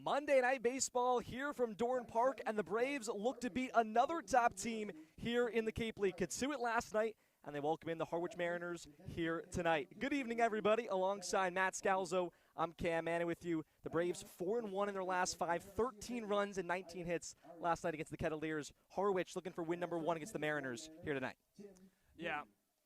Monday Night Baseball here from Bourne Park, and the Braves look to beat another top team here in the Cape League. Kitsui last night, and they welcome in the Harwich Mariners here tonight. Good evening, everybody. Alongside Matt Scalzo, I'm Cam Manna with you. The Braves 4-1 in their last 5, 13 runs and 19 hits last night against the Kettleers. Harwich looking for win number 1 against the Mariners here tonight. Yeah,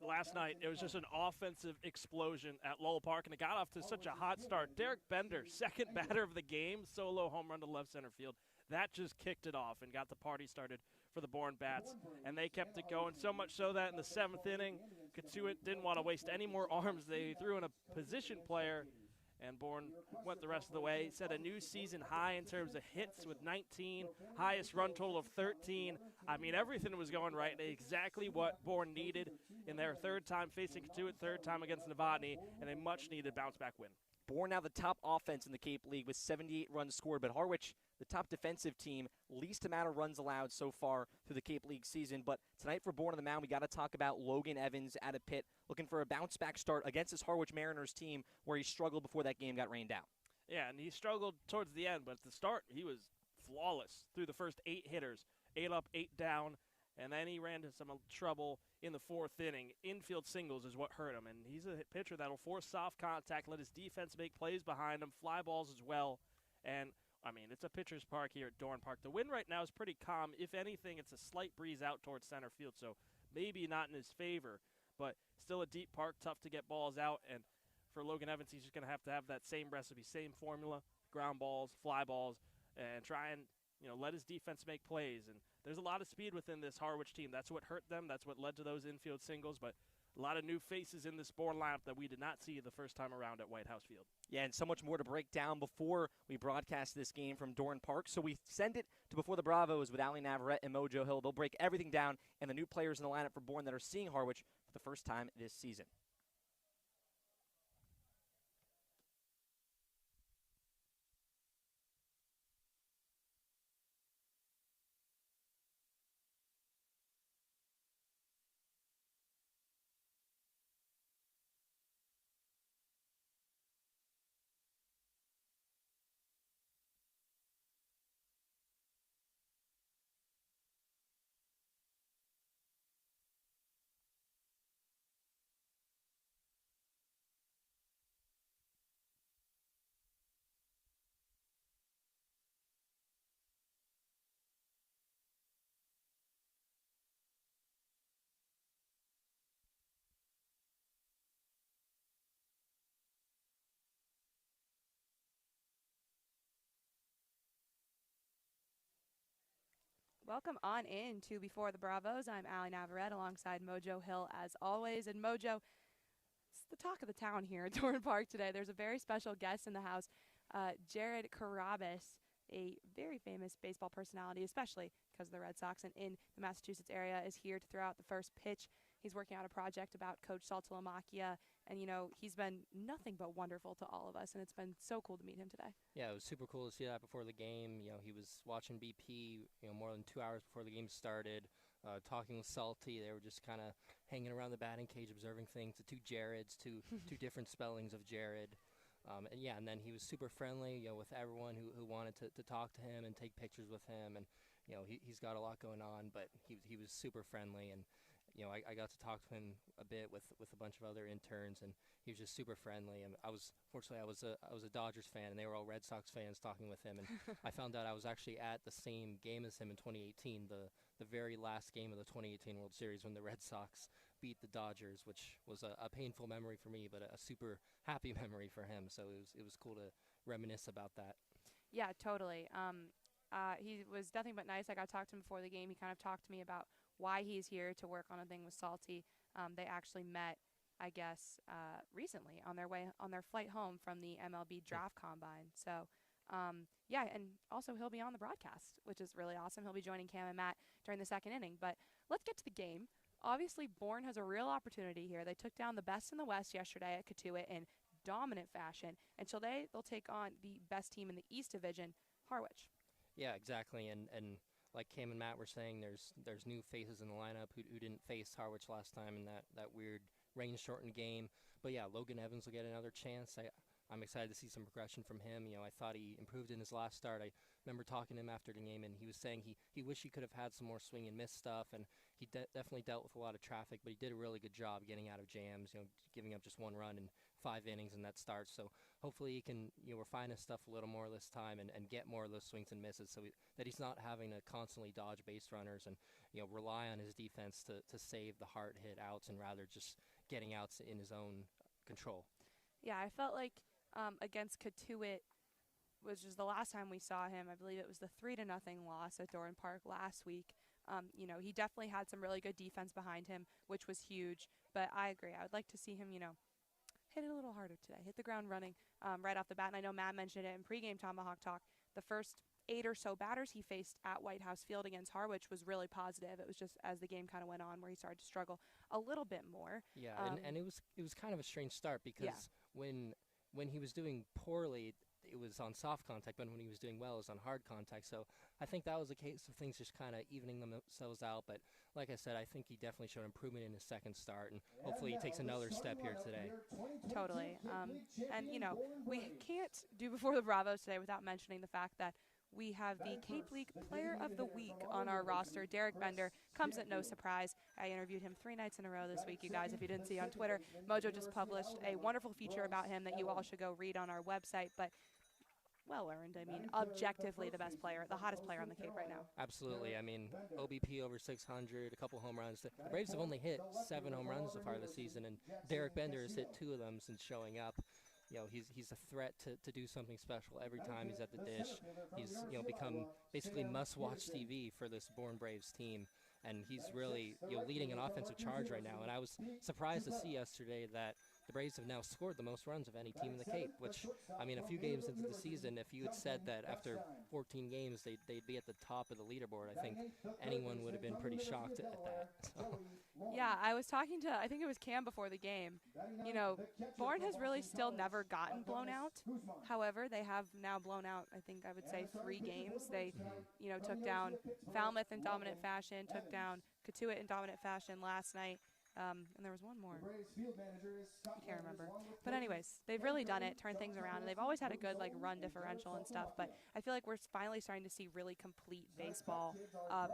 last night it was just an offensive explosion at Lowell Park, and it got off to such a hot start. Derek Bender, second batter of the game, solo home run to left center field. That just kicked it off and got the party started for the Bourne Bats, and they kept it going, so much so that in the 7th inning, Kitsui didn't want to waste any more arms. They threw in a position player, and Bourne went the rest of the way. Set a new season high in terms of hits with 19, highest run total of 13. I mean, everything was going right, exactly what Bourne needed in their third time facing Kitsui, third time against Navarette, and a much-needed bounce-back win. Bourne now the top offense in the Cape League with 78 runs scored, but Harwich, the top defensive team, least amount of runs allowed so far through the Cape League season. But tonight for Bourne on the mound, we got to talk about Logan Evans at a pit, looking for a bounce-back start against this Harwich Mariners team where he struggled before that game got rained out. Yeah, and he struggled towards the end, but at the start, he was flawless through the first 8 hitters, 8 up, 8 down, and then he ran into some trouble in the 4th inning. Infield singles is what hurt him, and he's a pitcher that'll force soft contact, let his defense make plays behind him, fly balls as well, and I mean, it's a pitcher's park here at Bourne Park. The wind right now is pretty calm. If anything, it's a slight breeze out towards center field, so maybe not in his favor, but still a deep park, tough to get balls out, and for Logan Evans, he's just going to have that same recipe, same formula, ground balls, fly balls, and try and let his defense make plays. And there's a lot of speed within this Harwich team. That's what hurt them. That's what led to those infield singles, but a lot of new faces in this Bourne lineup that we did not see the first time around at White House Field. Yeah, and so much more to break down before we broadcast this game from Bourne Park. So we send it to Before the Bravos with Navarette and Mojo Hill. They'll break everything down and the new players in the lineup for Bourne that are seeing Harwich for the first time this season. Welcome on in to Before the Bravos. I'm Navarette alongside Mojo Hill as always. And Mojo, it's the talk of the town here at Bourne Park today. There's a very special guest in the house, Jared Carrabbas, a very famous baseball personality, especially because of the Red Sox and in the Massachusetts area, is here to throw out the first pitch. He's working on a project about Coach Saltalamacchia, and, he's been nothing but wonderful to all of us, and it's been so cool to meet him today. Yeah, it was super cool to see that before the game. He was watching BP, more than 2 hours before the game started, talking with Salty. They were just kind of hanging around the batting cage, observing things. The two Jareds, two different spellings of Jared. And then he was super friendly, with everyone who wanted to talk to him and take pictures with him. And, he's got a lot going on, but he was super friendly. And, I got to talk to him a bit with a bunch of other interns, and he was just super friendly. And I was a Dodgers fan, and they were all Red Sox fans talking with him. And I found out I was actually at the same game as him in 2018, the very last game of the 2018 World Series when the Red Sox beat the Dodgers, which was a painful memory for me, but a super happy memory for him. So it was cool to reminisce about that. Yeah, totally. He was nothing but nice. I got to talk to him before the game. He kind of talked to me about why he's here to work on a thing with Salty. They actually met, I guess, recently on their flight home from the MLB Draft Combine. So, and also he'll be on the broadcast, which is really awesome. He'll be joining Cam and Matt during the 2nd inning. But let's get to the game. Obviously, Bourne has a real opportunity here. They took down the best in the West yesterday at Kitsui in dominant fashion. And today they'll take on the best team in the East Division, Harwich. Yeah, exactly. And like Cam and Matt were saying, there's new faces in the lineup who didn't face Harwich last time in that weird rain-shortened game. But yeah, Logan Evans will get another chance. I'm excited to see some progression from him. I thought he improved in his last start. I remember talking to him after the game, and he was saying he wished he could have had some more swing and miss stuff, and he definitely dealt with a lot of traffic, but he did a really good job getting out of jams, giving up just 1 run in 5 innings in that start. So hopefully he can, refine his stuff a little more this time and get more of those swings and misses that he's not having to constantly dodge base runners and, rely on his defense to save the hard hit outs and rather just getting outs in his own control. Yeah, I felt like against Katuitt was just the last time we saw him. I believe it was the 3-0 loss at Doran Park last week. He definitely had some really good defense behind him, which was huge. But I agree. I would like to see him, hit it a little harder today, hit the ground running right off the bat. And I know Matt mentioned it in pregame Tomahawk Talk. The first 8 or so batters he faced at White House Field against Harwich was really positive. It was just as the game kind of went on where he started to struggle a little bit more. Yeah, and it was kind of a strange start because when he was doing poorly, it was on soft contact, but when he was doing well, it was on hard contact. So I think that was a case of things just kind of evening themselves out. But like I said, I think he definitely showed improvement in his second start, and hopefully he takes another step here today. Totally. And, we can't do Before the Bravos today without mentioning the fact that we have the Cape League Player of the Week on our roster. Derek Bender comes at no surprise. I interviewed him 3 nights in a row this week, you guys. If you didn't see on Twitter, Mojo just published a wonderful feature about him that you all should go read on our website. But well earned. I mean, objectively the best player, the hottest player on the Cape right now. Absolutely. I mean, OBP over 600, a couple home runs. The Braves have only hit 7 home runs so far this season, and Derek Bender has hit 2 of them since showing up. He's a threat to do something special every time he's at the dish. He's become basically must-watch TV for this Bourne Braves team, and he's really leading an offensive charge right now. And I was surprised to see yesterday that the Braves have now scored the most runs of any team in the Cape, which, I mean, a few games into the season, if you had said that after 14 games they'd be at the top of the leaderboard, I think anyone would have been pretty shocked at that. So. Yeah, I was talking to, I think it was Cam before the game. Bourne has really still never gotten blown out. However, they have now blown out, I think I would say 3 games. They, took down Falmouth in dominant fashion, took down Katuitt in dominant fashion last night. And there was one more. I can't remember. But anyways, they've really done it, turned things around. And they've always had a good run differential and stuff. But I feel like we're finally starting to see really complete baseball.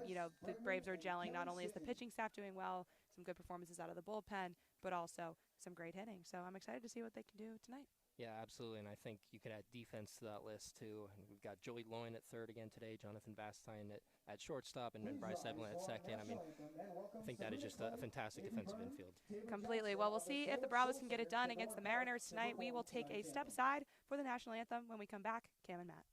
The Braves are gelling. Not only is the pitching staff doing well, some good performances out of the bullpen, but also some great hitting. So I'm excited to see what they can do tonight. Yeah, absolutely, and I think you could add defense to that list, too. And we've got Joey Loyne at third again today, Jonathan Bastine at shortstop, and then Bryce Evelyn at second. I mean, I think that is just a fantastic defensive infield. Completely. Well, we'll see if the Bravos can get it done against the Mariners tonight. We will take a step aside for the national anthem. When we come back, Cam and Matt.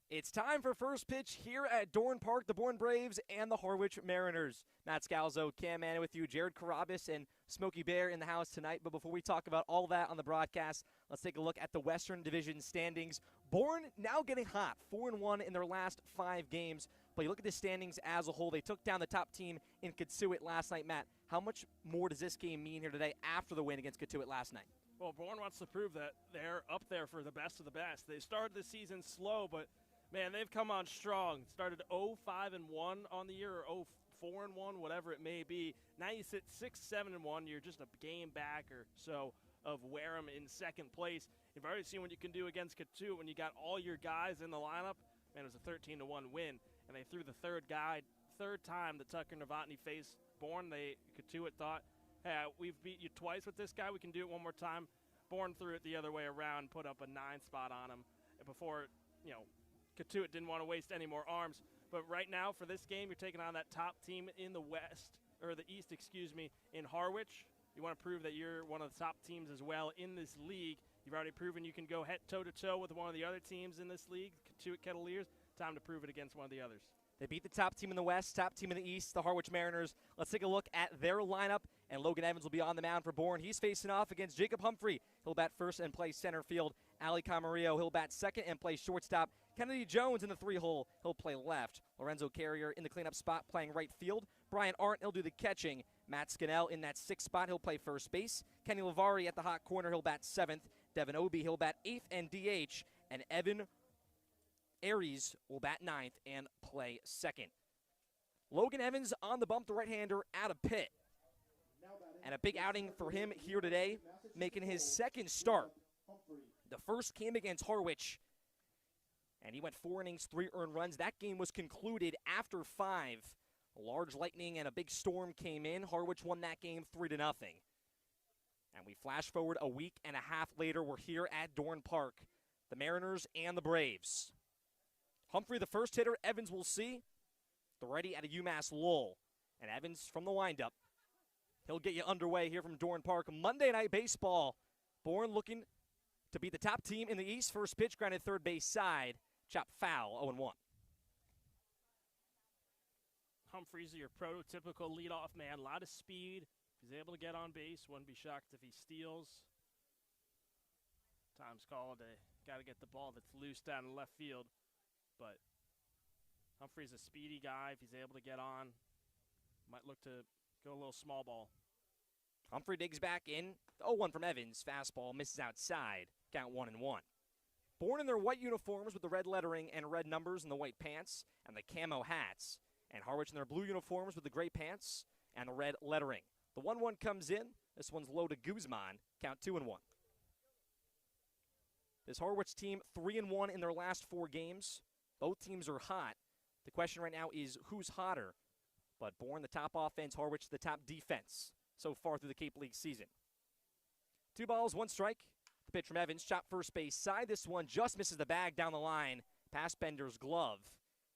It's time for first pitch here at Dorn Park, the Bourne Braves and the Harwich Mariners. Matt Scalzo, Cam Manna with you, Jared Carrabbas and Smokey Bear in the house tonight. But before we talk about all that on the broadcast, let's take a look at the Western Division standings. Bourne now getting hot, 4-1 in their last 5 games. But you look at the standings as a whole, they took down the top team in Kitsuit last night. Matt, how much more does this game mean here today after the win against Kitsuit last night? Well, Bourne wants to prove that they're up there for the best of the best. They started the season slow, but man, they've come on strong. Started 0-5-1 on the year, or 0-4-1, whatever it may be. Now you sit 6-7-1. You're just a game back or so of Wareham in second place. You've already seen what you can do against Kitsuit when you got all your guys in the lineup. Man, it was a 13-1 win, and they threw the third time that Tucker Novotny faced Bourne. Kitsuit thought, hey, we've beat you twice with this guy. We can do it one more time. Bourne threw it the other way around, put up a 9 spot on him before, Kitsuit didn't want to waste any more arms. But right now for this game, you're taking on that top team in the East, in Harwich. You want to prove that you're one of the top teams as well in this league. You've already proven you can go toe-to-toe with one of the other teams in this league, Kitsuit Kettleers. Time to prove it against one of the others. They beat the top team in the West, top team in the East, the Harwich Mariners. Let's take a look at their lineup, and Logan Evans will be on the mound for Bourne. He's facing off against Jacob Humphrey. He'll bat first and play center field. Ali Camarillo, he'll bat second and play shortstop. Kennedy Jones in the 3-hole, he'll play left. Lorenzo Carrier in the cleanup spot playing right field. Brian Arndt, he'll do the catching. Matt Scannell in that 6th spot, he'll play first base. Kenny Lavari at the hot corner, he'll bat 7th. Devin Obie, he'll bat 8th and DH. And Evan Aries will bat 9th and play 2nd. Logan Evans on the bump, the right-hander out of pit. And a big outing for him here today, making his 2nd start. The first came against Harwich, and he went 4 innings, 3 earned runs. That game was concluded after 5. A large lightning and a big storm came in. Harwich won that game 3-0. And we flash forward a week and a half later. We're here at Dorn Park, the Mariners and the Braves. Humphrey, the first hitter. Evans will see. The righty at a UMass Lowell. And Evans from the windup. He'll get you underway here from Dorn Park. Monday Night Baseball. Bourne looking to be the top team in the East. First pitch grounded third base side. Chop foul, 0-1. Humphreys, your prototypical leadoff man. A lot of speed. If he's able to get on base, wouldn't be shocked if he steals. Time's called. Got to get the ball that's loose down in left field. But Humphrey's a speedy guy. If he's able to get on, might look to go a little small ball. Humphrey digs back in. 0-1 from Evans. Fastball misses outside. Count 1-1. Bourne in their white uniforms with the red lettering and red numbers and the white pants and the camo hats. And Harwich in their blue uniforms with the gray pants and the red lettering. The 1-1 comes in. This one's low to Guzman. Count 2-1. This Harwich team 3-1 in their last 4 games. Both teams are hot. The question right now is who's hotter? But Bourne, the top offense, Harwich, the top defense so far through the Cape League season. 2 balls, 1 strike. The pitch from Evans, chop first base side. This one just misses the bag down the line. Past Bender's glove.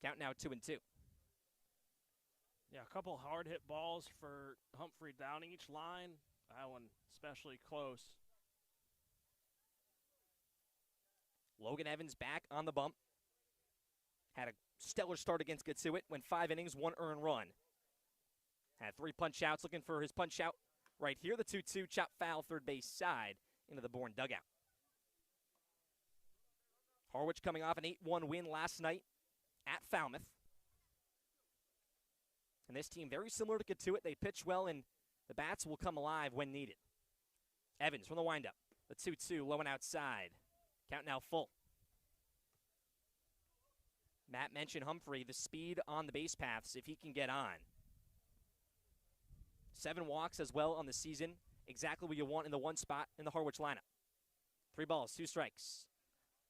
Count now 2-2. Yeah, a couple hard hit balls for Humphrey down each line. That one especially close. Logan Evans back on the bump. Had a stellar start against Kitsuit. Went 5 innings, 1 earned run. Had 3 punch outs, looking for his punch out right here. The 2-2 chop foul third base side into the Bourne dugout. Harwich coming off an 8-1 win last night at Falmouth. And this team very similar to Kitsuit. They pitch well and the bats will come alive when needed. Evans from the windup. The 2-2 low and outside. Count now full. Matt mentioned Humphrey, the speed on the base paths if he can get on. 7 walks as well on the season. Exactly what you want in the 1 spot in the Harwich lineup. 3 balls, 2 strikes.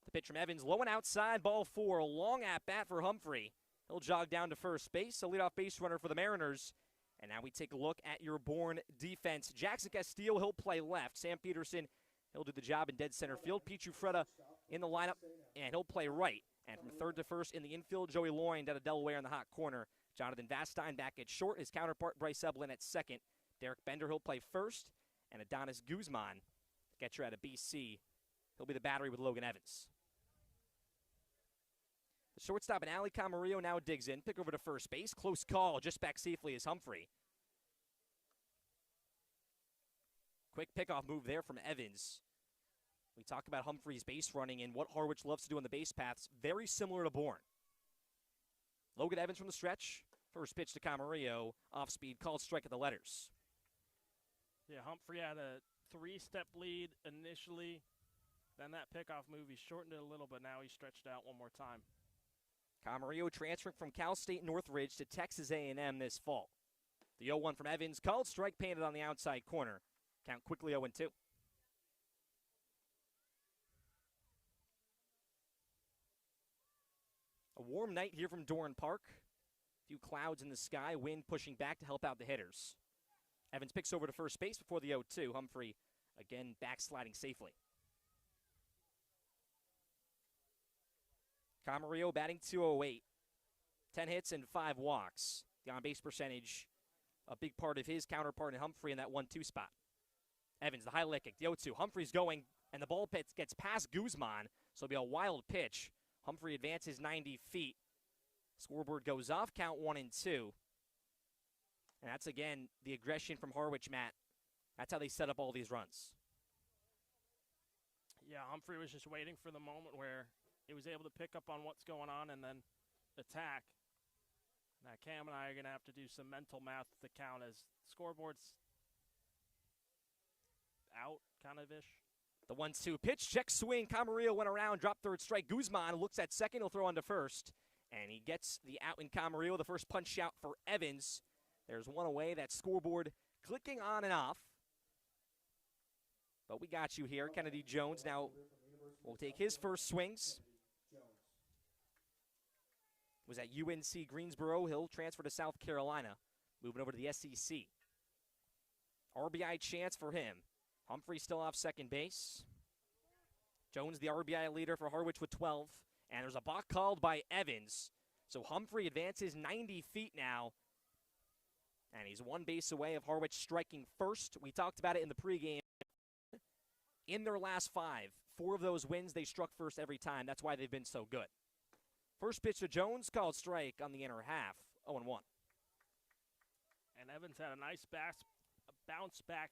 The pitch from Evans, low and outside, ball 4. A long at-bat for Humphrey. He'll jog down to first base, a leadoff base runner for the Mariners. And now we take a look at your Bourne defense. Jackson Castillo, he'll play left. Sam Peterson, he'll do the job in dead center field. Pichu Freda in the lineup, and he'll play right. And from third to first in the infield, Joey Loynd out of Delaware in the hot corner. Jonathan Vastine back at short. His counterpart, Bryce Eblin, at second. Derek Bender, he'll play first. And Adonis Guzman, catcher out of BC. He'll be the battery with Logan Evans. Shortstop and Ali Camarillo now digs in. Pick over to first base. Close call. Just back safely is Humphrey. Quick pickoff move there from Evans. We talk about Humphrey's base running and what Harwich loves to do on the base paths. Very similar to Bourne. Logan Evans from the stretch. First pitch to Camarillo. Off speed. Called strike at the letters. Yeah, Humphrey had a 3-step lead initially. Then that pickoff move, he shortened it a little, but now he stretched out one more time. Camarillo transferring from Cal State Northridge to Texas A&M this fall. The 0-1 from Evans. Called strike painted on the outside corner. Count quickly 0-2. A warm night here from Doran Park. A few clouds in the sky, wind pushing back to help out the hitters. Evans picks over to first base before the 0-2. Humphrey again backsliding safely. Camarillo batting .208. 10 hits and 5 walks. The on-base percentage, a big part of his counterpart in Humphrey in that 1-2 spot. Evans, the high leg kick, the 0-2. Humphrey's going, and the ball gets past Guzman, so it'll be a wild pitch. Humphrey advances 90 feet. Scoreboard goes off, count 1-2. And that's, again, the aggression from Harwich, Matt. That's how they set up all these runs. Yeah, Humphrey was just waiting for the moment where he was able to pick up on what's going on and then attack. Now, Cam and I are going to have to do some mental math to count as scoreboard's out, kind of-ish. The 1-2 pitch, check swing. Camarillo went around, dropped third strike. Guzman looks at second, he'll throw on to first. And he gets the out in Camarillo, the first punch out for Evans. There's one away, that scoreboard clicking on and off. But we got you here. Kennedy Jones now will take his first swings. Was at UNC Greensboro. He'll transfer to South Carolina, moving over to the SEC. RBI chance for him. Humphrey still off second base. Jones, the RBI leader for Harwich with 12. And there's a balk called by Evans. So Humphrey advances 90 feet now. And he's one base away of Harwich striking first. We talked about it in the pregame. In their last 5, 4 of those wins, they struck first every time. That's why they've been so good. First pitch to Jones, called strike on the inner half, 0-1. And Evans had a nice bounce back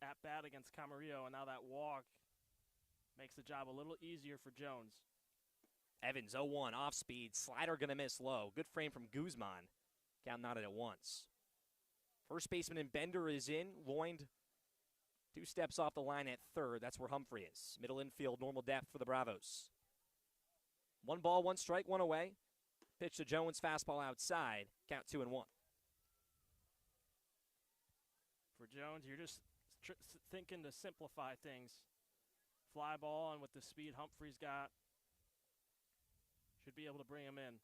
at bat against Camarillo, and now that walk makes the job a little easier for Jones. Evans, 0-1, off speed, slider going to miss low. Good frame from Guzman. Count knotted at once. First baseman and Bender is in, loined 2 steps off the line at third. That's where Humphrey is. Middle infield, normal depth for the Bravos. 1 ball, 1 strike, 1 away. Pitch to Jones, fastball outside. Count 2-1. For Jones, you're just thinking to simplify things. Fly ball, and with the speed Humphrey's got, should be able to bring him in.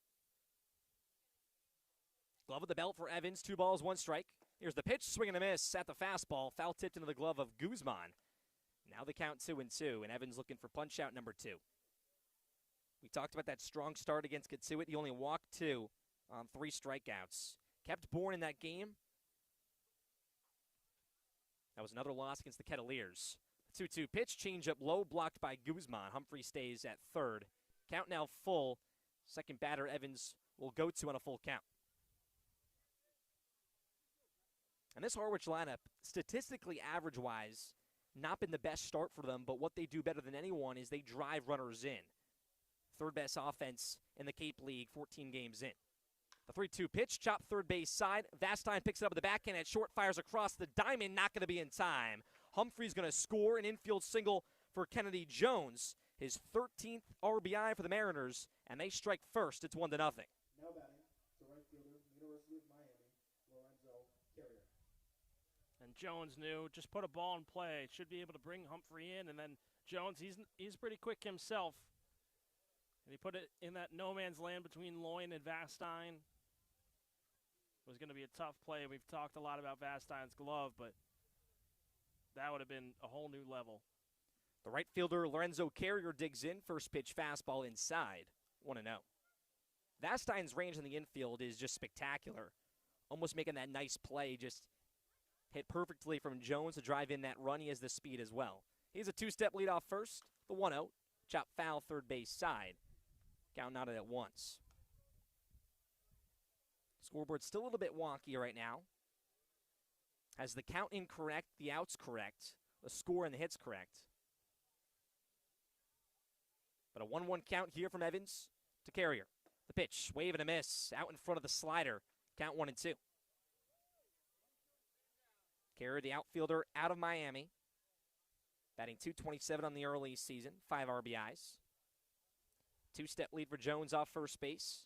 Glove of the belt for Evans. 2 balls, 1 strike. Here's the pitch, swing and a miss at the fastball. Foul tipped into the glove of Guzman. Now the count 2-2, and Evans looking for punch out number 2. We talked about that strong start against Kitsuit. He only walked 2 on 3 strikeouts. Kept Bourne in that game. That was another loss against the Kettleers. 2-2 pitch, changeup low, blocked by Guzman. Humphrey stays at third. Count now full. Second batter, Evans will go to on a full count. And this Harwich lineup, statistically average-wise, not been the best start for them, but what they do better than anyone is they drive runners in. Third best offense in the Cape League, 14 games in. The 3-2 pitch, chop third base side. Vastine picks it up at the backhand at short, fires across the diamond, not going to be in time. Humphrey's going to score an infield single for Kennedy Jones, his 13th RBI for the Mariners, and they strike first. It's 1-0. Now batting, the right fielder, University of Miami, Lorenzo Carrier. And Jones knew, just put a ball in play, should be able to bring Humphrey in, and then Jones, he's pretty quick himself. And he put it in that no man's land between Loin and Vastine. It was going to be a tough play. We've talked a lot about Vastine's glove, but that would have been a whole new level. The right fielder, Lorenzo Carrier, digs in. First pitch fastball inside. 1-0. Vastine's range in the infield is just spectacular. Almost making that nice play, just hit perfectly from Jones to drive in that run. He has the speed as well. He's a 2-step lead off first. The 1-0. Chop foul third base side. Count knotted at once. Scoreboard's still a little bit wonky right now. Has the count incorrect, the outs correct, the score and the hits correct. But a 1-1 count here from Evans to Carrier. The pitch, wave and a miss, out in front of the slider. Count 1-2. Carrier, the outfielder out of Miami. Batting .227 on the early season, 5 RBIs. Two-step lead for Jones off first base.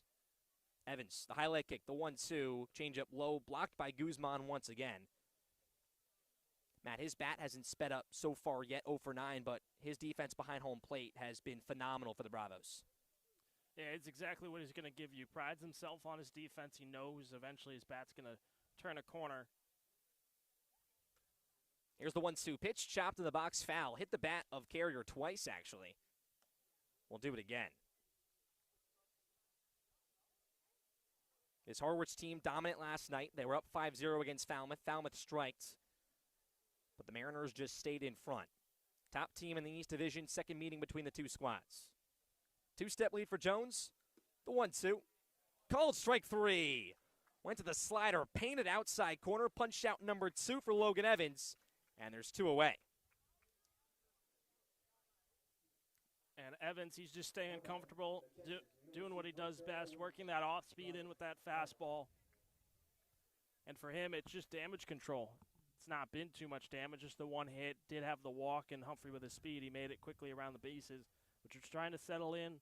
Evans, the highlight kick, the 1-2, changeup low, blocked by Guzman once again. Matt, his bat hasn't sped up so far yet, 0 for 9, but his defense behind home plate has been phenomenal for the Bravos. Yeah, it's exactly what he's going to give you. Prides himself on his defense. He knows eventually his bat's going to turn a corner. Here's the 1-2 pitch, chopped in the box, foul. Hit the bat of Carrier twice, actually. We'll do it again. This Harwich team dominant last night. They were up 5-0 against Falmouth. Falmouth striked, but the Mariners just stayed in front. Top team in the East Division, second meeting between the two squads. Two-step lead for Jones. The 1-2. Called strike 3. Went to the slider, painted outside corner, punched out number 2 for Logan Evans, and there's 2 away. And Evans, he's just staying comfortable, doing what he does best, working that off-speed in with that fastball. And for him, it's just damage control. It's not been too much damage, just the one hit. Did have the walk, and Humphrey with his speed, he made it quickly around the bases, which was trying to settle in,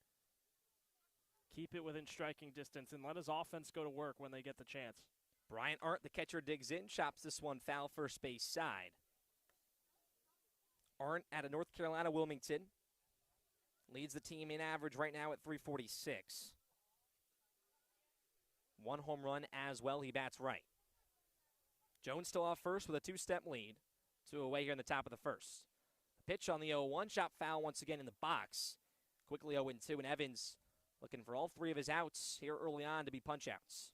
keep it within striking distance, and let his offense go to work when they get the chance. Bryant Arndt, the catcher, digs in, chops this one foul first base side. Arndt out of North Carolina, Wilmington. Leads the team in average right now at .346. 1 home run as well. He bats right. Jones still off first with a 2-step lead. 2 away here in the top of the first. The pitch on the 0-1. Shot foul once again in the box. Quickly 0-2, and Evans looking for all 3 of his outs here early on to be punch-outs.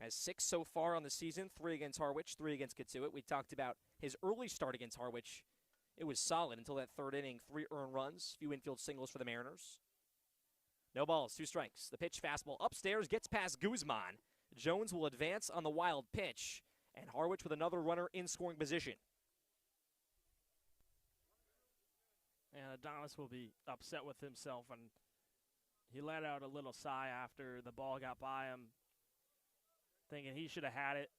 Has 6 so far on the season. 3 against Harwich, 3 against Katuitt. We talked about his early start against Harwich. It was solid until that third inning. 3 earned runs, few infield singles for the Mariners. No balls, 2 strikes. The pitch fastball upstairs, gets past Guzman. Jones will advance on the wild pitch, and Harwich with another runner in scoring position. And Adonis will be upset with himself, and he let out a little sigh after the ball got by him, thinking he should have had it.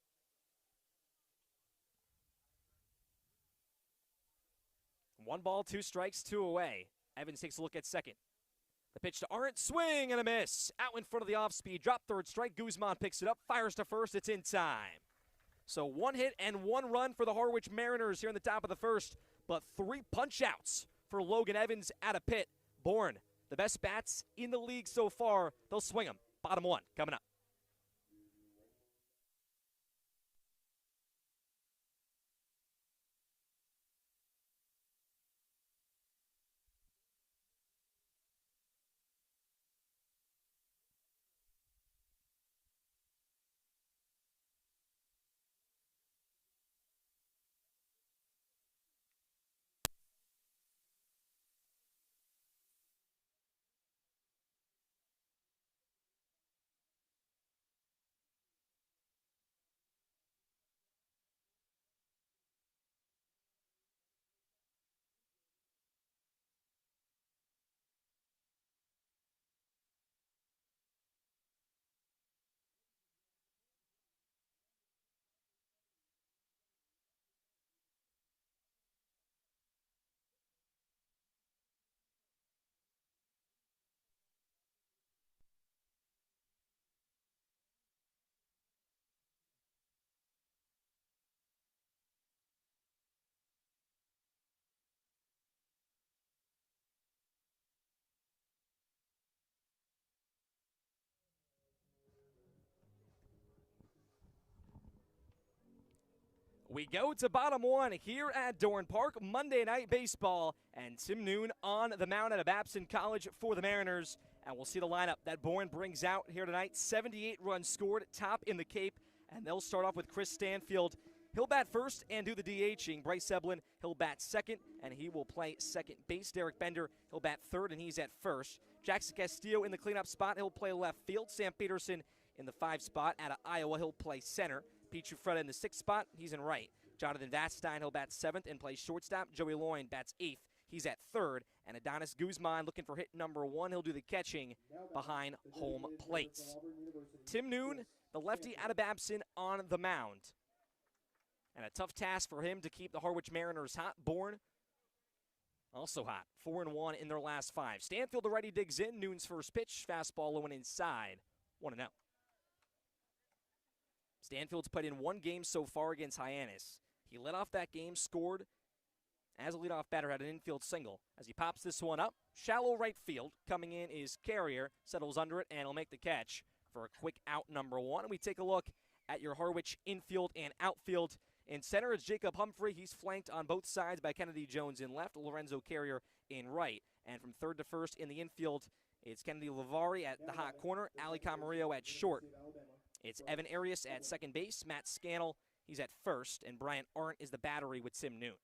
One ball, 2 strikes, 2 away. Evans takes a look at second. The pitch to Arndt, swing and a miss. Out in front of the off-speed, drop third strike. Guzman picks it up, fires to first. It's in time. So 1 hit and 1 run for the Harwich Mariners here in the top of the first, but 3 punch-outs for Logan Evans at a pit. Bourne, the best bats in the league so far. They'll swing them. Bottom 1 coming up. We go to bottom 1 here at Dorn Park, Monday Night Baseball, and Tim Noon on the mound at Babson College for the Mariners. And we'll see the lineup that Bourne brings out here tonight. 78 runs scored, top in the Cape, and they'll start off with Chris Stanfield He'll bat first and do the DHing. Bryce Eblin, he'll bat second, and he will play second base. Derek Bender, he'll bat third, and he's at first. Jackson Castillo in the cleanup spot, he'll play left field. Sam Peterson in the 5 spot out of Iowa, he'll play center. Pete Freda in the 6th spot, he's in right. Jonathan Vastine, he'll bat 7th and play shortstop. Joey Loyne bats 8th, he's at 3rd. And Adonis Guzman looking for hit number 1, he'll do the catching behind home plate. Tim Noon, the lefty out of Babson, on the mound. And a tough task for him to keep the Harwich Mariners hot. Bourne, also hot, 4-1 in their last 5. Stanfield, the righty, digs in. Noon's first pitch, fastball low and inside, 1-0. Stanfield's played in 1 game so far against Hyannis. He led off that game, scored as a leadoff batter, had an infield single. As he pops this one up, shallow right field. Coming in is Carrier, settles under it, and he'll make the catch for a quick out number 1. And we take a look at your Harwich infield and outfield. In center is Jacob Humphrey. He's flanked on both sides by Kennedy Jones in left, Lorenzo Carrier in right. And from third to first in the infield, it's Kennedy Lavari at the hot corner, Ali Camarillo at short. It's Evan Arias at second base, Matt Scannell, he's at first, and Bryant Arndt is the battery with Tim Noon.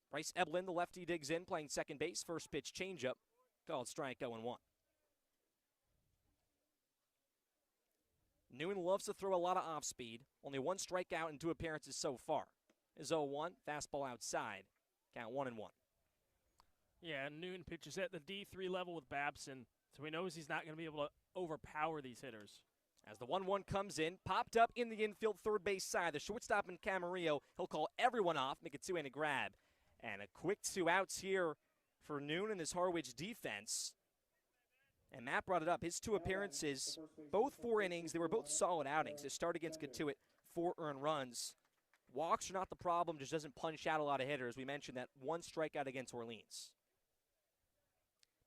Bryce Eblin, the lefty, digs in, playing second base. First pitch changeup, called strike 0-1. Noon loves to throw a lot of off speed. Only 1 strikeout in 2 appearances so far. Is 0-1, fastball outside. Count 1-1. Yeah, Noon pitches at the D3 level with Babson, so he knows he's not going to be able to overpower these hitters. As the 1-1 comes in, popped up in the infield third base side. The shortstop in Camarillo, he'll call everyone off, make a 2-handed grab. And a quick 2 outs here for Noon and this Harwich defense. And Matt brought it up. His 2 appearances, both 4 innings, they were both solid outings. His start against Katuitt, 4 earned runs. Walks are not the problem, just doesn't punch out a lot of hitters. We mentioned that 1 strikeout against Orleans.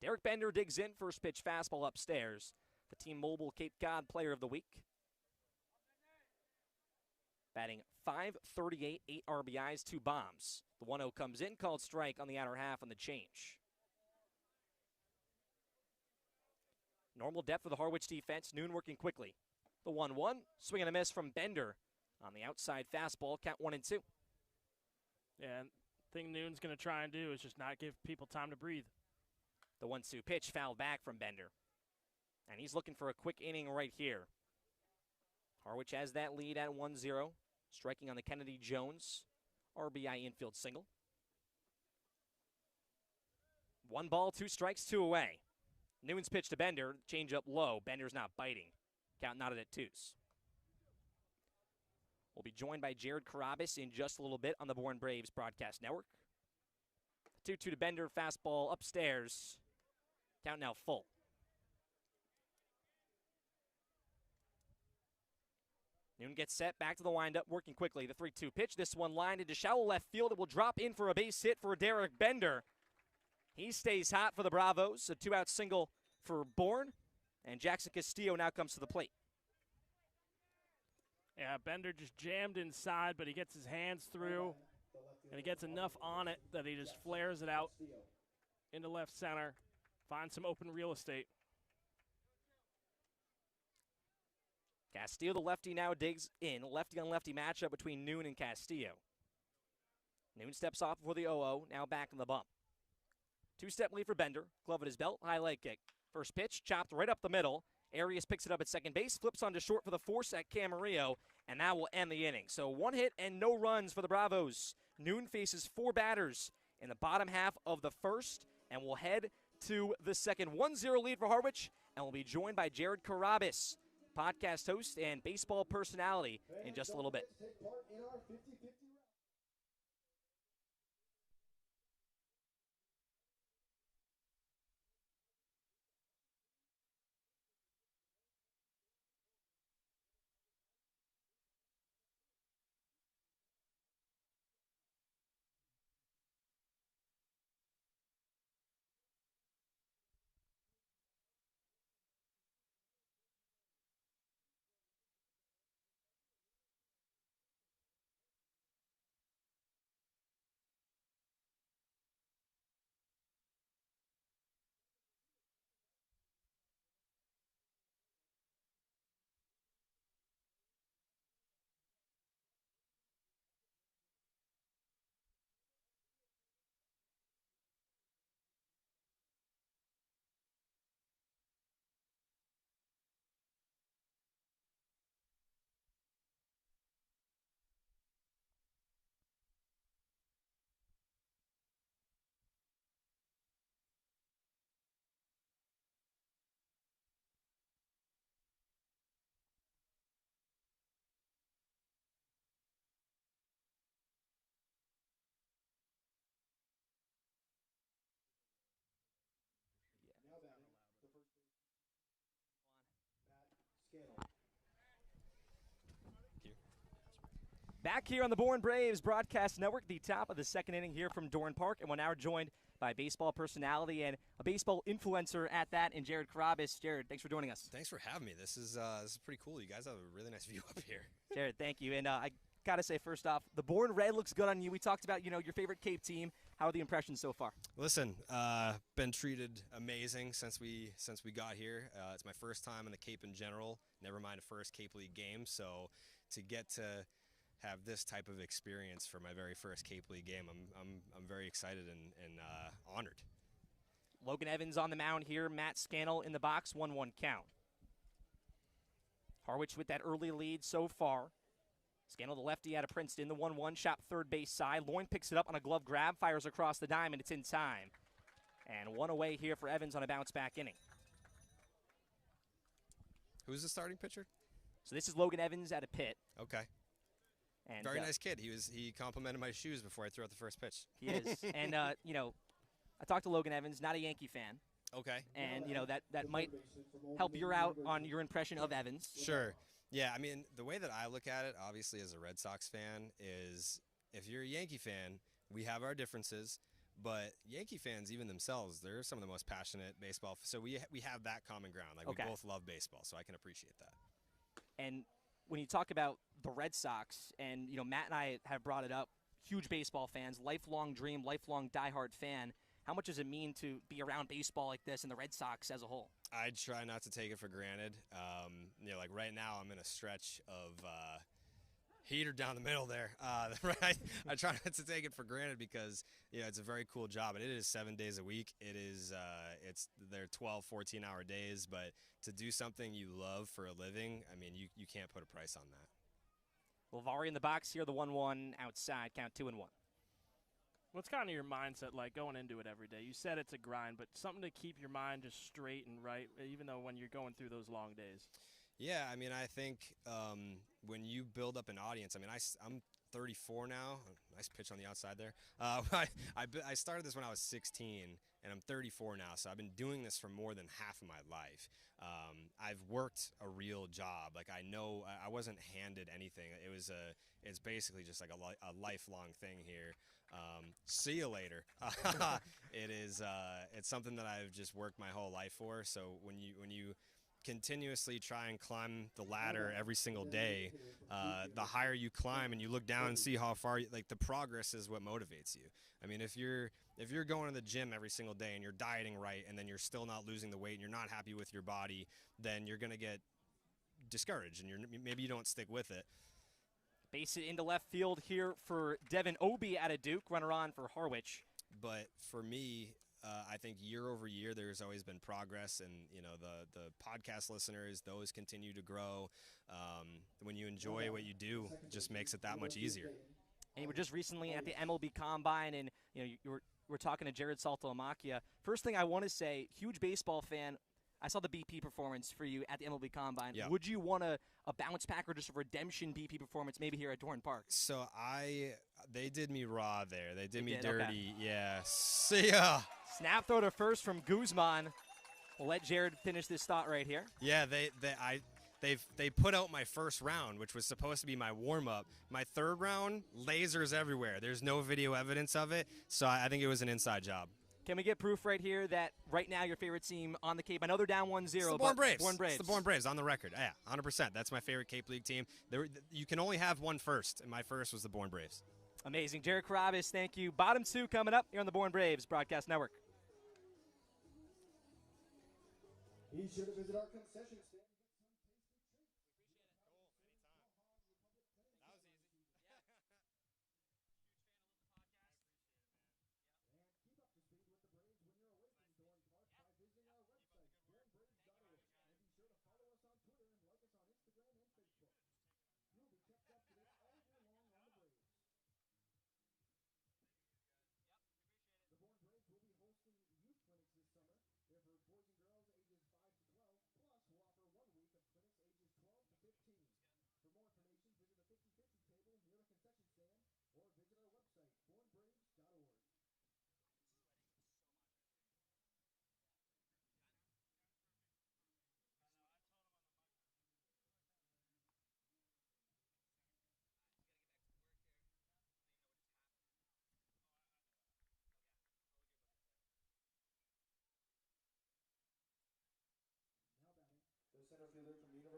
Derek Bender digs in, first pitch fastball upstairs. The Team Mobile Cape Cod Player of the Week. Batting .538, 8 RBIs, 2 bombs. The 1-0 comes in, called strike on the outer half on the change. Normal depth for the Harwich defense. Noon working quickly. The 1-1, swing and a miss from Bender on the outside fastball, count 1-2. Yeah, and thing Noon's going to try and do is just not give people time to breathe. The 1-2 pitch fouled back from Bender. And he's looking for a quick inning right here. Harwich has that lead at 1-0, striking on the Kennedy Jones RBI infield single. 1 ball, 2 strikes, 2 away. Noon's pitch to Bender, change up low. Bender's not biting. Count knotted at 2s. We'll be joined by Jared Carrabbas in just a little bit on the Bourne Braves broadcast network. 2-2 to Bender, fastball upstairs. Count now full. Noon gets set, back to the windup, working quickly. The 3-2 pitch, this one lined into shallow left field. It will drop in for a base hit for Derek Bender. He stays hot for the Bravos. A 2-out single for Bourne. And Jackson Castillo now comes to the plate. Yeah, Bender just jammed inside, but he gets his hands through, and he gets enough on it that he just flares it out into left center, finds some open real estate. Castillo, the lefty, now digs in. Lefty-on-lefty matchup between Noon and Castillo. Noon steps off before the 0-0, now back in the bump. 2-step lead for Bender. Glove at his belt, high leg kick. First pitch, chopped right up the middle. Arias picks it up at second base, flips onto short for the force at Camarillo, and that will end the inning. So 1 hit and no runs for the Bravos. Noon faces 4 batters in the bottom half of the first, and will head to the second. 1-0 lead for Harwich, and we'll be joined by Jared Carrabbas, podcast host and baseball personality, in just a little bit. Back here on the Bourne Braves Broadcast Network, the top of the second inning here from Dorn Park, and we're now joined by baseball personality and a baseball influencer at that, in Jared Carrabbas. Jared, thanks for joining us. Thanks for having me. This is pretty cool. You guys have a really nice view up here. Jared, thank you. And I got to say, first off, the Bourne Red looks good on you. We talked about, your favorite Cape team. How are the impressions so far? Listen, been treated amazing since we got here. It's my first time in the Cape in general, never mind a first Cape League game. So to get to have this type of experience for my very first Cape League game, I'm very excited and honored. Logan Evans on the mound here. Matt Scannell in the box, 1-1 count. Harwich with that early lead so far. Scannell, the lefty out of Princeton, the 1-1, shot third base side. Loin picks it up on a glove grab, fires across the diamond. It's in time. And one away here for Evans on a bounce-back inning. Who's the starting pitcher? So this is Logan Evans at a Pitt. Okay. And, very nice kid. He complimented my shoes before I threw out the first pitch. He is. And, I talked to Logan Evans, not a Yankee fan. Okay. And, that might help you out on your impression of Evans. Sure. Yeah, I mean, the way that I look at it, obviously, as a Red Sox fan, is if you're a Yankee fan, we have our differences, but Yankee fans, even themselves, they're some of the most passionate baseball. So we have that common ground. Like, okay. We both love baseball, so I can appreciate that. And when you talk about the Red Sox, and, Matt and I have brought it up, huge baseball fans, lifelong dream, lifelong diehard fan, how much does it mean to be around baseball like this and the Red Sox as a whole? I try not to take it for granted. Like right now I'm in a stretch of heater down the middle there. I try not to take it for granted because, it's a very cool job. And it is 7 days a week. It is, they're 12, 14-hour days. But to do something you love for a living, I mean, you can't put a price on that. Lavari in the box here, the 1-1 outside, count 2-1. What's kind of your mindset like going into it every day? You said it's a grind, but something to keep your mind just straight and right, even though when you're going through those long days. Yeah, I mean, I think when you build up an audience, I mean, I'm 34 now. Nice pitch on the outside there. I started this when I was 16, and I'm 34 now, so I've been doing this for more than half of my life. I've worked a real job. Like, I know I wasn't handed anything. It's basically just like a lifelong thing here. See you later. It's something that I've just worked my whole life for. So when you continuously try and climb the ladder every single day, the higher you climb and you look down and see how far, the progress is what motivates you. I mean, if you're going to the gym every single day and you're dieting right and then you're still not losing the weight and you're not happy with your body, then you're going to get discouraged and maybe you don't stick with it. Base it into left field here for Devin Obie out of Duke, runner on for Harwich. But for me, I think year over year there's always been progress, and the podcast listeners, those continue to grow. When you enjoy what you do, it just makes it that much easier. And you were just recently at the MLB Combine, and we're talking to Jared Saltalamacchia. First thing I want to say, huge baseball fan. I saw the BP performance for you at the MLB Combine. Yeah. Would you want a bounce back or just a redemption BP performance maybe here at Dorn Park? So they did me raw there. They did me dirty. Okay. Yeah. See ya. Snap throw to first from Guzman. We'll let Jared finish this thought right here. Yeah, they put out my first round, which was supposed to be my warm-up. My third round, lasers everywhere. There's no video evidence of it, so I think it was an inside job. Can we get proof right here that right now your favorite team on the Cape? I know they're down 1-0. It's the Bourne Braves. Bourne Braves. It's the Bourne Braves on the record. Yeah, 100%. That's my favorite Cape League team. You can only have one first, and my first was the Bourne Braves. Amazing. Jared Carrabbas, thank you. Bottom two coming up here on the Bourne Braves Broadcast Network. Be sure to visit our concession stand. Boys and girls ages 5 to 12, plus we'll offer 1 week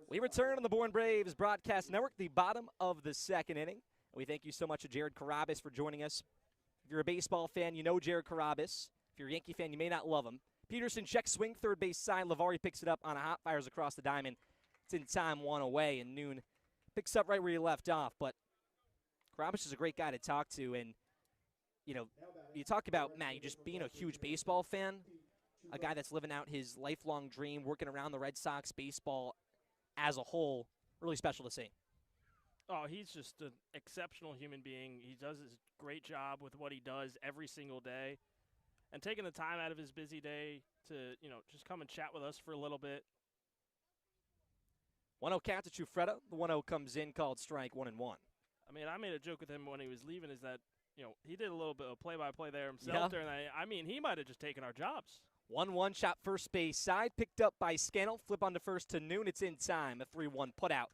We return on the Bourne Braves Broadcast Network, the bottom of the second inning. We thank you so much to Jared Carrabbas for joining us. If you're a baseball fan, you know Jared Carrabbas. If you're a Yankee fan, you may not love him. Peterson check swing, third base side. Lavari picks it up on a hot, fires across the diamond. It's in time, one away, and Noon picks up right where he left off. But Carrabbas is a great guy to talk to, and you know, you talk about, Matt, you just being a huge baseball fan, a guy that's living out his lifelong dream, working around the Red Sox baseball as a whole, really special to see. Oh, he's just an exceptional human being. He does his great job with what he does every single day. And taking the time out of his busy day to, you know, just come and chat with us for a little bit. 1-0 count to Chufreda. The 1-0 comes in, called strike, 1-1. I mean, I made a joke with him when he was leaving, is that, you know, he did a little bit of play-by-play there himself during that. I mean, he might have just taken our jobs. 1-1 shot first base side, picked up by Scannell. Flip on to first to Noon. It's in time. A 3-1 putout.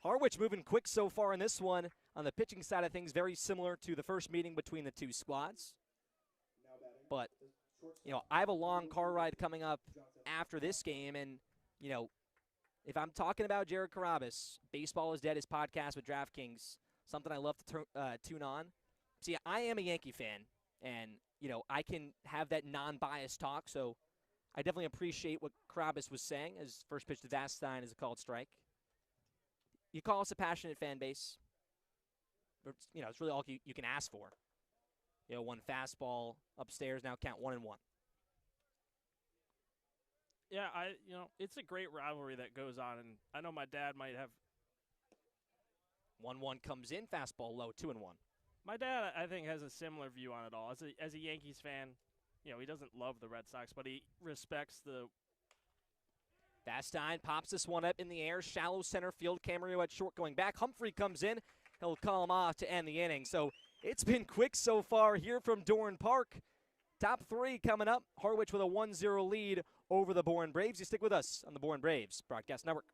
Harwich moving quick so far in this one. On the pitching side of things, very similar to the first meeting between the two squads. But, you know, I have a long car ride coming up after this game, and, you know, if I'm talking about Jared Carrabbas, Baseball is Dead, his podcast with DraftKings, something I love to tune on. See, I am a Yankee fan, and, you know, I can have that non-biased talk, so I definitely appreciate what Carrabbas was saying as first pitch to Vastine is a called strike. You call us a passionate fan base. But, you know, it's really all you can ask for. You know, one fastball upstairs, now count 1-1. Yeah, you know, it's a great rivalry that goes on, and I know my dad might have. 1-1 comes in, fastball low, 2-1. My dad, I think, has a similar view on it all. As a Yankees fan, you know, he doesn't love the Red Sox, but he respects the. Vastine pops this one up in the air, shallow center field. Camarillo at short going back. Humphrey comes in. He'll call him off to end the inning. So it's been quick so far here from Dorn Park. Top three coming up. Harwich with a 1-0 lead over the Bourne Braves. You stick with us on the Bourne Braves Broadcast Network.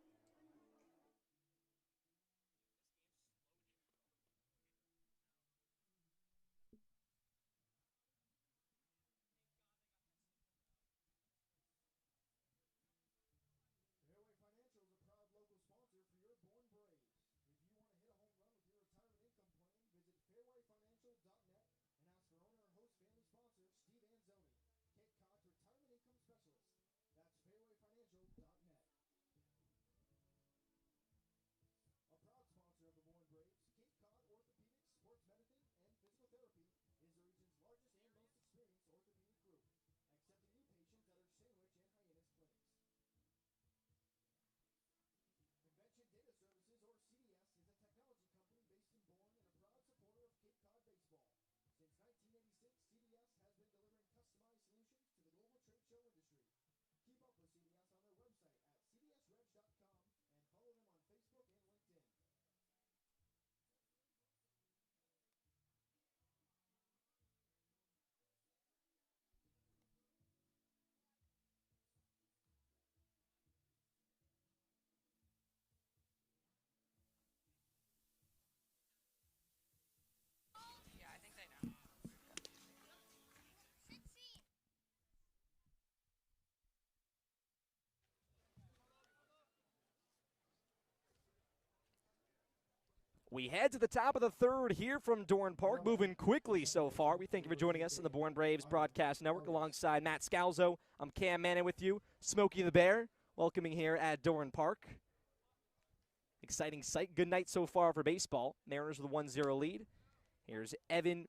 We head to the top of the third here from Dorn Park, moving quickly so far. We thank you for joining us on the Bourne Braves Broadcast Network alongside Matt Scalzo. I'm Cam Manna with you, Smokey the Bear, welcoming here at Dorn Park. Exciting sight. Good night so far for baseball. Mariners with a 1-0 lead. Here's Evan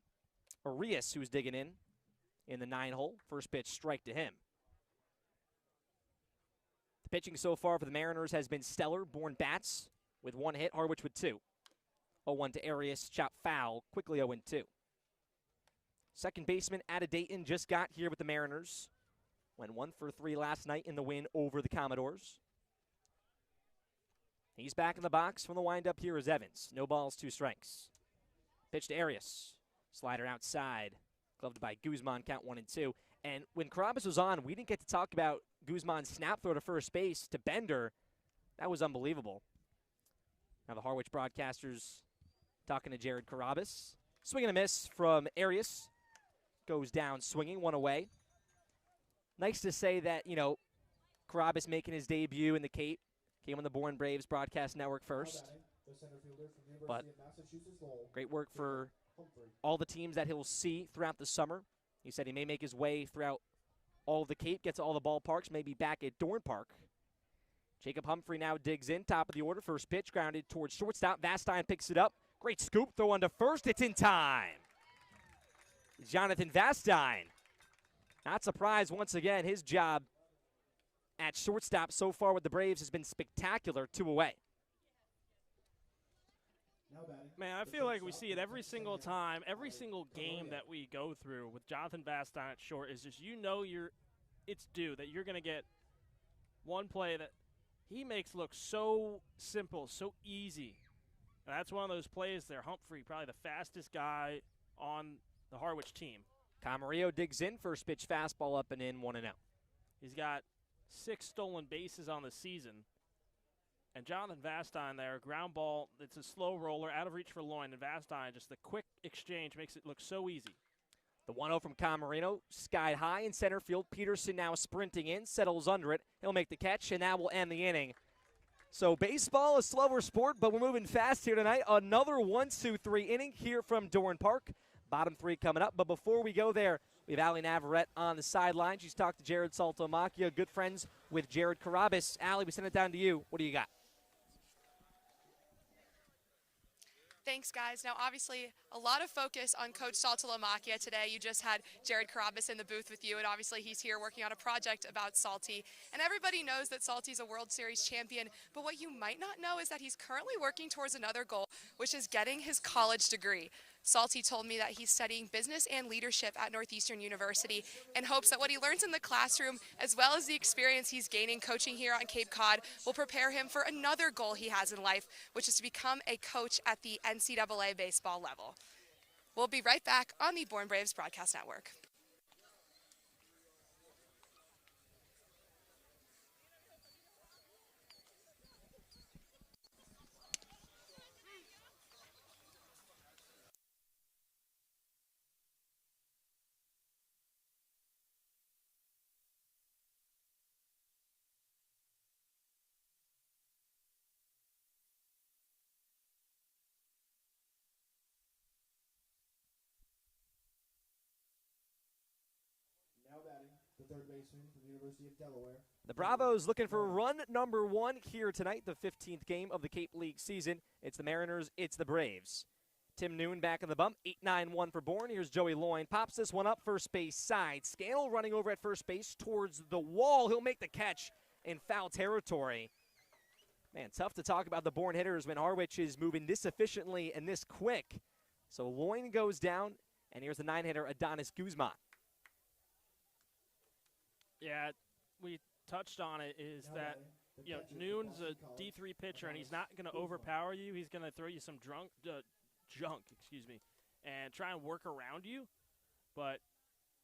Arias, who's digging in the 9-hole. First pitch, strike to him. The pitching so far for the Mariners has been stellar. Bourne bats with one hit, Harwich with two. 0-1 to Arias, chop foul, quickly 0-2. Second baseman Ada Dayton just got here with the Mariners. Went 1 for 3 last night in the win over the Commodores. He's back in the box. From the windup here is Evans. No balls, 2 strikes. Pitch to Arias. Slider outside. Gloved by Guzman, count 1-2. And when Carrabbas was on, we didn't get to talk about Guzman's snap throw to first base to Bender. That was unbelievable. Now the Harwich broadcasters talking to Jared Carrabbas. Swing and a miss from Arias. Goes down swinging, 1 away. Nice to say that, you know, Carrabbas making his debut in the Cape Came on the Bourne Braves broadcast network first. The center fielder from the But University of Massachusetts Lowell. great work for Humphrey. all the teams that he'll see throughout the summer. He said he may make his way throughout all of the Cape, get to all the ballparks, maybe back at Dorn Park. Jacob Humphrey now digs in, top of the order. First pitch grounded towards shortstop. Vastine picks it up. Great scoop, throw on to first. It's in time. Jonathan Vastine. Not surprised once again. His job at shortstop so far with the Braves has been spectacular, 2 away. Now batting. Man, I feel like we see it every single time, every single game that we go through with Jonathan Vastine at short is just it's due that you're going to get one play that he makes look so simple, so easy. And that's one of those plays there. Humphrey, probably the fastest guy on the Harwich team. Camarillo digs in, first pitch fastball up and in, 1-0. He's got 6 stolen bases on the season. And Jonathan Vastine there, ground ball, it's a slow roller, out of reach for Loin. And Vastine, just the quick exchange makes it look so easy. The 1-0 from Camarino, skied high in center field. Peterson now sprinting in, settles under it. He'll make the catch, and that will end the inning. So baseball, a slower sport, but we're moving fast here tonight. Another 1-2-3 inning here from Dorn Park. Bottom 3 coming up, but before we go there, we have Allie Navarette on the sideline. She's talked to Jared Saltomacchia, good friends with Jared Carrabbas. Allie, we send it down to you. What do you got? Thanks, guys. Now, obviously, a lot of focus on Coach Saltomacchia today. You just had Jared Carrabbas in the booth with you, and obviously he's here working on a project about Salty. And everybody knows that Salty's a World Series champion, but what you might not know is that he's currently working towards another goal, which is getting his college degree. Salty told me that he's studying business and leadership at Northeastern University and hopes that what he learns in the classroom, as well as the experience he's gaining coaching here on Cape Cod, will prepare him for another goal he has in life, which is to become a coach at the NCAA baseball level. We'll be right back on the Bourne Braves Broadcast Network. Now batting, the third baseman from the University of Delaware. The Bravos looking for run number 1 here tonight, the 15th game of the Cape League season. It's the Mariners, it's the Braves. Tim Noon back in the bump, 8-9-1 for Bourne. Here's Joey Loin, pops this one up first base side. Scale running over at first base towards the wall. He'll make the catch in foul territory. Man, tough to talk about the Bourne hitters when Harwich is moving this efficiently and this quick. So Loin goes down, and here's the 9-hitter Adonis Guzman. Yeah, we touched on it, is that, you know, Noon's a D3 pitcher, and he's not going to overpower you. He's going to throw you some junk, and try and work around you. But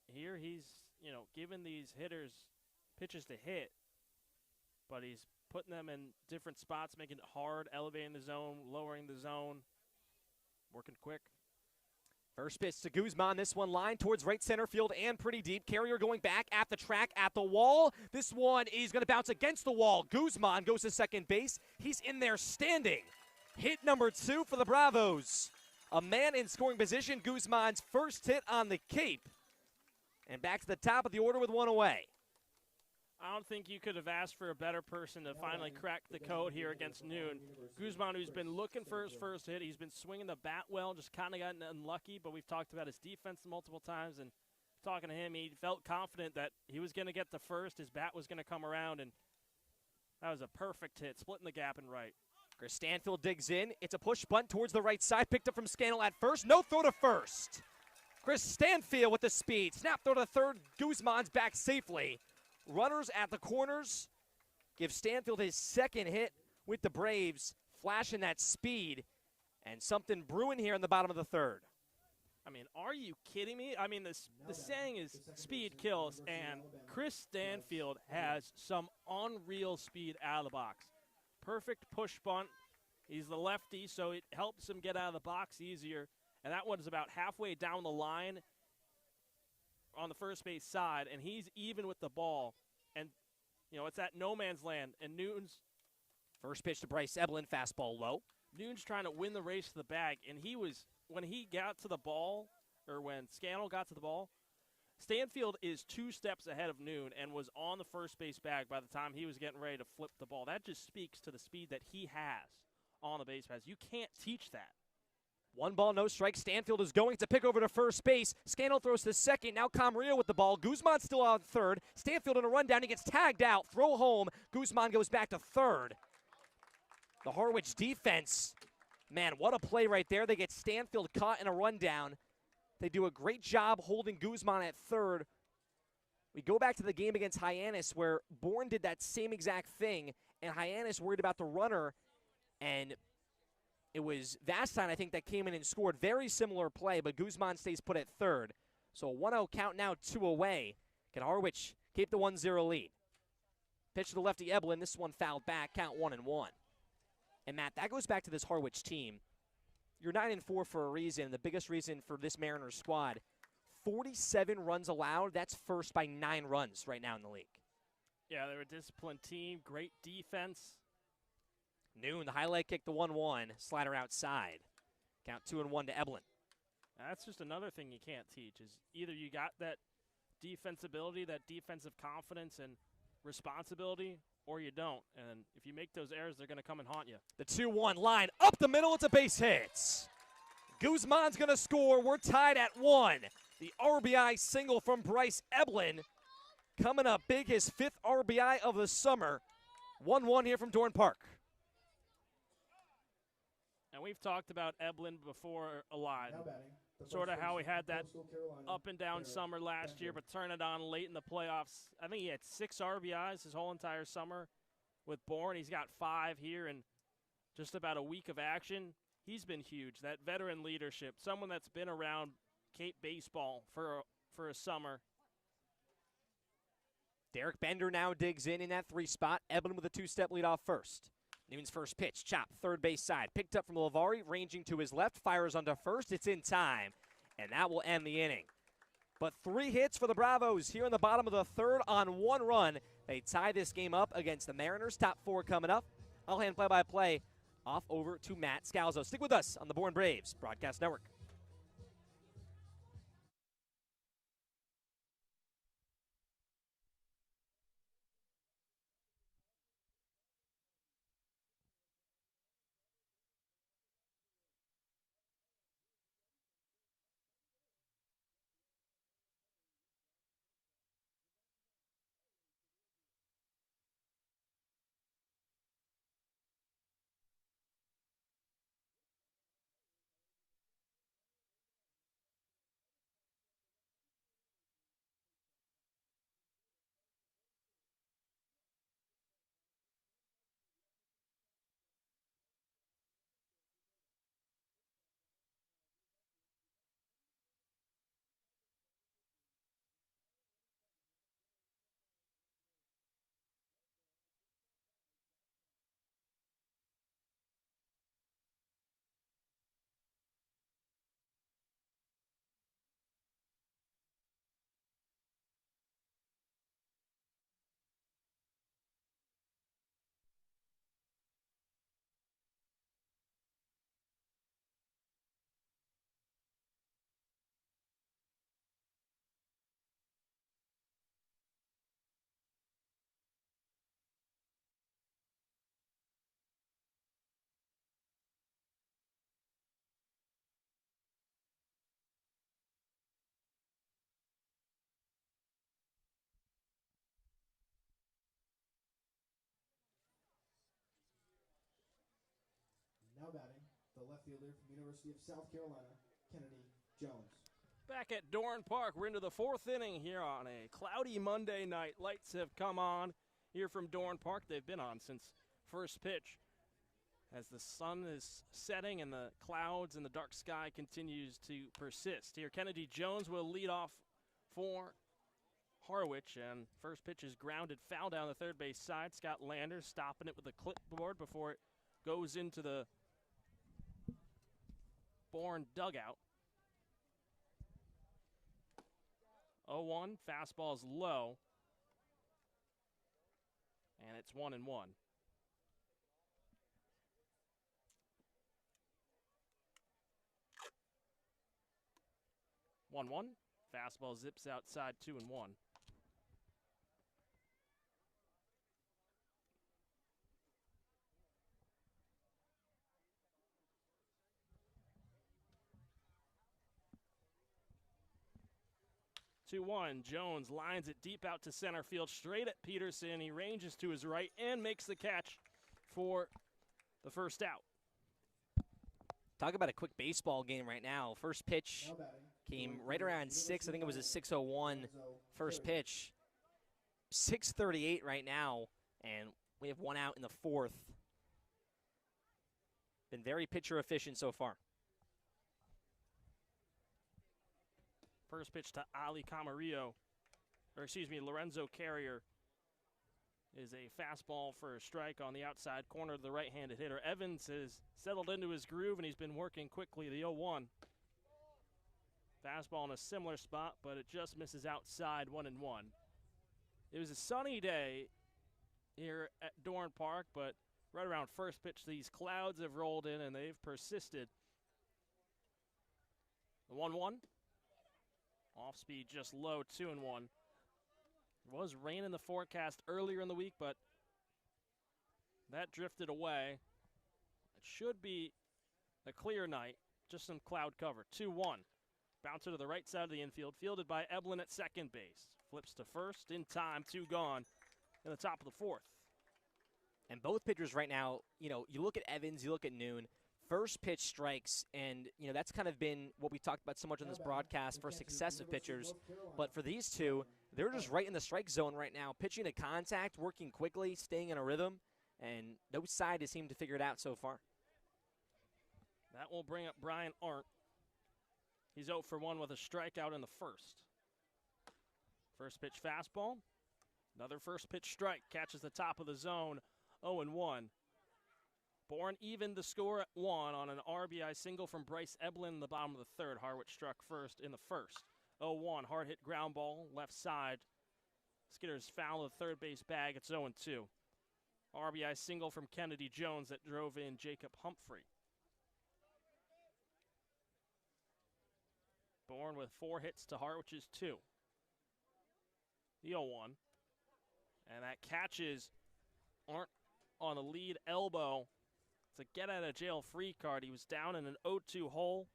here he's, you know, giving these hitters pitches to hit, but he's putting them in different spots, making it hard, elevating the zone, lowering the zone, working quick. First pitch to Guzman. This one line towards right center field and pretty deep. Carrier going back at the track, at the wall. This one is going to bounce against the wall. Guzman goes to second base. He's in there standing. Hit number 2 for the Bravos. A man in scoring position. Guzman's first hit on the Cape. And back to the top of the order with 1 away. I don't think you could have asked for a better person to finally crack the code here against Noon. Guzman, who's been looking for his first hit, he's been swinging the bat well, just kind of gotten unlucky, but we've talked about his defense multiple times, and talking to him, he felt confident that he was going to get the first, his bat was going to come around, and that was a perfect hit, splitting the gap and right. Chris Stanfield digs in. It's a push bunt towards the right side, picked up from Scannell at first. No throw to first. Chris Stanfield with the speed. Snap throw to third. Guzman's back safely. Runners at the corners give Stanfield his second hit with the Braves, flashing that speed, and something brewing here in the bottom of the third. I mean, are you kidding me? I mean, the saying is speed kills, and Chris Stanfield has some unreal speed out of the box. Perfect push bunt. He's the lefty, so it helps him get out of the box easier, and that one is about halfway down the line on the first base side, and he's even with the ball. And, you know, it's at no man's land. And Newton's First pitch to Bryce Eblin, fastball low. Noon's trying to win the race to the bag, and when he got to the ball, or when Scannell got to the ball, Stanfield is 2 steps ahead of Noon and was on the first base bag by the time he was getting ready to flip the ball. That just speaks to the speed that he has on the base paths. You can't teach that. 1 ball, no strike. Stanfield is going to pick over to first base. Scannell throws to second. Now Camarillo with the ball. Guzman still on third. Stanfield in a rundown. He gets tagged out. Throw home. Guzman goes back to third. The Harwich defense, man, what a play right there. They get Stanfield caught in a rundown. They do a great job holding Guzman at third. We go back to the game against Hyannis where Bourne did that same exact thing, and Hyannis worried about the runner, and it was Vastine, I think, that came in and scored. Very similar play, but Guzman stays put at third. So a 1-0 count now, 2 away. Can Harwich keep the 1-0 lead? Pitch to the lefty Eblin. This one fouled back, count 1-1. And, Matt, that goes back to this Harwich team. You're 9-4 for a reason. The biggest reason for this Mariners squad, 47 runs allowed. That's first by 9 runs right now in the league. Yeah, they're a disciplined team. Great defense. Noon, the highlight kick, the 1-1. Slider outside. Count 2-1 to Eblin. That's just another thing you can't teach is either you got that defensibility, that defensive confidence and responsibility, or you don't. And if you make those errors, they're going to come and haunt you. The 2-1 line up the middle. It's a base hit. Guzman's going to score. We're tied at 1. The RBI single from Bryce Eblin coming up big, his 5th RBI of the summer. 1-1 here from Dorn Park. And we've talked about Eblin before a lot. Now batting, the Sort of first how he baseman, had that Coastal Carolina, up and down Barrett summer last year, Bender. but turn it on late in the playoffs. I think he had 6 RBIs his whole entire summer with Bourne. He's got 5 here in just about a week of action. He's been huge. That veteran leadership, someone that's been around Cape baseball for a summer. Derek Bender now digs in that 3 spot. Eblin with a 2-step lead off first. Noon's first pitch, chop, third base side. Picked up from Lavari, ranging to his left, fires onto first. It's in time, and that will end the inning. But 3 hits for the Bravos here in the bottom of the 3rd on 1 run. They tie this game up against the Mariners. Top 4 coming up. I'll hand play-by-play off over to Matt Scalzo. Stick with us on the Bourne Braves Broadcast Network. Now batting, the left fielder from University of South Carolina, Kennedy Jones. Back at Dorn Park, we're into the 4th inning here on a cloudy Monday night. Lights have come on here from Dorn Park. They've been on since first pitch. As the sun is setting and the clouds and the dark sky continues to persist. Here, Kennedy Jones will lead off for Harwich, and first pitch is grounded foul down the third base side. Scott Landers stopping it with a clipboard before it goes into the Bourne dugout. 0-1, fastball's low, and it's 1-1. 1-1. Fastball zips outside 2-1. Jones lines it deep out to center field, straight at Peterson. He ranges to his right and makes the catch for the first out. Talk about a quick baseball game right now. First pitch Now batting, came right around 6. I think it was a 6:01 first pitch. 6:38 right now, and we have one out in the 4th. Been very pitcher efficient so far. First pitch to Ali Camarillo, Lorenzo Carrier is a fastball for a strike on the outside corner of the right-handed hitter. Evans has settled into his groove, and he's been working quickly. The 0-1. Fastball in a similar spot, but it just misses outside, 1-1. It was a sunny day here at Dorn Park, but right around first pitch, these clouds have rolled in, and they've persisted. The 1-1. Off speed just low, 2-1. There was rain in the forecast earlier in the week, but that drifted away. It should be a clear night, just some cloud cover. 2-1. Bouncer to the right side of the infield, fielded by Eblin at second base. Flips to first, in time, 2 gone in the top of the 4th. And both pitchers right now, you look at Evans, you look at Noon, first pitch strikes, and, that's kind of been what we talked about so much on this broadcast for successive pitchers. But for these two, they're just right in the strike zone right now, pitching to contact, working quickly, staying in a rhythm, and no side has seemed to figure it out so far. That will bring up Brian Arndt. He's 0 for 1 with a strikeout in the first. First pitch fastball. Another first pitch strike. Catches the top of the zone. 0-1. Bourne evened the score at 1 on an RBI single from Bryce Eblin in the bottom of the 3rd. Harwich struck first in the first. 0-1. Hard hit ground ball. Left side. Skitter's foul of the third base bag. It's 0-2. RBI single from Kennedy Jones that drove in Jacob Humphrey. Bourne with 4 hits to Harwich's 2. The 0-1. And that catches Arndt on a lead elbow. It's a get-out-of-jail-free card. He was down in an 0-2 hole.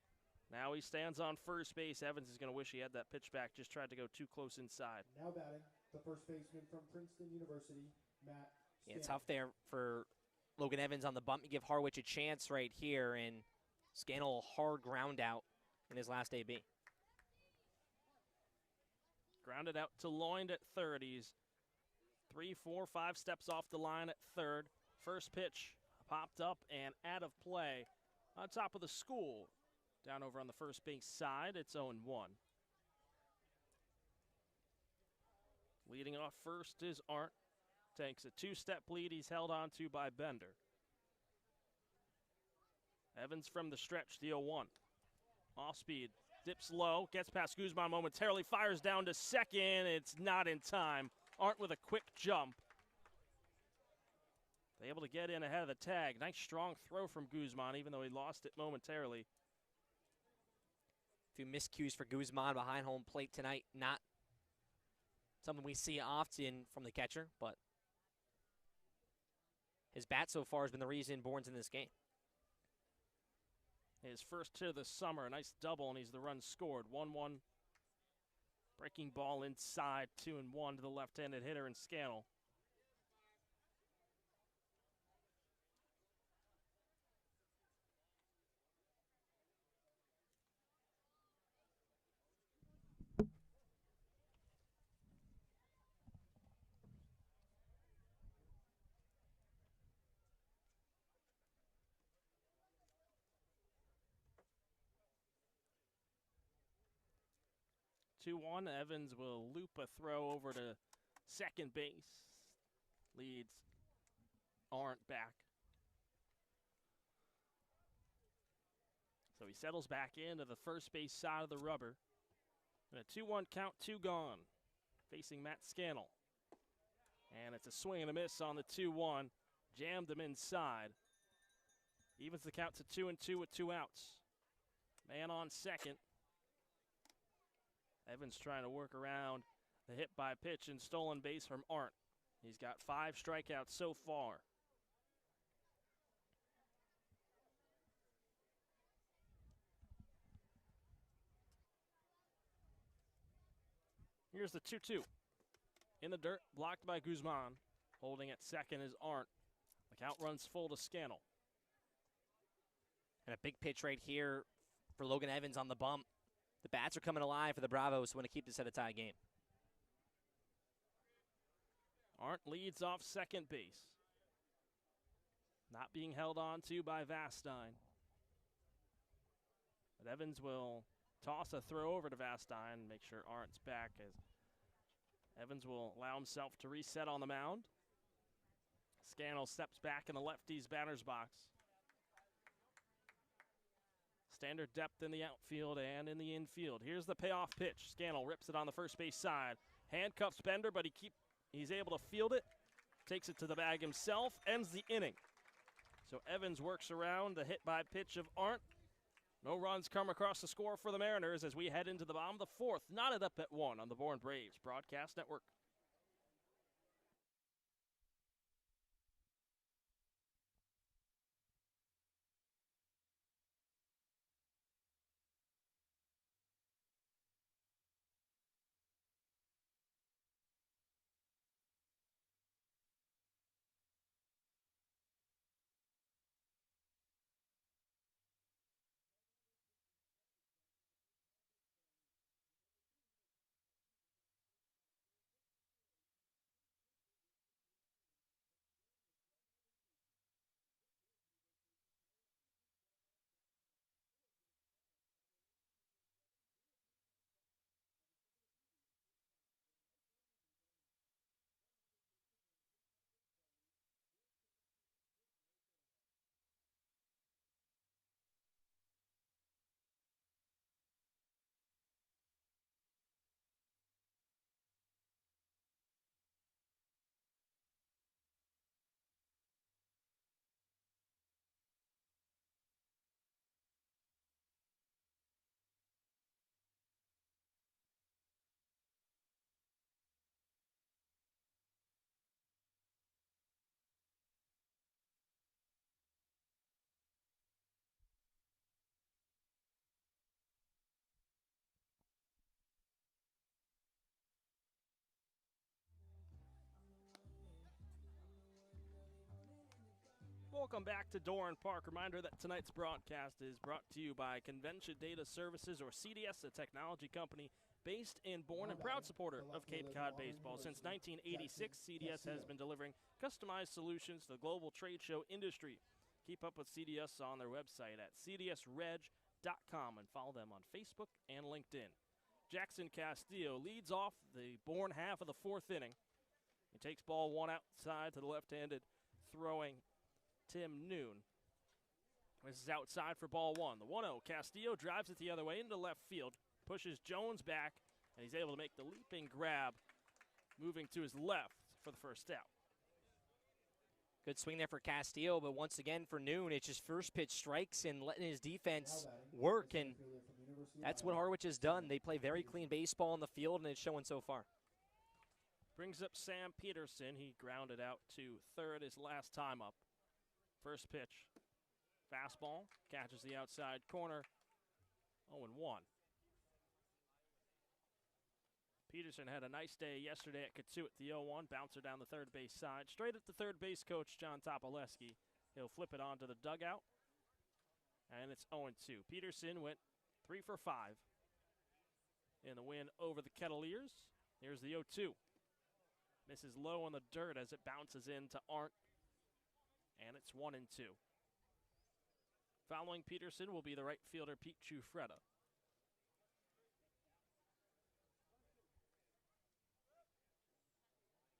Now he stands on first base. Evans is going to wish he had that pitch back. Just tried to go too close inside. Now batting, the first baseman from Princeton University, Matt. Yeah, tough there for Logan Evans on the bump. You give Harwich a chance right here, and Scannell hard ground out in his last AB. Grounded out to Loynd at third. He's 3, 4, 5 steps off the line at third. First pitch popped up and out of play on top of the school. Down over on the first base side, it's 0-1. Leading off first is Arndt. Takes a 2-step lead. He's held on to by Bender. Evans from the stretch, the 0-1. Off speed, dips low, gets past Guzman momentarily, fires down to second. It's not in time. Arndt with a quick jump. They're able to get in ahead of the tag. Nice strong throw from Guzman, even though he lost it momentarily. A few miscues for Guzman behind home plate tonight. Not something we see often from the catcher, but his bat so far has been the reason Bourne's in this game. His first hit of the summer, a nice double, and he's the run scored. 1-1. Breaking ball inside, 2-1 to the left-handed hitter in Scannell. Evans will loop a throw over to second base. Leads Arndt back. So he settles back into the first base side of the rubber. And a 2-1 count, 2 gone. Facing Matt Scannell. And it's a swing and a miss on the 2-1. Jammed him inside. Evens the count to 2-2 with 2 outs. Man on second. Evans trying to work around the hit by pitch and stolen base from Arndt. He's got 5 strikeouts so far. Here's the 2-2. In the dirt, blocked by Guzman. Holding at second is Arndt. The count runs full to Scannell. And a big pitch right here for Logan Evans on the bump. The bats are coming alive for the Bravos who want to keep this at a tie game. Arndt leads off second base. Not being held on to by Vastine. But Evans will toss a throw over to Vastine and make sure Arndt's back as Evans will allow himself to reset on the mound. Scannell steps back in the lefty's batter's box. Standard depth in the outfield and in the infield. Here's the payoff pitch. Scannell rips it on the first base side. Handcuffs Bender, but he's able to field it. Takes it to the bag himself. Ends the inning. So Evans works around the hit by pitch of Arndt. No runs come across the score for the Mariners as we head into the bottom of the fourth. Knotted up at 1 on the Bourne Braves Broadcast Network. Welcome back to Doran Park. Reminder that tonight's broadcast is brought to you by Convention Data Services, or CDS, a technology company based in Bourne and proud supporter of Cape Cod baseball. Since 1986, CDS has been delivering customized solutions to the global trade show industry. Keep up with CDS on their website at cdsreg.com and follow them on Facebook and LinkedIn. Jackson Castillo leads off the Bourne half of the fourth inning. He takes ball 1 outside to the left-handed throwing Tim Noon. This is outside for ball 1. The 1-0. Castillo drives it the other way into left field, pushes Jones back, and he's able to make the leaping grab, moving to his left for the first out. Good swing there for Castillo, but once again for Noon, it's just first pitch strikes and letting his defense work, and that's what Harwich has done. They play very clean baseball in the field, and it's showing so far. Brings up Sam Peterson. He grounded out to third his last time up. First pitch, fastball, catches the outside corner, 0-1. Peterson had a nice day yesterday at Kitsui at the 0-1, bouncer down the third base side. Straight at the third base coach, John Topoleski. He'll flip it onto the dugout, and it's 0-2. Peterson went 3 for 5 in the win over the Kettleers. Here's the 0-2. Misses low on the dirt as it bounces into Arndt. And it's 1-2. Following Peterson will be the right fielder, Pete Chufreda.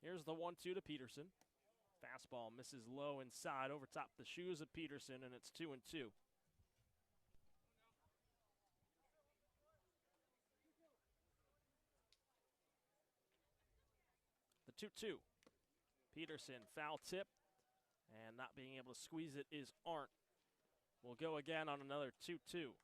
Here's the 1-2 to Peterson. Fastball misses low inside over top the shoes of Peterson, and it's 2-2. The 2-2. Peterson, foul tip. And not being able to squeeze it is Arndt. We'll go again on another 2-2.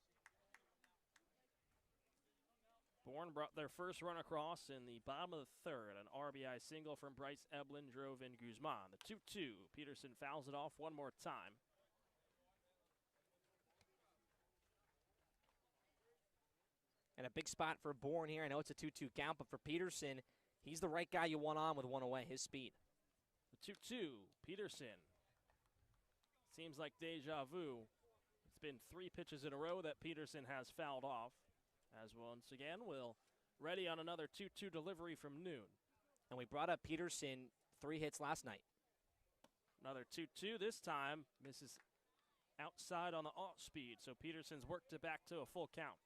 Bourne brought their first run across in the bottom of the third. An RBI single from Bryce Eblin drove in Guzman. The 2-2. Peterson fouls it off one more time. And a big spot for Bourne here. I know it's a 2-2 count, but for Peterson, he's the right guy you want on with one away, his speed. The 2-2, Peterson. Seems like deja vu. It's been 3 pitches in a row that Peterson has fouled off. As once again, we'll ready on another 2-2 delivery from Noon. And we brought up Peterson, 3 hits last night. Another 2-2 this time. Misses outside on the off speed, so Peterson's worked it back to a full count.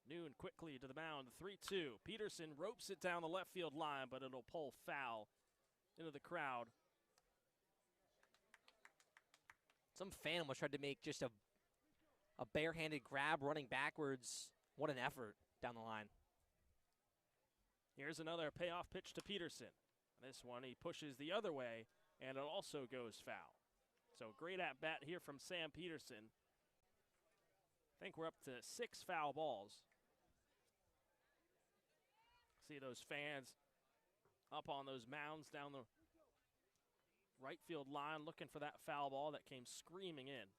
Noon quickly to the mound, 3-2. Peterson ropes it down the left field line, but it'll pull foul into the crowd. Some fan almost tried to make just a barehanded grab running backwards. What an effort down the line. Here's another payoff pitch to Peterson. This one he pushes the other way, and it also goes foul. So great at bat here from Sam Peterson. I think we're up to 6 foul balls. See those fans up on those mounds down the right field line looking for that foul ball that came screaming in.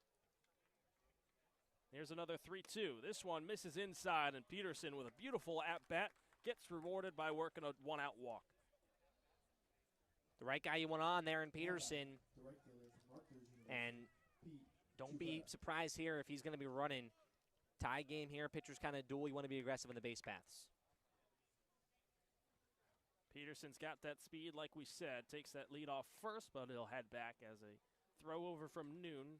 Here's another 3-2. This one misses inside, and Peterson with a beautiful at-bat gets rewarded by working a one-out walk. The right guy you want on there in Peterson. And don't be surprised here if he's going to be running. Tie game here, pitchers kind of duel. You want to be aggressive in the base paths. Peterson's got that speed, like we said. Takes that lead off first, but he'll head back as a throw over from Noon.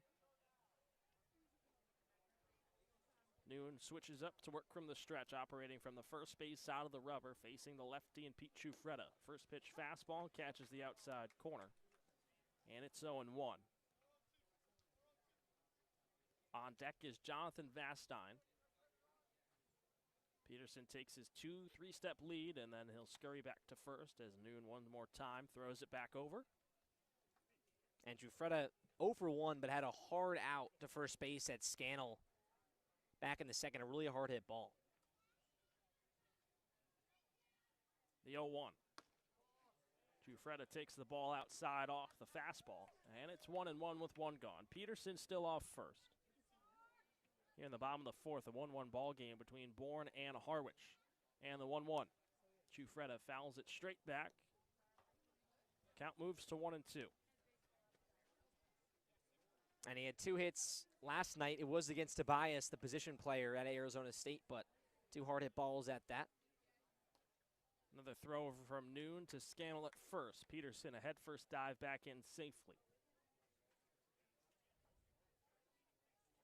Noon switches up to work from the stretch, operating from the first base side of the rubber, facing the lefty and Pete Ciuffreda. First pitch fastball catches the outside corner, and it's 0-1. On deck is Jonathan Vastine. Peterson takes his 2-3-step lead, and then he'll scurry back to first as Noon one more time throws it back over. And Ciuffreda 0 for 1, but had a hard out to first base at Scannell back in the second, a really hard hit ball. The 0-1. Ciuffreda takes the ball outside off the fastball, and it's 1-1 with one gone. Peterson still off first. Here in the bottom of the fourth, a 1-1 ball game between Bourne and Harwich. And the 1-1. Ciuffreda fouls it straight back. Count moves to 1-2. And he had 2 hits last night. It was against Tobias, the position player at Arizona State, but 2 hard hit balls at that. Another throw over from Noon to Scannell at first. Peterson a head first dive back in safely.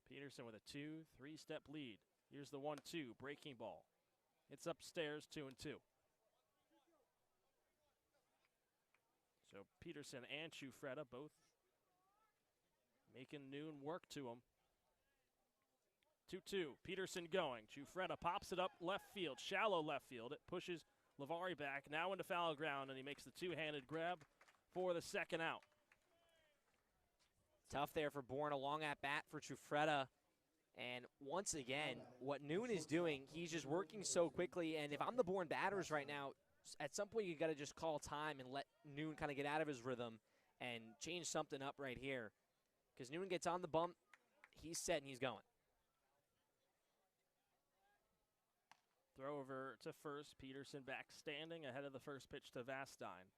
Peterson with a 2-3-step lead. Here's the 1-2 breaking ball. It's upstairs, 2-2. So Peterson and Ciuffreda both making Noon work to him. 2-2, Peterson going. Ciuffreda pops it up left field, shallow left field. It pushes Lavari back, now into foul ground, and he makes the two-handed grab for the second out. Tough there for Bourne, a long at-bat for Ciuffreda. And once again, what Noon is doing, he's just working so quickly. And if I'm the Bourne batters right now, at some point you got to just call time and let Noon kind of get out of his rhythm and change something up right here. Because Noon gets on the bump, he's set and he's going. Throw over to first. Peterson back standing ahead of the first pitch to Vastine.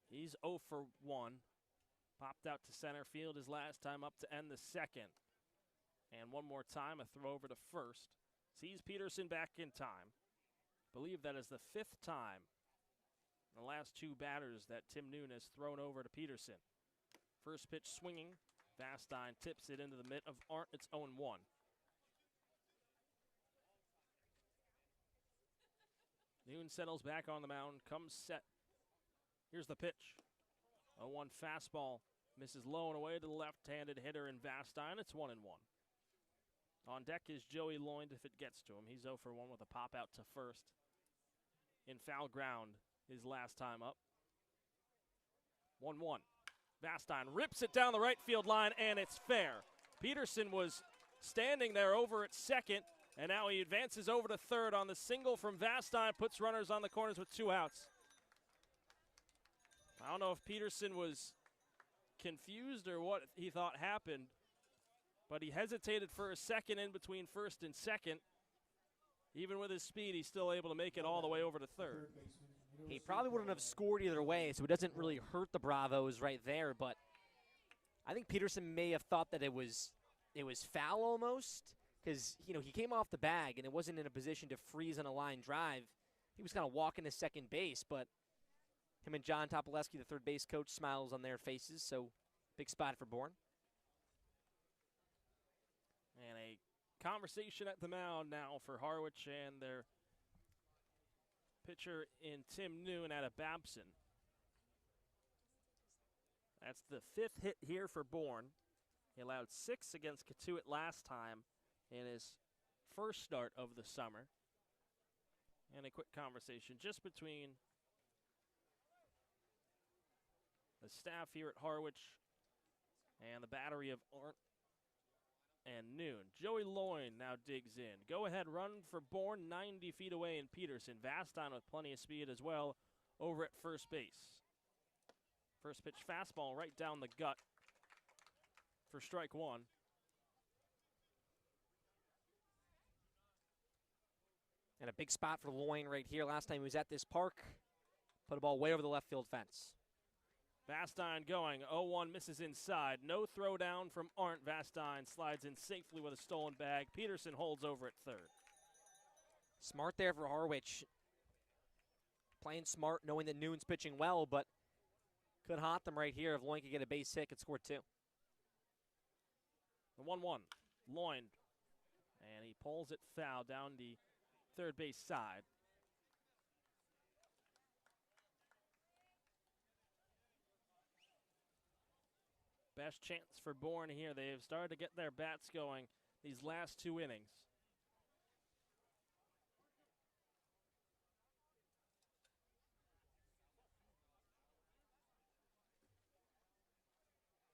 He's 0 for 1. Popped out to center field his last time up to end the second. And one more time, a throw over to first. Sees Peterson back in time. Believe that is the 5th time in the last 2 batters that Tim Noon has thrown over to Peterson. First pitch swinging. Vastine tips it into the mitt of Arndt. It's 0-1. Noon settles back on the mound, comes set. Here's the pitch. 0-1 fastball. Misses low and away to the left-handed hitter in Vastine. It's 1-1. On deck is Joey Lloyd if it gets to him. He's 0 for 1 with a pop out to first. In foul ground his last time up. 1-1. Vastine rips it down the right field line, and it's fair. Peterson was standing there over at second, And now he advances over to third on the single from Vastine, puts runners on the corners with 2 outs. I don't know if Peterson was confused or what he thought happened, but he hesitated for a second in between first and second. Even with his speed, he's still able to make it all the way over to third. He probably wouldn't have scored either way, so it doesn't really hurt the Bravos right there, but I think Peterson may have thought that it was foul almost, because he came off the bag and it wasn't in a position to freeze on a line drive. He was kind of walking to second base, but him and John Topoleski, the third base coach, smiles on their faces, so big spot for Bourne. And a conversation at the mound now for Harwich and their pitcher in Tim Noon out of Babson. That's the 5th hit here for Bourne. He allowed 6 against Catuit last time in his first start of the summer. And a quick conversation just between the staff here at Harwich and the battery of Arndt and Noon. Joey Loyne now digs in. Go-ahead run for Bourne, 90 feet away in Peterson. Vastine with plenty of speed as well over at first base. First pitch fastball right down the gut for strike 1. And a big spot for Loyne right here. Last time he was at this park, put a ball way over the left field fence. Vastine going, 0-1 misses inside. No throw down from Arndt. Vastine slides in safely with a stolen bag. Peterson holds over at third. Smart there for Harwich. Playing smart, knowing that Noon's pitching well, but could haunt them right here. If Loyne could get a base hit, could score 2. The 1-1, Loyne, and he pulls it foul down the third base side. Best chance for Bourne here. They've started to get their bats going these last 2 innings.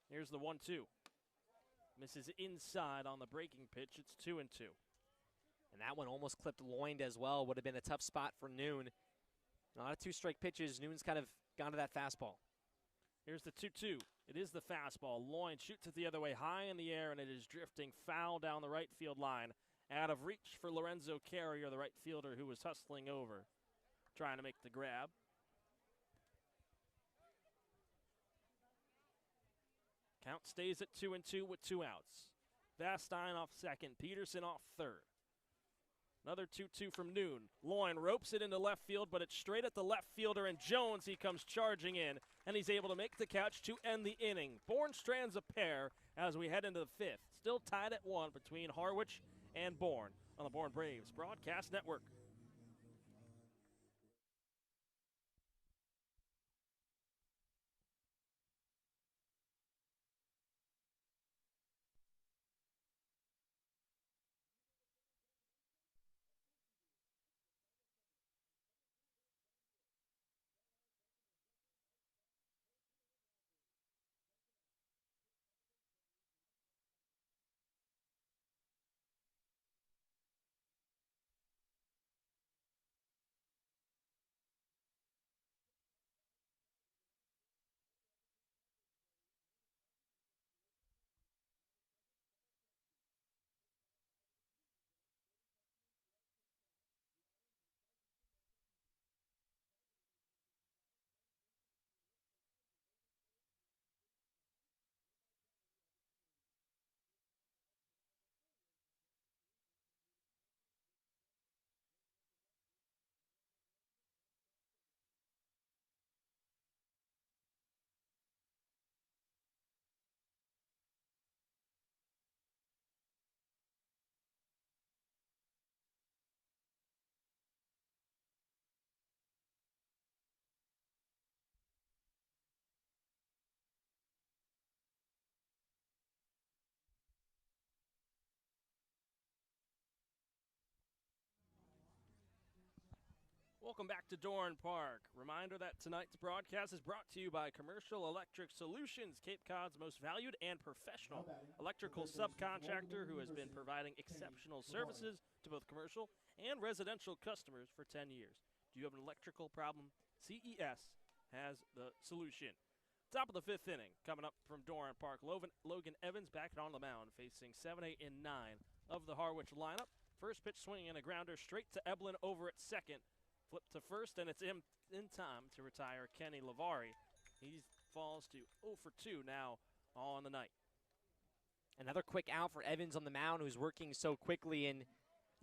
Here's the 1-2. Misses inside on the breaking pitch. It's 2-2. And that one almost clipped Loyne as well. Would have been a tough spot for Noon. A lot of 2-strike pitches. Noon's kind of gone to that fastball. Here's the 2-2. It is the fastball. Loyne shoots it the other way, high in the air, and it is drifting foul down the right field line. Out of reach for Lorenzo Carrier, the right fielder who was hustling over, trying to make the grab. Count stays at 2-2 with 2 outs. Vastine off second, Peterson off third. Another 2-2 from Noon. Loyne ropes it into left field, but it's straight at the left fielder, and Jones, he comes charging in, and he's able to make the catch to end the inning. Bourne strands a pair as we head into the 5th. Still tied at 1 between Harwich and Bourne on the Bourne Braves Broadcast Network. Welcome back to Dorn Park. Reminder that tonight's broadcast is brought to you by Commercial Electric Solutions, Cape Cod's most valued and professional electrical subcontractor who has been providing exceptional services to both commercial and residential customers for 10 years. Do you have an electrical problem? CES has the solution. Top of the fifth inning, coming up from Dorn Park, Logan Evans back on the mound, facing 7, 8, and 9 of the Harwich lineup. First pitch swing and a grounder straight to Eblin over at second. Flip to first, and it's in time to retire Kenny Lavari. He falls to 0 for 2 now on the night. Another quick out for Evans on the mound, who's working so quickly, and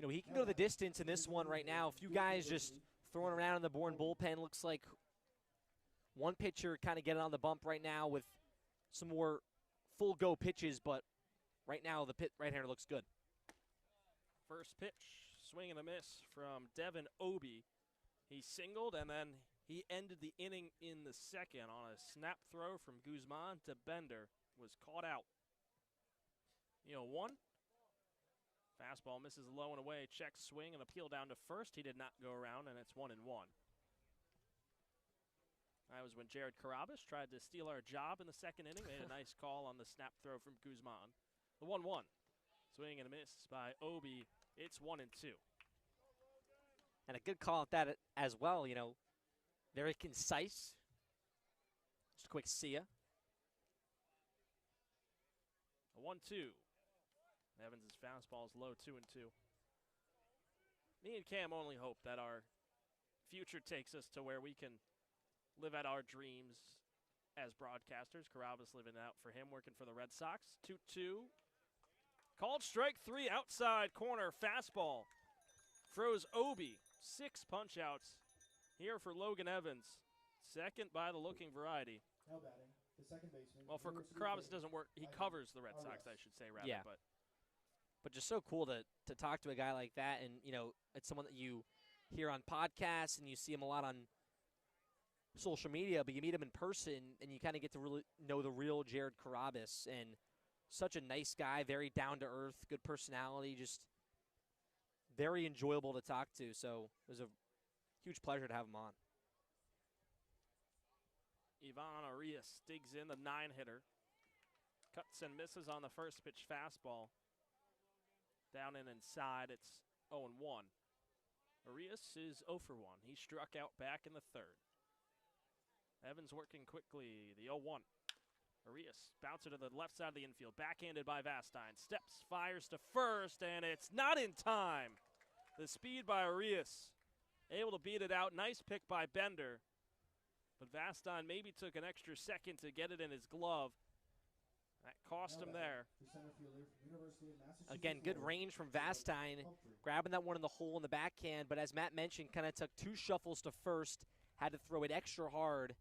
he can go the distance in this one right now. A few guys just throwing around in the Bourne bullpen. Looks like one pitcher kind of getting on the bump right now with some more full-go pitches, but right now the right-hander looks good. First pitch, swing and a miss from Devin Obie. He singled, and then he ended the inning in the second on a snap throw from Guzman to Bender. Was caught out. 1. Fastball misses low and away. Check swing and appeal down to first. He did not go around, and it's 1-1. That was when Jared Carrabbas tried to steal our job in the second inning. Made a nice call on the snap throw from Guzman. The 1-1. Swing and a miss by Obie. It's 1-2. And a good call at that as well, very concise. Just a quick see ya. A 1-2. Evans' fastball is low, 2-2. Me and Cam only hope that our future takes us to where we can live out our dreams as broadcasters. Carrabbas living out for him, working for the Red Sox. 2-2. Called strike 3, outside corner fastball. Froze Obie. 6 punch-outs here for Logan Evans. Second by the looking variety. Now batting, the second baseman. Well, for Carrabbas, it doesn't work. He covers the Red Sox, I should say, rather. Yeah. But just so cool to talk to a guy like that. And, it's someone that you hear on podcasts and you see him a lot on social media, but you meet him in person and you kind of get to really know the real Jared Carrabbas. And such a nice guy, very down-to-earth, good personality, just very enjoyable to talk to, so it was a huge pleasure to have him on. Ivan Arias digs in, the 9-hitter. Cuts and misses on the first pitch fastball. Down and inside, it's 0-1. Arias is 0 for 1. He struck out back in the third. Evans working quickly, the 0-1. Arias bounces to the left side of the infield, backhanded by Vastine. Steps, fires to first, and it's not in time. The speed by Arias, able to beat it out. Nice pick by Bender. But Vastine maybe took an extra second to get it in his glove. That cost him there. Again, good range from Vastine, grabbing that one in the hole in the backhand. But as Matt mentioned, kind of took 2 shuffles to first, had to throw it extra hard.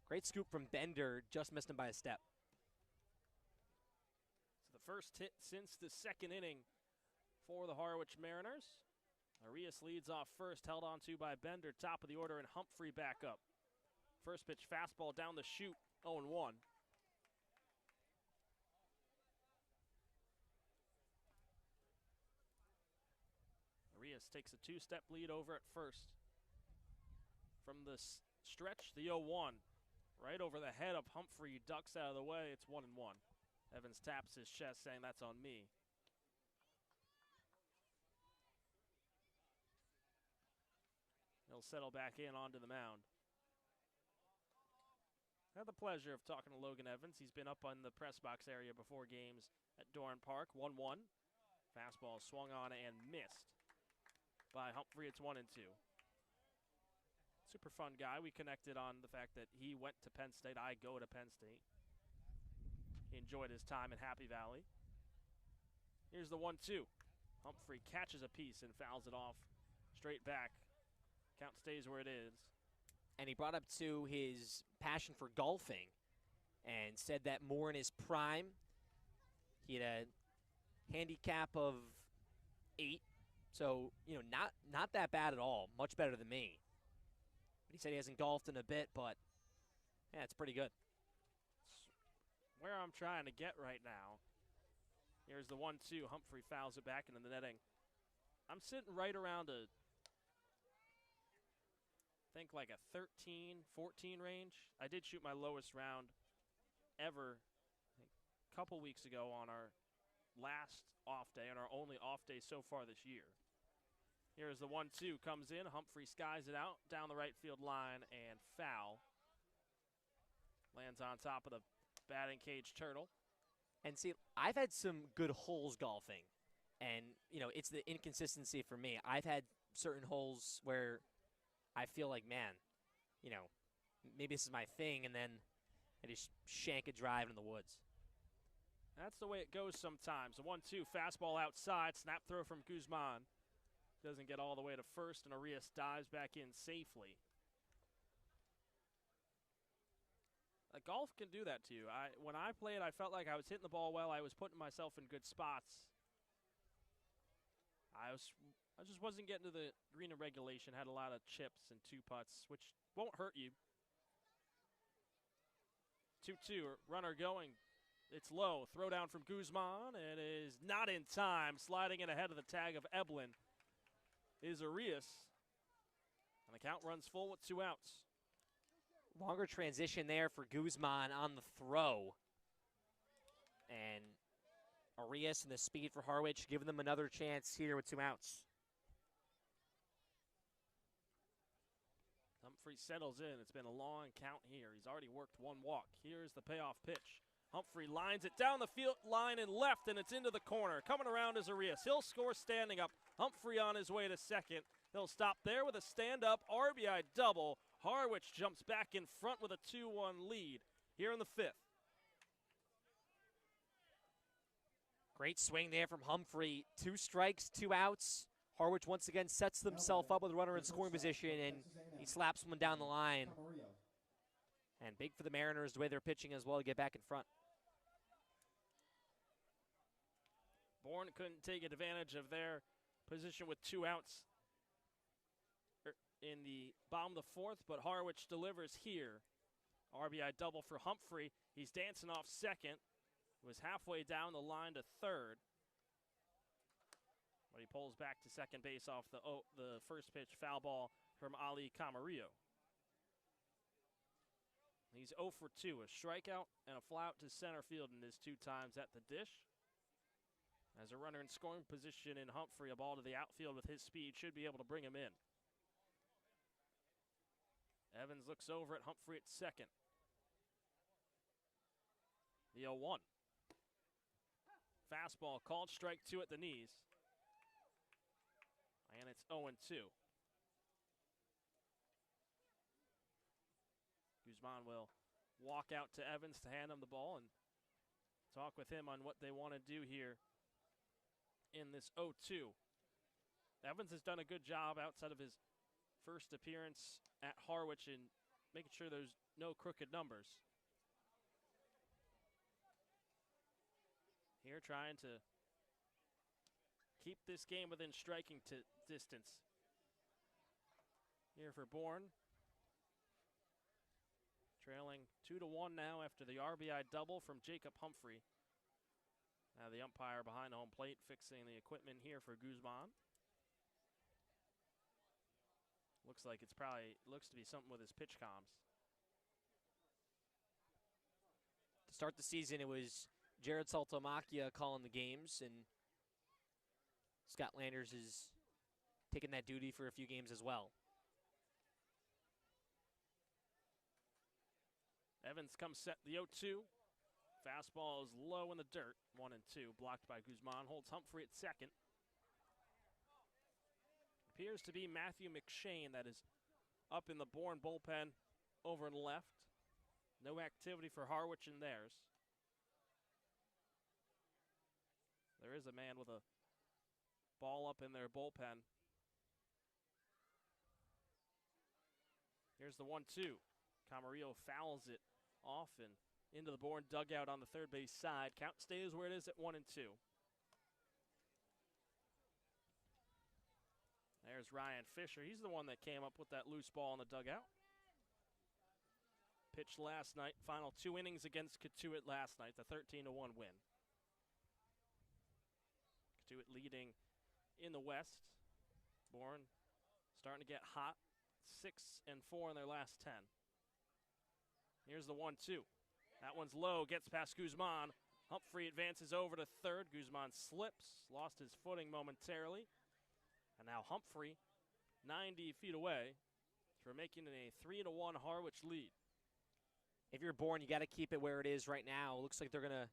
Great scoop from Bender, just missed him by a step. So the first hit since the second inning for the Harwich Mariners. Arias leads off first, held on to by Bender, top of the order, and Humphrey back up. First pitch fastball down the chute, 0-1. Arias takes a 2-step lead over at first. From the stretch, the 0-1. Right over the head of Humphrey, ducks out of the way. It's 1-1. Evans taps his chest, saying that's on me. He'll settle back in onto the mound. Had the pleasure of talking to Logan Evans. He's been up on the press box area before games at Dorn Park. 1-1. Fastball swung on and missed by Humphrey. It's 1-2. Super fun guy. We connected on the fact that he went to Penn State. I go to Penn State. He enjoyed his time in Happy Valley. Here's the 1-2. Humphrey catches a piece and fouls it off straight back. Count stays where it is. And he brought up, too, his passion for golfing and said that more in his prime. He had a handicap of 8. So, not that bad at all. Much better than me. He said he hasn't golfed in a bit, but, yeah, it's pretty good. Where I'm trying to get right now. Here's the 1-2. Humphrey fouls it back into the netting. I'm sitting right around a think like a 13, 14 range. I did shoot my lowest round ever a couple weeks ago on our last off day and our only off day so far this year. Here's the 1-2, comes in. Humphrey skies it out down the right field line and foul. Lands on top of the batting cage turtle. And see, I've had some good holes golfing, and it's the inconsistency for me. I've had certain holes where I feel like, man, maybe this is my thing, and then I just shank a drive in the woods. That's the way it goes sometimes. The 1-2, fastball outside, snap throw from Guzman. Doesn't get all the way to first, and Arias dives back in safely. Golf can do that to you. When I played, I felt like I was hitting the ball well. I was putting myself in good spots. I just wasn't getting to the green in regulation. Had a lot of chips and 2 putts, which won't hurt you. 2-2, runner going. It's low. Throw down from Guzman, and it is not in time. Sliding in ahead of the tag of Eblin is Arias. And the count runs full with 2 outs. Longer transition there for Guzman on the throw. And Arias and the speed for Harwich giving them another chance here with 2 outs. Humphrey settles in. It's been a long count here. He's already worked 1 walk. Here's the payoff pitch. Humphrey lines it down the field line and left, and it's into the corner. Coming around is Arias. He'll score standing up. Humphrey on his way to second. They'll stop there with a stand-up RBI double. Harwich jumps back in front with a 2-1 lead here in the 5th. Great swing there from Humphrey. 2 strikes, 2 outs. Harwich once again sets themselves up with a runner in scoring position, and he slaps one down the line. And big for the Mariners the way they're pitching as well to get back in front. Bourne couldn't take advantage of their position with 2 outs in the bottom of the 4th, but Harwich delivers here. RBI double for Humphrey. He's dancing off second. Was halfway down the line to third. But he pulls back to second base off the first pitch foul ball from Ali Camarillo. He's 0 for 2, a strikeout and a fly out to center field in his 2 times at the dish. As a runner in scoring position in Humphrey, a ball to the outfield with his speed should be able to bring him in. Evans looks over at Humphrey at second. The 0-1. Fastball called, strike 2 at the knees. And it's 0-2. Guzman will walk out to Evans to hand him the ball and talk with him on what they want to do here in this 0-2. Evans has done a good job outside of his first appearance at Harwich in making sure there's no crooked numbers. Here trying to keep this game within striking distance. Here for Bourne. Trailing 2-1 now after the RBI double from Jacob Humphrey. Now the umpire behind home plate fixing the equipment here for Guzman. Looks like looks to be something with his pitch comms. To start the season, it was Jared Saltamacchia calling the games, and Scott Landers is taking that duty for a few games as well. Evans comes set the 0-2. Fastball is low in the dirt. 1-2, blocked by Guzman. Holds Humphrey at second. Appears to be Matthew McShane that is up in the Bourne bullpen over and left. No activity for Harwich in theirs. There is a man with a ball up in their bullpen. Here's the 1-2. Camarillo fouls it off and into the Bourne dugout on the third base side. Count stays where it is at 1-2. There's Ryan Fisher. He's the one that came up with that loose ball in the dugout. Pitched last night. Final 2 innings against Katuitt last night. The 13-1 win. Katuitt leading in the West. Bourne starting to get hot. 6 and 4 in their last 10. Here's the 1-2. That one's low, gets past Guzman. Humphrey advances over to third. Guzman slips, lost his footing momentarily. And now Humphrey, 90 feet away, for making it a 3-1 Harwich lead. If you're Bourne, you got to keep it where it is right now. Looks like they're going to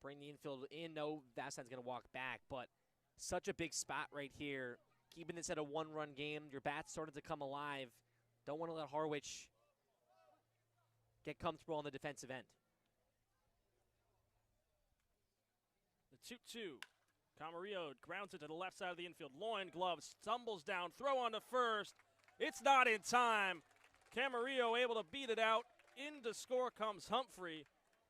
bring the infield in. No, Vastan's going to walk back, but such a big spot right here. Keeping this at a one-run game. Your bat's starting to come alive. Don't want to let Harwich get comfortable on the defensive end. The 2-2. Camarillo grounds it to the left side of the infield. Loin glove stumbles down. Throw on to first. It's not in time. Camarillo able to beat it out. In to score comes Humphrey.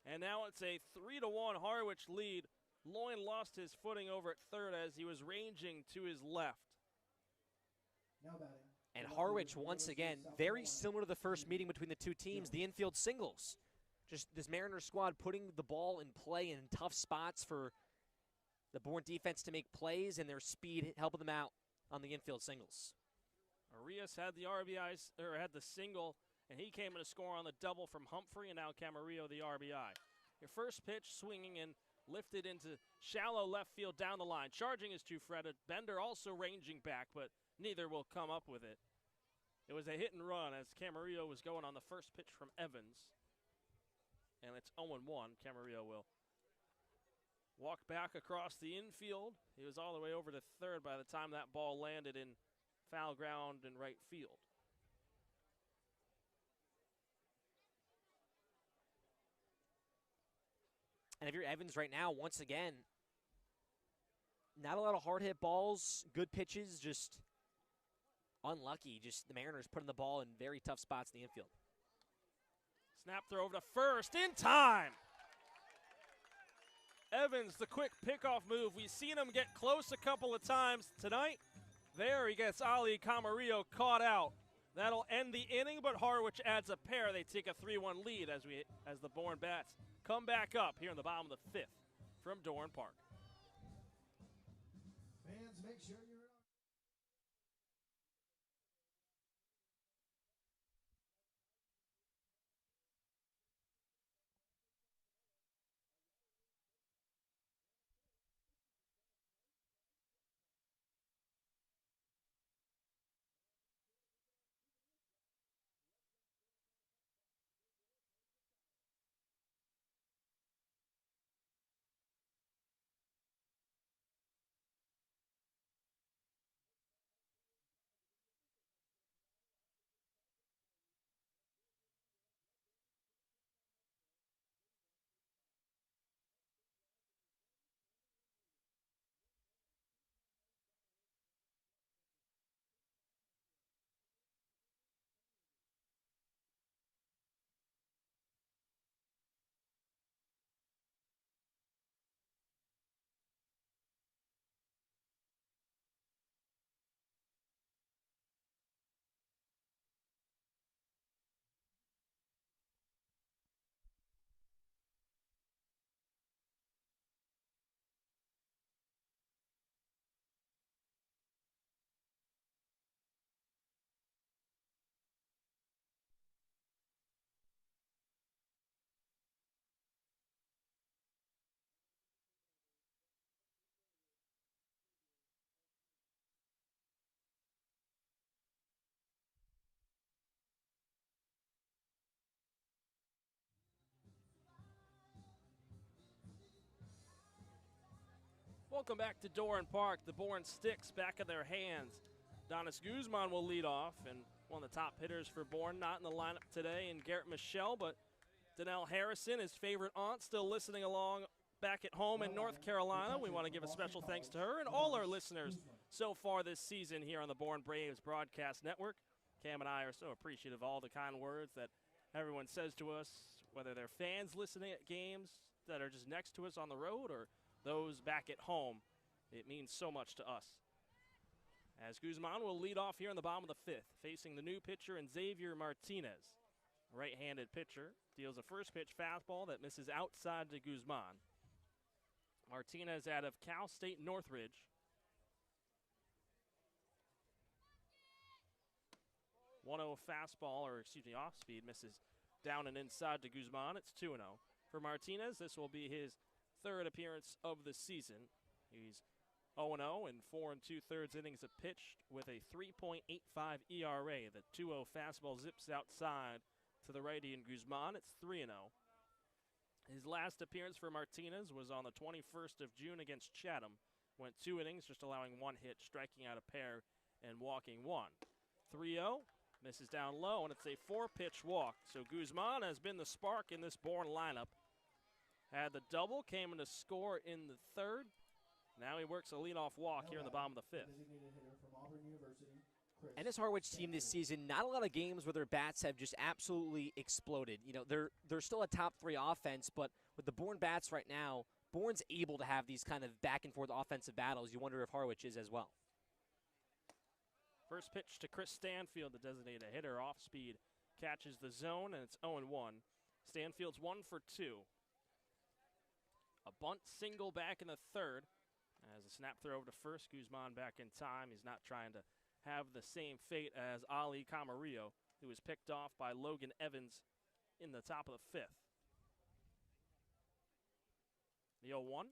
And now it's a 3-1 Harwich lead. Loin lost his footing over at third as he was ranging to his left. Now batting. And Harwich, once again, very similar to the first meeting between the two teams, the infield singles. Just this Mariners squad putting the ball in play in tough spots for the Bourne defense to make plays, and their speed helping them out on the infield singles. Arias had the RBI, or had the single, and he came in to score on the double from Humphrey, and now Camarillo the RBI. Your first pitch swinging and lifted into shallow left field down the line. Charging is two-fretted. Bender also ranging back, but neither will come up with it. It was a hit and run as Camarillo was going on the first pitch from Evans. And it's 0-1. Camarillo will walk back across the infield. He was all the way over to third by the time that ball landed in foul ground in right field. And if you're Evans right now, once again, not a lot of hard hit balls, good pitches, just unlucky. Just the Mariners putting the ball in very tough spots in the infield. Snap throw over to first in time. Evans, the quick pickoff move. We've seen him get close a couple of times tonight. There he gets Ali Camarillo caught out. That'll end the inning, but Harwich adds a pair. They take a 3-1 lead as the Bourne Bats come back up here in the bottom of the fifth from Doran Park. Fans, make sure you're on. Welcome back to Doran Park. The Bourne sticks back in their hands. Donis Guzman will lead off, and one of the top hitters for Bourne, not in the lineup today, and Garrett Michelle, but Donnell Harrison, his favorite aunt, still listening along back at home in North Carolina. We want to give a special thanks to her and all our listeners so far this season here on the Bourne Braves Broadcast Network. Cam and I are so appreciative of all the kind words that everyone says to us, whether they're fans listening at games that are just next to us on the road or those back at home. It means so much to us. As Guzman will lead off here in the bottom of the fifth, facing the new pitcher and Xavier Martinez. Right-handed pitcher deals a first pitch fastball that misses outside to Guzman. Martinez out of Cal State Northridge. 1-0 fastball, or excuse me, off speed, misses down and inside to Guzman. It's 2-0. For Martinez, this will be his third appearance of the season. He's 0-0 in 4 2/3 innings of pitched with a 3.85 ERA. The 2-0 fastball zips outside to the righty in Guzman. It's 3-0. His last appearance for Martinez was on the 21st of June against Chatham. Went 2 innings, just allowing 1 hit, striking out a pair and walking 1. 3-0, misses down low, and it's a 4-pitch walk. So Guzman has been the spark in this Bourne lineup. Had the double, came in to score in the 3rd. Now he works a leadoff walk here in the bottom of the 5th. And this Harwich team this season, not a lot of games where their bats have just absolutely exploded. You know, they're still a top 3 offense, but with the Bourne bats right now, Bourne's able to have these kind of back and forth offensive battles. You wonder if Harwich is as well. First pitch to Chris Stanfield, the designated hitter, off speed, catches the zone, and it's 0-1. Stanfield's 1 for 2. A bunt single back in the 3rd. As a snap throw over to first, Guzman back in time. He's not trying to have the same fate as Ali Camarillo, who was picked off by Logan Evans in the top of the 5th. The 0-1.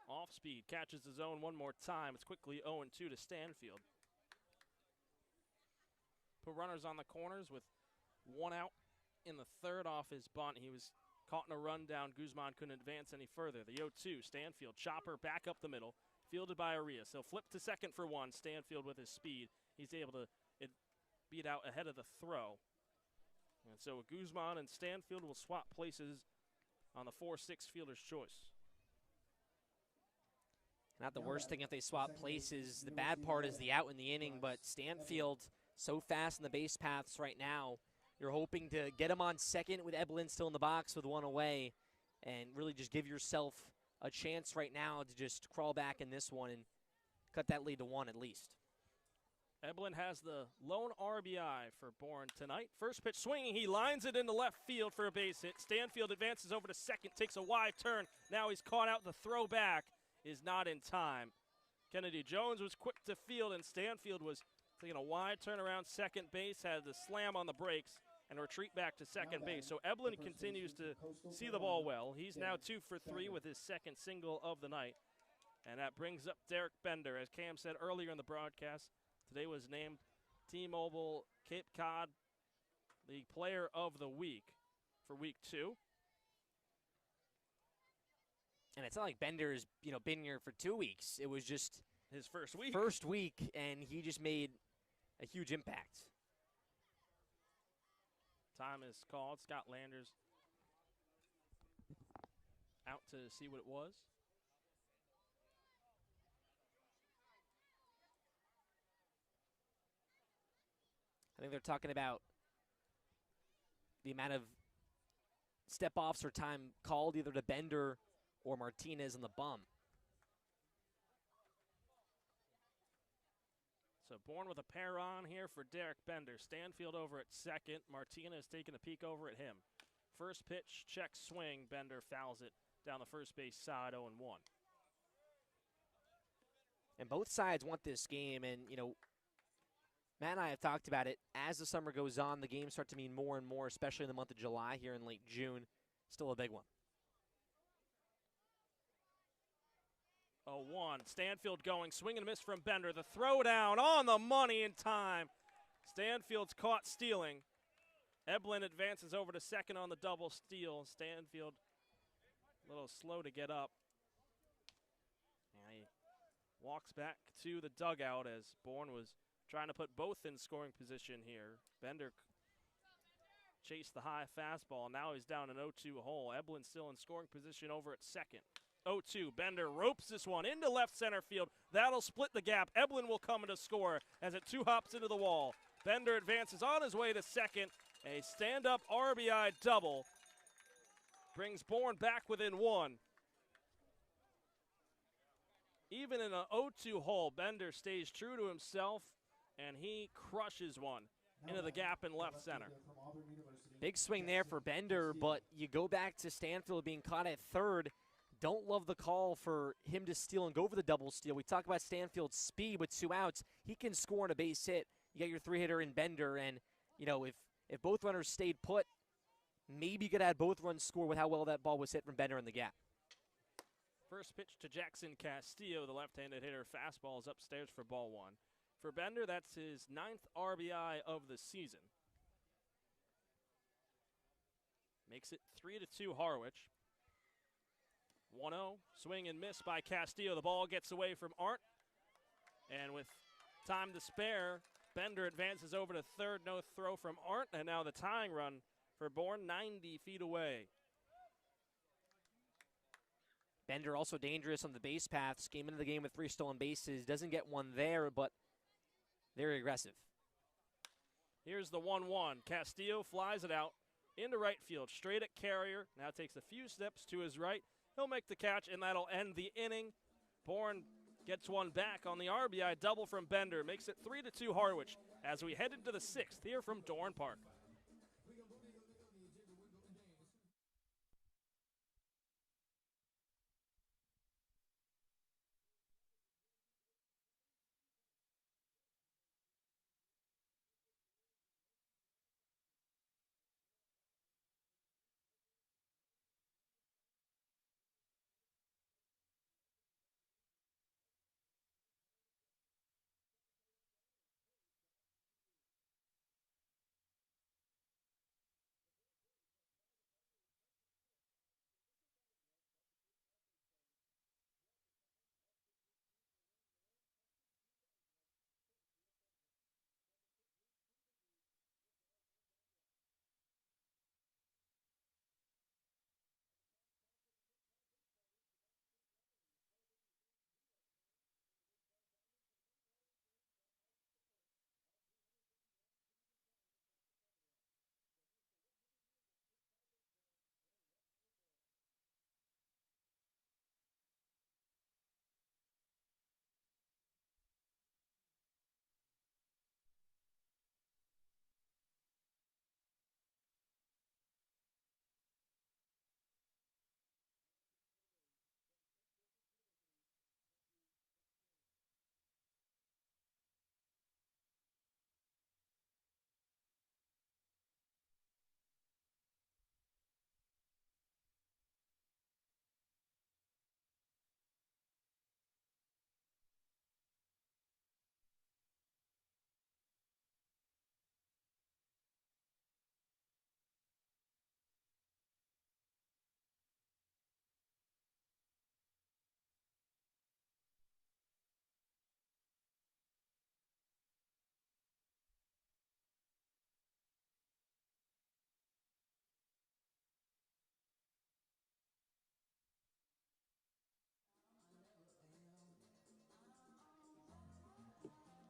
Off speed, catches the zone one more time. It's quickly 0-2 to Stanfield. Put runners on the corners with 1 out in the 3rd off his bunt. He was caught in a rundown. Guzman couldn't advance any further. The 0-2, Stanfield, chopper back up the middle, fielded by Arias. He'll flip to second for 1. Stanfield with his speed. He's able to beat out ahead of the throw. And so Guzman and Stanfield will swap places on the 4-6 fielder's choice. Not the worst thing if they swap places. The bad part is the out in the inning, but Stanfield so fast in the base paths right now. You're hoping to get him on second with Eblin still in the box with 1 away and really just give yourself a chance right now to just crawl back in this one and cut that lead to 1 at least. Eblin has the lone RBI for Bourne tonight. First pitch swinging, he lines it into left field for a base hit. Stanfield advances over to second, takes a wide turn. Now he's caught out. The throw back is not in time. Kennedy Jones was quick to field, and Stanfield was taking a wide turn around second base, had the slam on the brakes, and retreat back to second base. So Eblin continues to see the ball well. He's now 2 for 3 with his second single of the night. And that brings up Derek Bender. As Cam said earlier in the broadcast, today was named T-Mobile Cape Cod League Player of the Week for Week 2. And it's not like Bender's, been here for 2 weeks. It was just his first week. First week, and he just made a huge impact. Time is called. Scott Landers out to see what it was. I think they're talking about the amount of step-offs or time called either to Bender or Martinez on the bum. So Bourne with a pair on here for Derek Bender. Stanfield over at second. Martinez taking a peek over at him. First pitch, check swing. Bender fouls it down the first base side, 0-1. And both sides want this game, and, Matt and I have talked about it. As the summer goes on, the games start to mean more and more, especially in the month of July here in late June. Still a big one. 0-1. Stanfield going, swing and miss from Bender. The throw down on the money in time. Stanfield's caught stealing. Eblin advances over to second on the double steal. Stanfield a little slow to get up. And he walks back to the dugout as Bourne was trying to put both in scoring position here. Bender chased the high fastball. Now he's down an 0-2 hole. Eblin still in scoring position over at second. 0-2. Bender ropes this one into left center field. That'll split the gap. Eblin will come in to score as it 2-hops into the wall. Bender advances on his way to second. A stand-up RBI double brings Bourne back within 1. Even in an 0-2 hole, Bender stays true to himself, and he crushes one into the gap in left center. Big swing there for Bender, but you go back to Stanfield being caught at third. Don't love the call for him to steal and go for the double steal. We talk about Stanfield's speed with 2 outs. He can score on a base hit. you got your 3-hitter in Bender, and, you know, if both runners stayed put, maybe you could have both runs score with how well that ball was hit from Bender in the gap. First pitch to Jackson Castillo, the left-handed hitter. Fastball is upstairs for ball 1. For Bender, that's his 9th RBI of the season. Makes it 3-2 Harwich. 1-0, swing and miss by Castillo. The ball gets away from Arndt. And with time to spare, Bender advances over to third. No throw from Arndt. And now the tying run for Bourne, 90 feet away. Bender also dangerous on the base paths. Came into the game with 3 stolen bases. Doesn't get one there, but very aggressive. Here's the 1-1. Castillo flies it out into right field, straight at Carrier. Now takes a few steps to his right. He'll make the catch, and that'll end the inning. Bourne gets one back on the RBI double from Bender. Makes it 3-2 Harwich as we head into the 6th here from Dorn Park.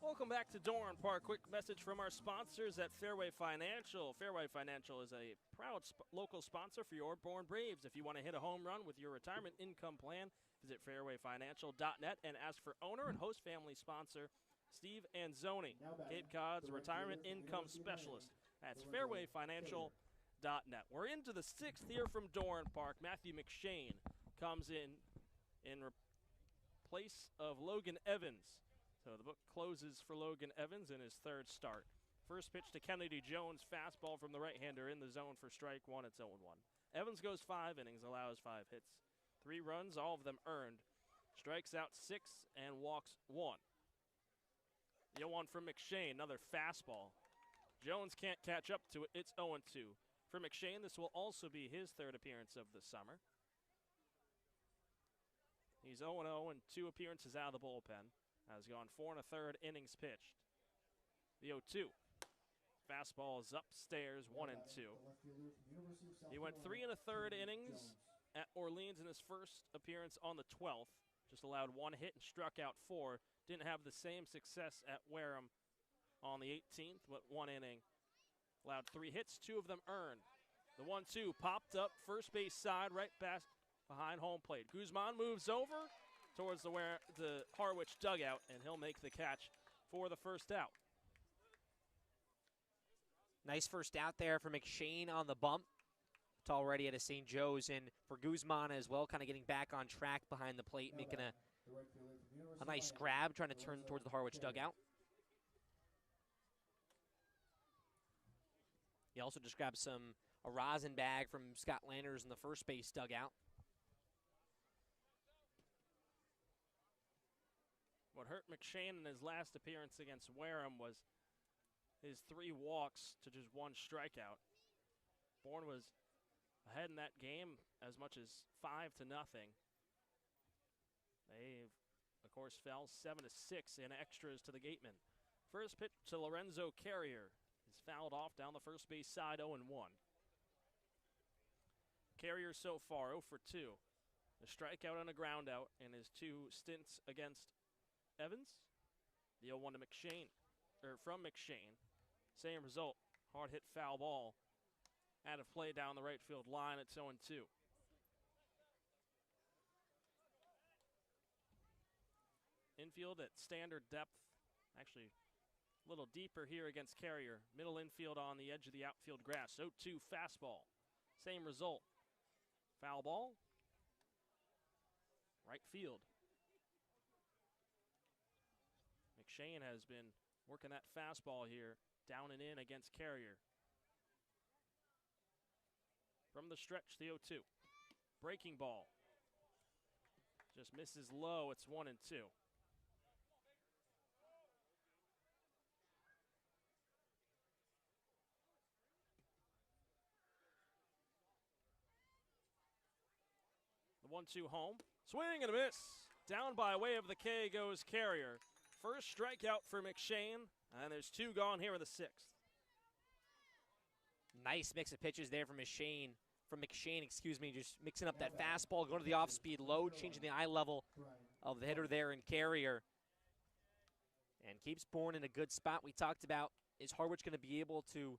Welcome back to Dorn Park. Quick message from our sponsors at Fairway Financial. Fairway Financial is a proud local sponsor for your Bourne Braves. If you want to hit a home run with your retirement income plan, visit fairwayfinancial.net and ask for owner and host family sponsor Steve Anzoni, Cape Cod's retirement income specialist. That's fairwayfinancial.net. We're into the 6th here from Dorn Park. Matthew McShane comes in place of Logan Evans. So the book closes for Logan Evans in his 3rd start. First pitch to Kennedy Jones, fastball from the right-hander in the zone for strike 1. It's 0-1. Evans goes 5 innings, allows 5 hits. 3 runs, all of them earned. Strikes out 6 and walks 1. The 0-1 from McShane, another fastball. Jones can't catch up to it. It's 0-2. For McShane, this will also be his 3rd appearance of the summer. He's 0-0 and 2 appearances out of the bullpen. Has gone 4 1/3 innings pitched. The 0-2. Fastball is upstairs, 1-2. He went 3 1/3 innings at Orleans in his first appearance on the 12th. Just allowed 1 hit and struck out 4. Didn't have the same success at Wareham on the 18th, but 1 inning. Allowed 3 hits, 2 of them earned. The 1-2 popped up first base side, right past behind home plate. Guzman moves over towards the Harwich dugout, and he'll make the catch for the first out. Nice first out there for McShane on the bump. It's already at a St. Joe's, and for Guzman as well, kind of getting back on track behind the plate, making a nice grab, trying to turn towards the Harwich dugout. He also just grabbed a rosin bag from Scott Landers in the first base dugout. What hurt McShane in his last appearance against Wareham was his 3 walks to just 1 strikeout. Bourne was ahead in that game as much as 5-0. They, of course, fell 7-6 in extras to the gateman. First pitch to Lorenzo Carrier is fouled off down the first base side, 0-1. Carrier so far 0 for 2. A strikeout and a ground out in his 2 stints against Evans. The 0-1 to McShane, or from McShane. Same result, hard hit foul ball. Out of play down the right field line, it's 0-2. Infield at standard depth, actually a little deeper here against Carrier. Middle infield on the edge of the outfield grass. 0-2 fastball. Same result. Foul ball. Right field. McShane has been working that fastball here, down and in against Carrier. From the stretch, the 0-2. Breaking ball. Just misses low, it's 1-2. The 1-2 home. Swing and a miss. Down by way of the K goes Carrier. First strikeout for McShane, and there's 2 gone here in the 6th. Nice mix of pitches there from McShane. Just mixing up that fastball, going to the off-speed low, changing the eye level of the hitter there in Carrier. And keeps Bourne in a good spot. We talked about, is Harwich going to be able to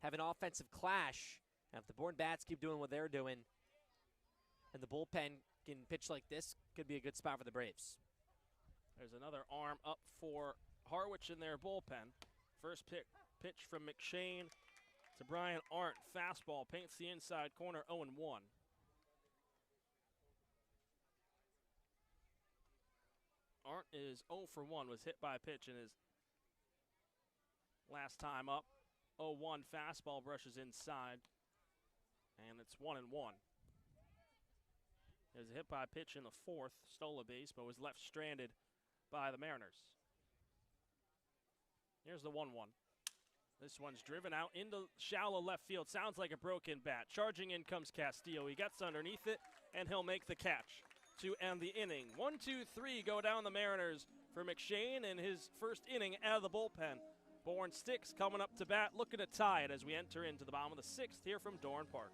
have an offensive clash? And if the Bourne bats keep doing what they're doing, and the bullpen can pitch like this, could be a good spot for the Braves. There's another arm up for Harwich in their bullpen. First pitch from McShane to Brian Arndt. Fastball paints the inside corner, 0-1. Arndt is 0 for 1, was hit by a pitch in his last time up. 0-1 fastball brushes inside, and it's 1-1. It was a hit by a pitch in the 4th, stole a base, but was left stranded by the Mariners. Here's the 1-1. This one's driven out into shallow left field. Sounds like a broken bat. Charging in comes Castillo. He gets underneath it, and he'll make the catch to end the inning. 1, 2, 3 go down the Mariners for McShane in his first inning out of the bullpen. Bourne Sticks coming up to bat, looking to tie it as we enter into the bottom of the 6th here from Dorn Park.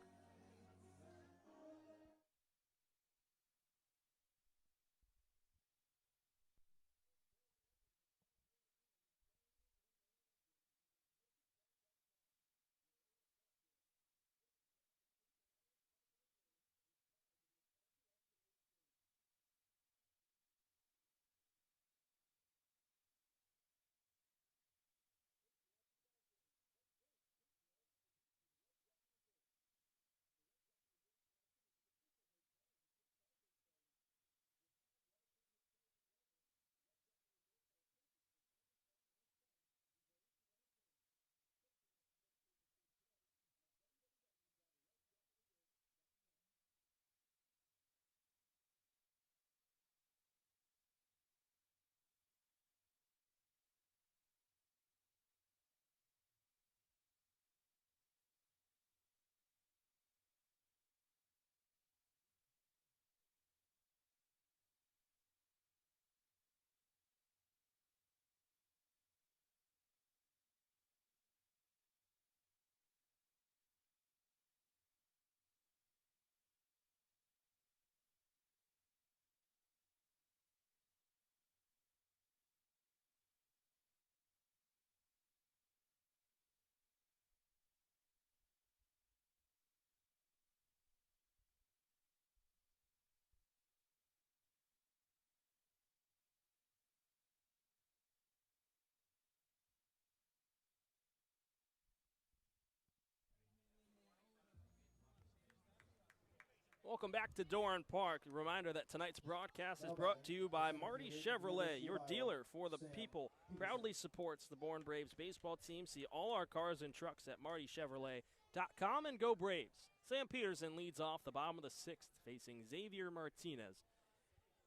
Welcome back to Doran Park. A reminder that tonight's broadcast is brought to you by Marty Chevrolet, your dealer for the people. Proudly supports the Bourne Braves baseball team. See all our cars and trucks at martychevrolet.com and go Braves. Sam Peterson leads off the bottom of the sixth, facing Xavier Martinez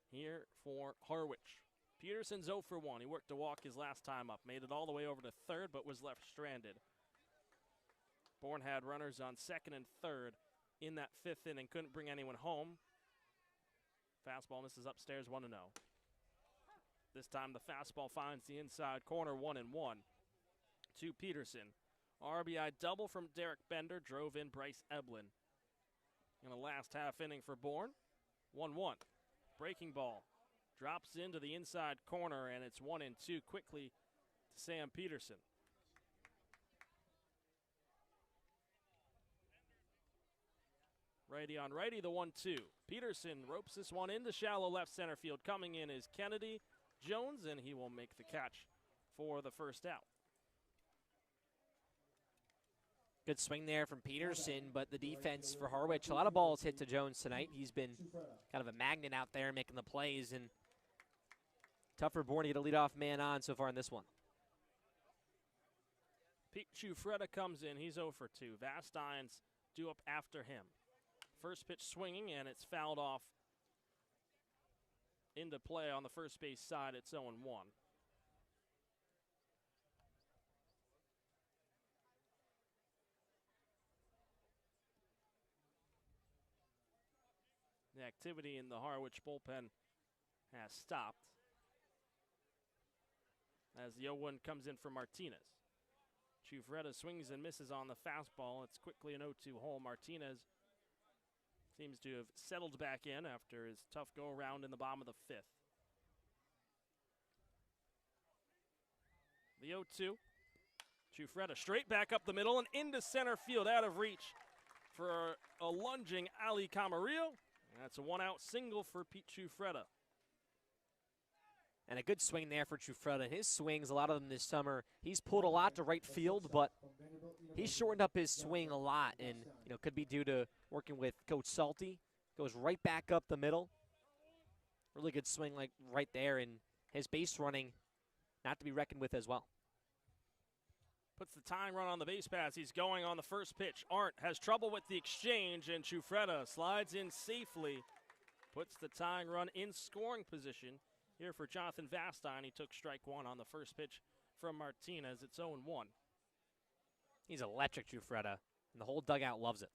here for Harwich. Peterson's 0 for 1. He worked a walk his last time up, made it all the way over to third, but was left stranded. Bourne had runners on second and third in that fifth inning, couldn't bring anyone home. Fastball misses upstairs, 1-0. This time the fastball finds the inside corner, 1-1 to Peterson. RBI double from Derek Bender drove in Bryce Eblin. In the last half inning for Bourne, 1-1. Breaking ball drops into the inside corner, and it's 1-2 quickly to Sam Peterson. Righty on righty, the 1-2. Peterson ropes this one into shallow left center field. Coming in is Kennedy Jones, and he will make the catch for the first out. Good swing there from Peterson, but the defense for Harwich, a lot of balls hit to Jones tonight. He's been kind of a magnet out there making the plays, and tough for Bourne to get a leadoff man on so far in this one. Pete Chufreda comes in. He's 0 for 2. Vastines due up after him. First pitch swinging, and it's fouled off into play on the first base side. It's 0-1. The activity in the Harwich bullpen has stopped as the 0-1 comes in for Martinez. Chufreda swings and misses on the fastball. It's quickly an 0-2 hole. Martinez seems to have settled back in after his tough go-around in the bottom of the fifth. The 0-2. Chufreda straight back up the middle and into center field, out of reach for a lunging Ali Camarillo. That's a one-out single for Pete Chufreda. And a good swing there for Chufreda. His swings, a lot of them this summer, he's pulled a lot to right field, but he's shortened up his swing a lot, and could be due to working with Coach Salty. Goes right back up the middle. Really good swing like right there, and his base running not to be reckoned with as well. Puts the tying run on the base pass. He's going on the first pitch. Arndt has trouble with the exchange, and Chufreda slides in safely. Puts the tying run in scoring position here for Jonathan Vastine. He took strike one on the first pitch from Martinez. It's 0-1. He's electric, Chufreda, and the whole dugout loves it.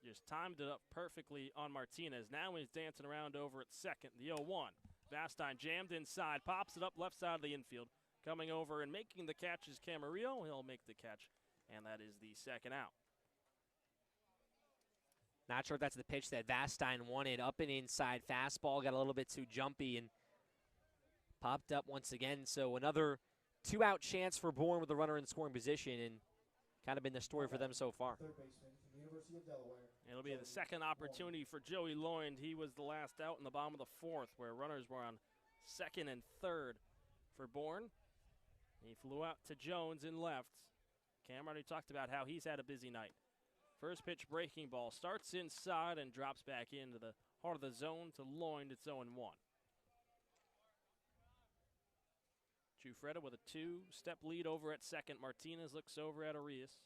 Just timed it up perfectly on Martinez. Now he's dancing around over at second. The 0-1. Vastine jammed inside, pops it up left side of the infield. Coming over and making the catch is Camarillo. He'll make the catch, and that is the second out. Not sure if that's the pitch that Vastine wanted. Up and inside fastball, got a little bit too jumpy and popped up once again. So another two-out chance for Bourne with a runner in scoring position, and kind of been the story for them so far. It'll be the second opportunity for Joey Lloyd. He was the last out in the bottom of the fourth, where runners were on second and third for Bourne. He flew out to Jones in left. Cam already talked about how he's had a busy night. First pitch breaking ball starts inside and drops back into the heart of the zone to Lloyd. It's 0-1. Chufreda with a two-step lead over at second. Martinez looks over at Arias.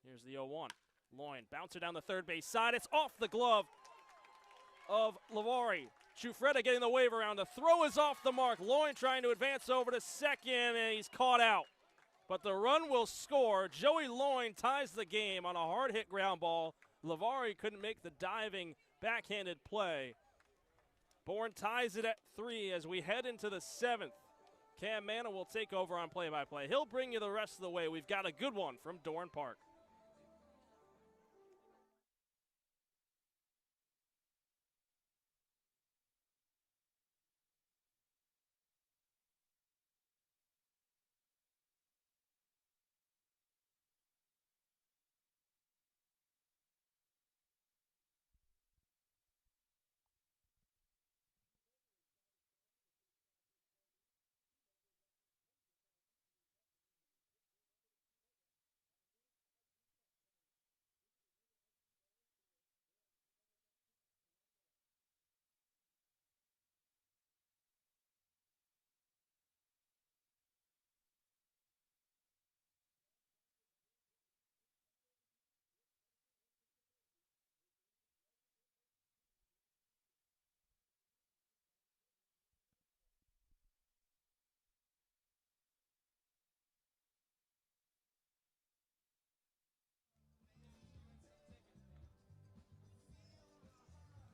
Here's the 0-1. Lloyd bouncer down the third base side. It's off the glove of Lavari. Chufreda getting the wave around. The throw is off the mark. Lloyd trying to advance over to second, and he's caught out. But the run will score. Joey Lloyd ties the game on a hard-hit ground ball. Lavari couldn't make the diving backhanded play. Bourne ties it at 3 as we head into the 7th. Cam Manna will take over on play-by-play. He'll bring you the rest of the way. We've got a good one from Doran Park.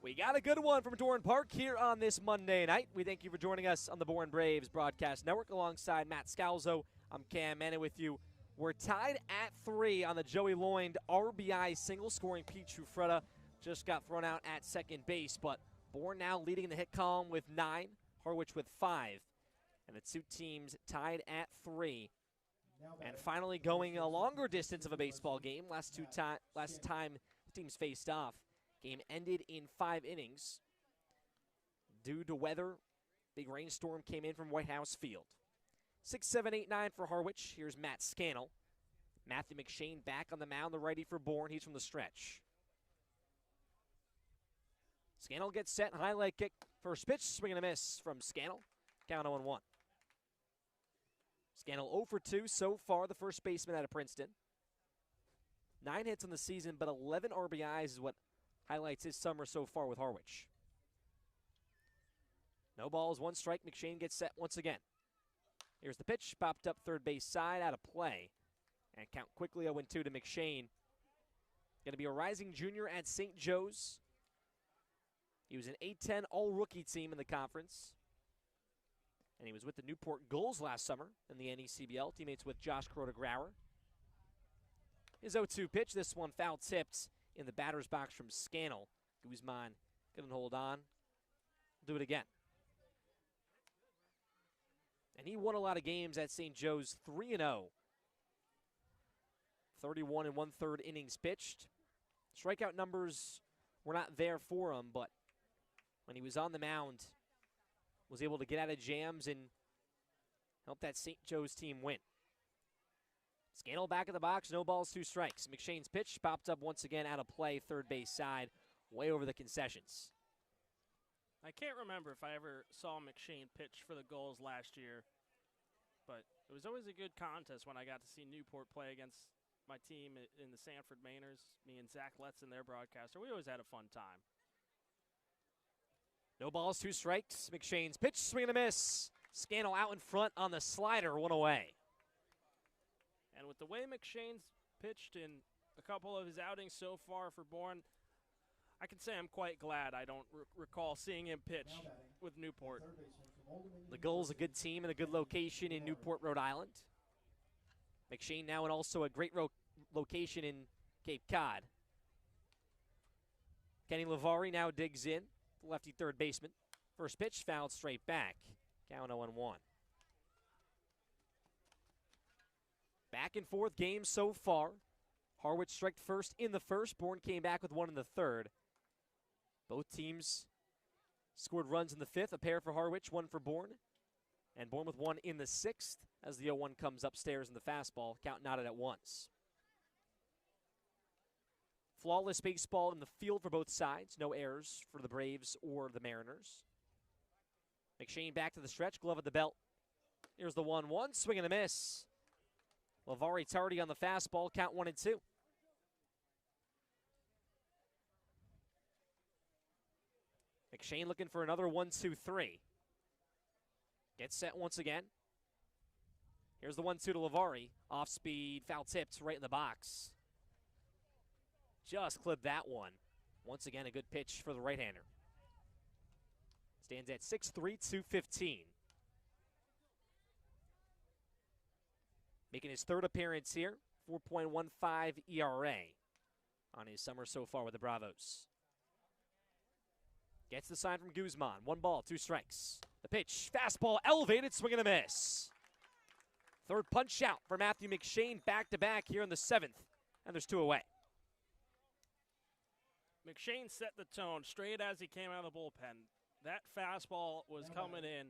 We got a good one from Dorn Park here on this Monday night. We thank you for joining us on the Bourne Braves Broadcast Network alongside Matt Scalzo. I'm Cam Manna with you. We're tied at 3 on the Joey Loynd RBI single, scoring Pete Trufretta. Just got thrown out at second base, but Bourne now leading in the hit column with 9, Harwich with 5. And the two teams tied at 3. And finally going a longer distance of a baseball game. Last time the teams faced off, game ended in 5 innings. Due to weather, big rainstorm came in from White House Field. 6, 7, 8, 9 for Harwich. Here's Matt Scannell. Matthew McShane back on the mound, the righty for Bourne. He's from the stretch. Scannell gets set, highlight kick. First pitch, swing and a miss from Scannell. Count 0-1. Scannell 0 for 2 so far, the first baseman out of Princeton. 9 hits on the season, but 11 RBIs is what highlights his summer so far with Harwich. No balls, 1 strike. McShane gets set once again. Here's the pitch, popped up third base side, out of play. And count quickly 0-2 to McShane. Going to be a rising junior at St. Joe's. He was an A-10 all-rookie team in the conference. And he was with the Newport Gulls last summer in the NECBL, teammates with Josh Crota-Grauer. His 0-2 pitch, this one foul-tipped in the batter's box from Scannell. Guzman couldn't hold on. Do it again. And he won a lot of games at St. Joe's, 3-0. 31 1/3 innings pitched. Strikeout numbers were not there for him, but when he was on the mound, was able to get out of jams and help that St. Joe's team win. Scannell back in the box, no balls, 2 strikes. McShane's pitch popped up once again out of play, third base side, way over the concessions. I can't remember if I ever saw McShane pitch for the Gulls last year, but it was always a good contest when I got to see Newport play against my team in the Sanford Mainers, me and Zach Letson, their broadcaster. We always had a fun time. No balls, 2 strikes. McShane's pitch, swing and a miss. Scannell out in front on the slider, 1 away. And with the way McShane's pitched in a couple of his outings so far for Bourne, I can say I'm quite glad I don't recall seeing him pitch with Newport. The Gulls, a good team and a good location in Newport, Rhode Island. McShane now and also a great location in Cape Cod. Kenny Lavari now digs in, the lefty third baseman. First pitch fouled straight back. Count 0-1. Back and forth game so far. Harwich struck first in the first. Bourne came back with 1 in the third. Both teams scored runs in the 5th. A pair for Harwich, 1 for Bourne. And Bourne with 1 in the 6th as the 0-1 comes upstairs in the fastball. Count knotted at once. Flawless baseball in the field for both sides. No errors for the Braves or the Mariners. McShane back to the stretch, glove at the belt. Here's the 1-1, swing and a miss. Lavari tardy on the fastball, count 1-2. McShane looking for another 1-2-3. Gets set once again. Here's the 1-2 to Lavari. Off speed, foul tipped right in the box. Just clipped that one. Once again, a good pitch for the right-hander. Stands at 6'3", 215. Making his 3rd appearance here, 4.15 ERA on his summer so far with the Bravos. Gets the sign from Guzman. 1 ball, 2 strikes. The pitch, fastball, elevated, swing and a miss. 3rd punch out for Matthew McShane, back-to-back here in the 7th, and there's 2 away. McShane set the tone straight as he came out of the bullpen. That fastball was coming in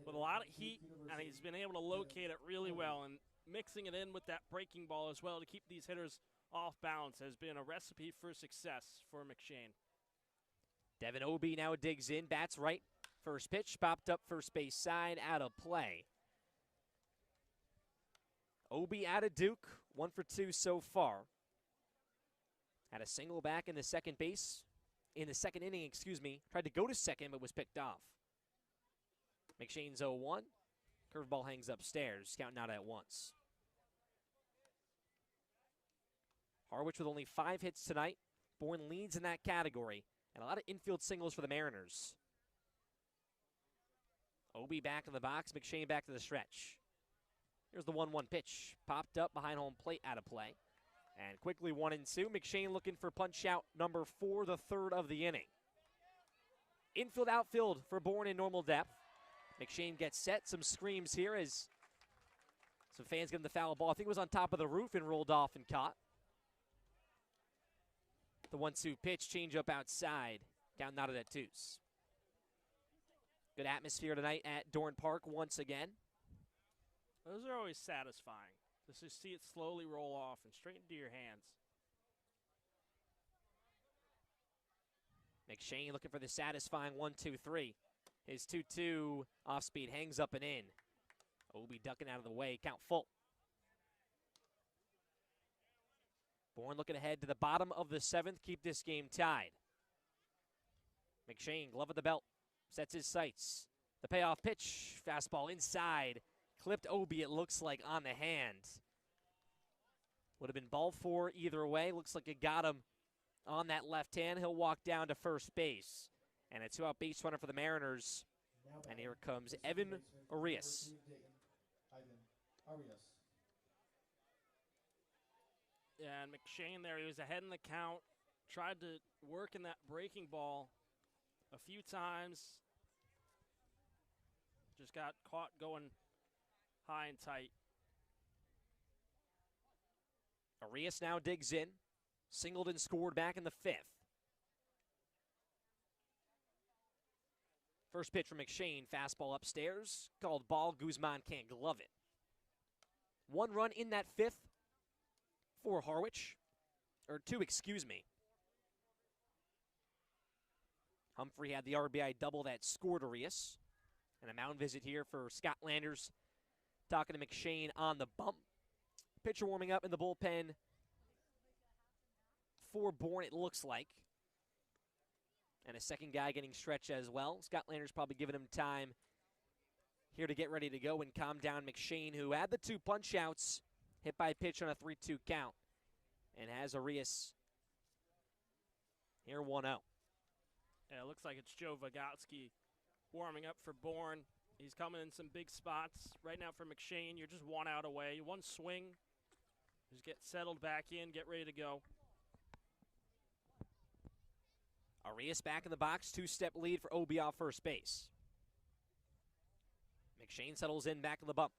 with a lot of heat, and he's been able to locate it really well. And mixing it in with that breaking ball as well to keep these hitters off balance has been a recipe for success for McShane. Devin Obie now digs in, bats right. First pitch, popped up first base side, out of play. Obie out of Duke, 1 for 2 so far. Had a single back in the second inning, Tried to go to second, but was picked off. McShane's 0-1. Curveball hangs upstairs, counting out at once. Harwich with only 5 hits tonight. Bourne leads in that category And a lot of infield singles for the Mariners. Obi back in the box, McShane back to the stretch. Here's the 1-1 pitch. Popped up behind home plate, out of play. And quickly 1-2. McShane looking for punch out number 4, the third of the inning. Infield, outfield for Bourne in normal depth. McShane gets set. Some screams here as some fans give him the foul ball. I think it was on top of the roof and rolled off and caught. The 1-2 pitch, change up outside. Count knotted at 2s. Good atmosphere tonight at Dorn Park once again. Those are always satisfying. Just to see it slowly roll off and straight into your hands. McShane looking for the satisfying 1-2-3. His 2-2 off speed hangs up and in. Obi ducking out of the way, count full. Bourne looking ahead to the bottom of the 7th, keep this game tied. McShane, glove of the belt, sets his sights. The payoff pitch, fastball inside. Clipped Obi, it looks like, on the hand. Would have been ball 4 either way. Looks like it got him on that left hand. He'll walk down to first base. And a 2-out base runner for the Mariners. And here comes Evan Arias. Yeah, and McShane there, he was ahead in the count. Tried to work in that breaking ball a few times. Just got caught going high and tight. Arias now digs in. Singled and scored back in the 5th. First pitch from McShane, fastball upstairs. Called ball, Guzman can't glove it. 1 run in that 5th for Harwich. Or 2, excuse me. Humphrey had the RBI double that scored Arias. And a mound visit here for Scott Landers. Talking to McShane on the bump. Pitcher warming up in the bullpen for Bourne, it looks like. And a second guy getting stretched as well. Scott Landers probably giving him time here to get ready to go and calm down McShane, who had the 2 punch outs, hit by a pitch on a 3-2 count, and has Arias here 1-0. Yeah, it looks like it's Joe Vygotsky warming up for Bourne. He's coming in some big spots. Right now for McShane, you're just 1 out away. 1 swing. Just get settled back in, get ready to go. Arias back in the box, 2-step lead for Obi off first base. McShane settles in back in the bump.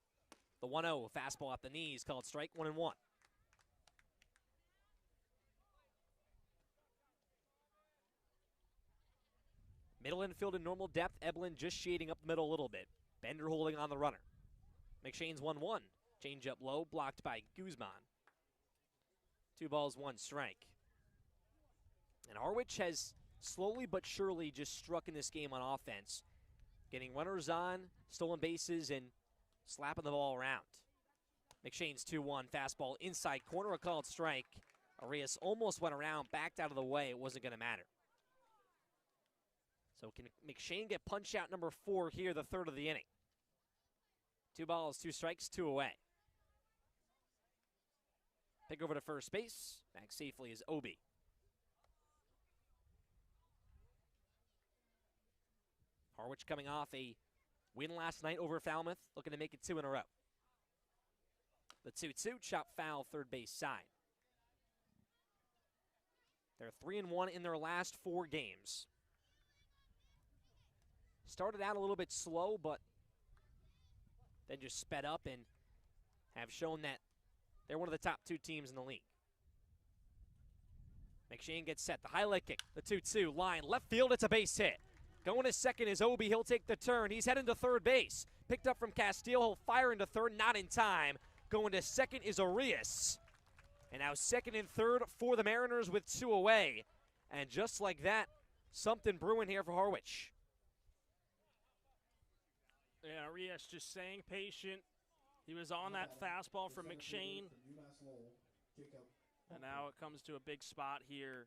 The 1-0, fastball at the knees, called strike, 1-1. Middle infield in normal depth, Eblin just shading up the middle a little bit. Bender holding on the runner. McShane's 1-1. Change up low, blocked by Guzman. 2 balls, 1 strike. And Harwich has slowly but surely just struck in this game on offense. Getting runners on, stolen bases, and slapping the ball around. McShane's 2-1, fastball inside corner, a called strike. Arias almost went around, backed out of the way. It wasn't going to matter. So can McShane get punch out number 4 here, the 3rd of the inning? 2 balls, 2 strikes, 2 away. Pick over to first base. Back safely is Obi. Harwich coming off a win last night over Falmouth, looking to make it 2 in a row. The 2-2, chop foul, third base side. They're 3-1 in their last 4 games. Started out a little bit slow, but then just sped up and have shown that they're one of the top 2 teams in the league. McShane gets set, the highlight kick, the 2-2, line, left field, it's a base hit. Going to second is Obi, he'll take the turn. He's heading to third base. Picked up from Castile, he'll fire into third, not in time. Going to second is Arias. And now second and third for the Mariners with 2 away. And just like that, something brewing here for Harwich. Yeah, Arias just staying patient. He was on that fastball from McShane. And now it comes to a big spot here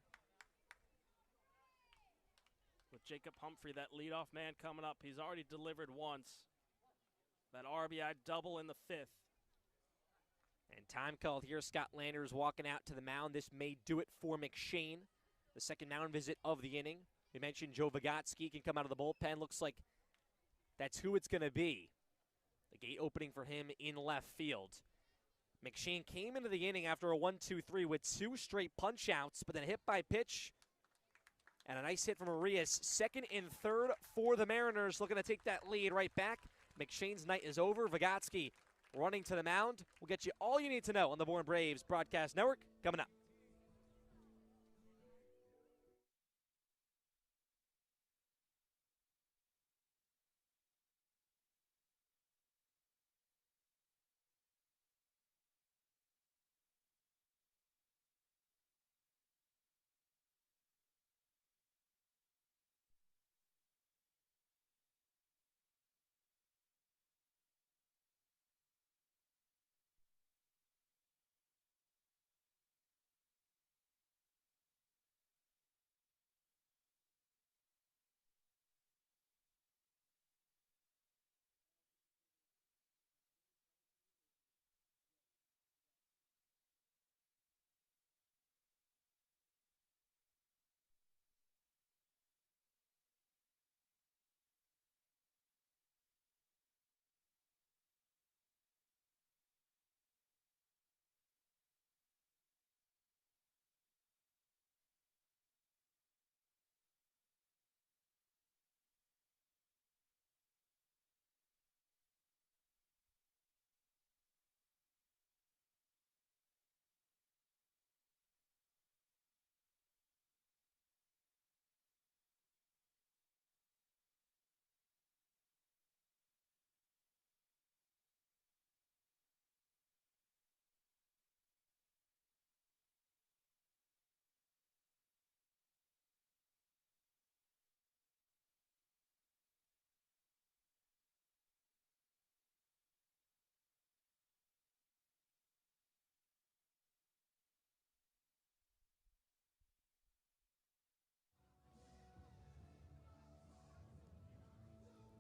with Jacob Humphrey, that leadoff man coming up. He's already delivered once. That RBI double in the 5th. And time called here. Scott Landers walking out to the mound. This may do it for McShane. The second mound visit of the inning. We mentioned Joe Vygotsky can come out of the bullpen. Looks like that's who it's going to be. The gate opening for him in left field. McShane came into the inning after a 1-2-3 with 2 straight punch-outs, but then hit by pitch. And a nice hit from Arias. Second and third for the Mariners, looking to take that lead right back. McShane's night is over. Vygotsky running to the mound. We'll get you all you need to know on the Bourne Braves Broadcast Network coming up.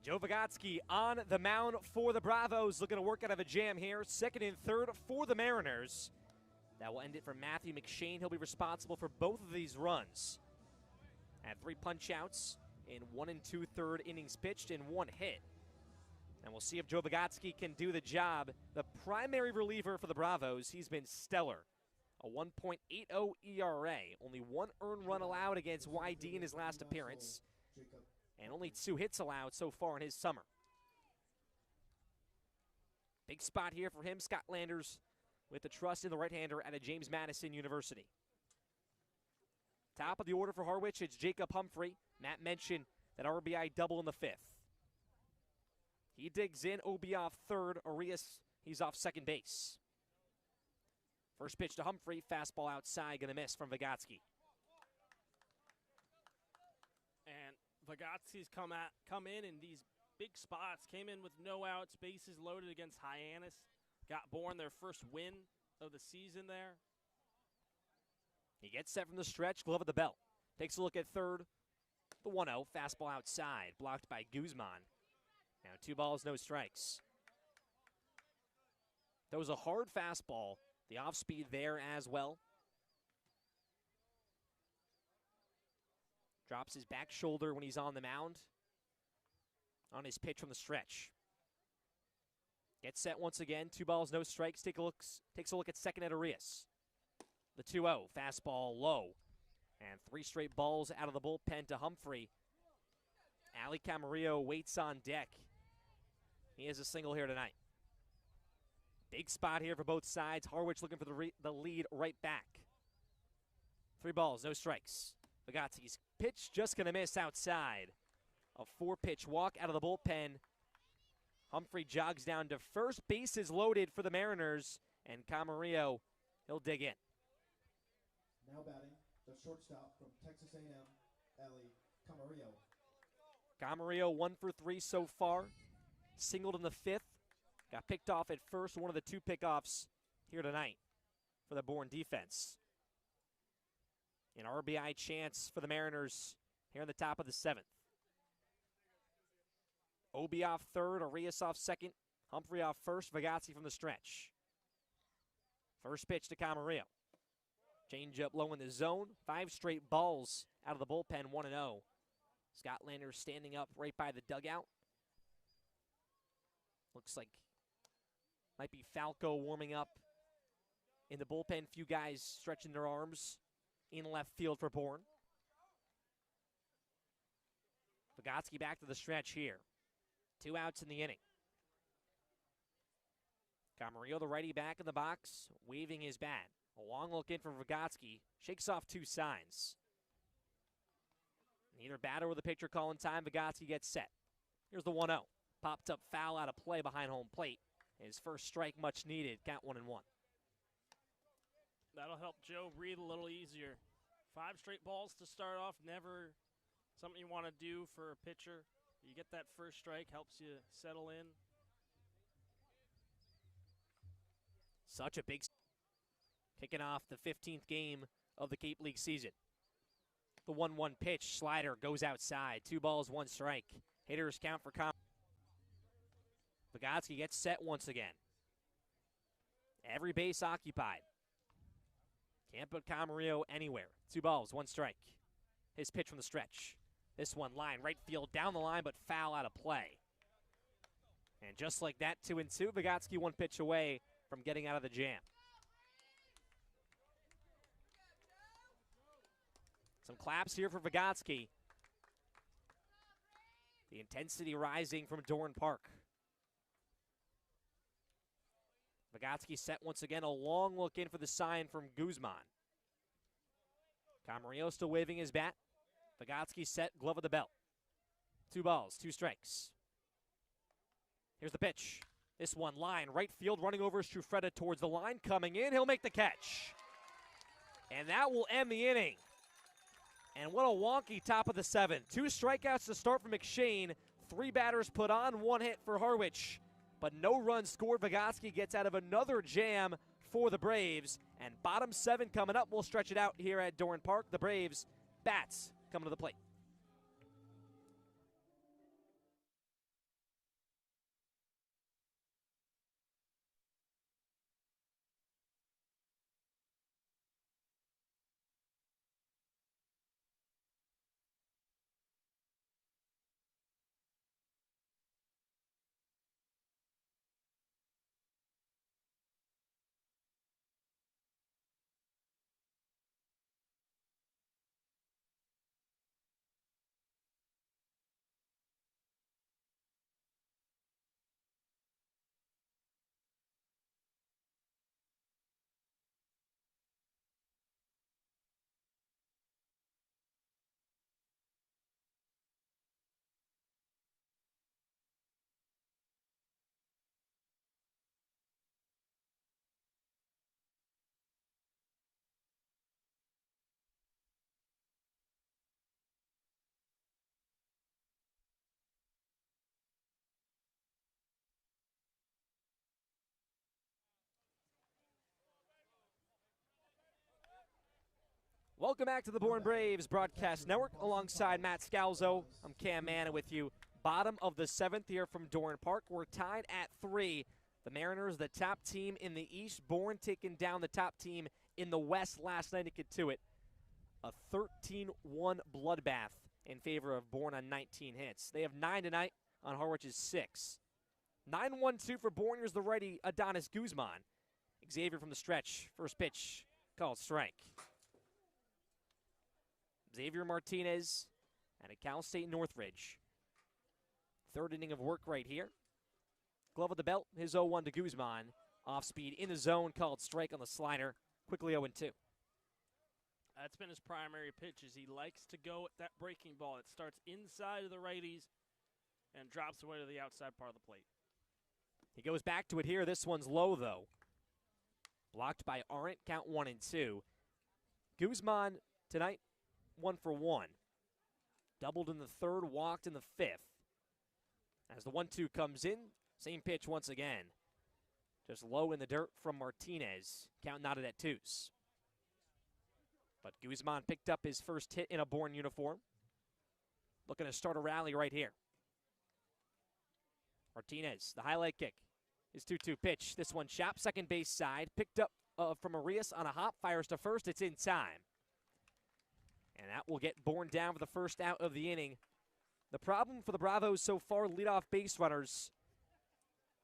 Joe Vygotsky on the mound for the Bravos, looking to work out of a jam here. Second and third for the Mariners. That will end it for Matthew McShane. He'll be responsible for both of these runs. Had 3 punch-outs in 1 2/3 innings pitched and 1 hit. And we'll see if Joe Vygotsky can do the job. The primary reliever for the Bravos, he's been stellar. A 1.80 ERA. Only 1 earned run allowed against YD in his last appearance. And only 2 hits allowed so far in his summer. Big spot here for him, Scott Landers, with the trust in the right-hander at a James Madison University. Top of the order for Harwich, it's Jacob Humphrey. Matt mentioned that RBI double in the 5th. He digs in, OB off third. Arias, he's off second base. First pitch to Humphrey, fastball outside, gonna miss from Vygotsky. And Vygotsky's come in these big spots. Came in with no outs, bases loaded against Hyannis. Got Bourne their first win of the season there. He gets set from the stretch, glove at the belt. Takes a look at third. The 1-0, fastball outside, blocked by Guzman. Now 2 balls, no strikes. That was a hard fastball. The off speed there as well. Drops his back shoulder when he's on the mound. On his pitch from the stretch. Gets set once again. 2 balls, no strikes. Takes a look at second at Arias. The 2-0, fastball low. And 3 straight balls out of the bullpen to Humphrey. Ali Camarillo waits on deck. He has a single here tonight. Big spot here for both sides. Harwich looking for the lead right back. 3 balls, no strikes. Vygotsky's pitch just going to miss outside. A 4-pitch walk out of the bullpen. Humphrey jogs down to first. Bases loaded for the Mariners. And Camarillo, he'll dig in. Now batting, the shortstop from Texas A&M, Ali Camarillo. Camarillo 1 for 3 so far. Singled in the 5th. Got picked off at first, one of the 2 pickoffs here tonight for the Bourne defense. An RBI chance for the Mariners here in the top of the 7th. Obi off third, Arias off second, Humphrey off first, Vygotsky from the stretch. First pitch to Camarillo. Change up low in the zone. 5 straight balls out of the bullpen, 1-0 Scotlander standing up right by the dugout. Looks like might be Falco warming up in the bullpen. Few guys stretching their arms in left field for Bourne. Vygotsky back to the stretch here. 2 outs in the inning. Camarillo, the righty, back in the box, waving his bat. A long look in for Vygotsky. Shakes off 2 signs. Neither batter or the pitcher calling time. Vygotsky gets set. Here's the 1-0. Popped up foul out of play behind home plate. His first strike much needed. Count 1-1. That'll help Joe breathe a little easier. 5 straight balls to start off. Never something you want to do for a pitcher. You get that first strike, helps you settle in. Such a big kicking off the 15th game of the Cape League season. The 1-1 pitch, slider goes outside. 2 balls, 1 strike. Hitters count for Vygotsky gets set once again. Every base occupied. Can't put Camarillo anywhere. 2 balls, 1 strike. His pitch from the stretch. This one line, right field, down the line, but foul out of play. And just like that, 2-2. Vygotsky 1 pitch away from getting out of the jam. Some claps here for Vygotsky. The intensity rising from Dorn Park. Vygotsky set once again, a long look in for the sign from Guzman. Camarillo still waving his bat. Vygotsky set, glove of the belt. 2 balls, 2 strikes. Here's the pitch. This one line, right field, running over Strufreda towards the line, coming in, he'll make the catch. And that will end the inning. And what a wonky top of the 7th. 2 strikeouts to start for McShane. 3 batters put on, 1 hit for Harwich. But no runs scored. Vygotsky gets out of another jam for the Braves. And bottom 7 coming up. We'll stretch it out here at Dorn Park. The Braves bats coming to the plate. Welcome back to the Bourne Braves Broadcast Network. Alongside Matt Scalzo, I'm Cam Manna with you. Bottom of the 7th here from Dorn Park. We're tied at 3. The Mariners, the top team in the East. Bourne taking down the top team in the West last night to get to it. A 13-1 bloodbath in favor of Bourne on 19 hits. They have 9 tonight on Harwich's 6. 9-1-2 for Bourne. Here's the righty Adonis Guzman. Xavier from the stretch. First pitch called strike. Xavier Martinez and a Cal State Northridge. 3rd inning of work right here. Glove of the belt, his 0-1 to Guzman. Off speed in the zone, called strike on the slider. Quickly 0-2. That's been his primary pitch, is he likes to go at that breaking ball. It starts inside of the righties and drops away to the outside part of the plate. He goes back to it here. This one's low, though. Blocked by Arendt, count 1-2. Guzman tonight, 1 for 1. Doubled in the 3rd, walked in the 5th. As the 1-2 comes in, same pitch once again. Just low in the dirt from Martinez. Count knotted at 2s. But Guzman picked up his first hit in a Bourne uniform. Looking to start a rally right here. Martinez, the highlight kick. His 2-2 pitch. This one chopped second base side. Picked up from Arias on a hop. Fires to first. It's in time. And that will get Bourne down for the first out of the inning The problem for the Bravos so far, leadoff base runners,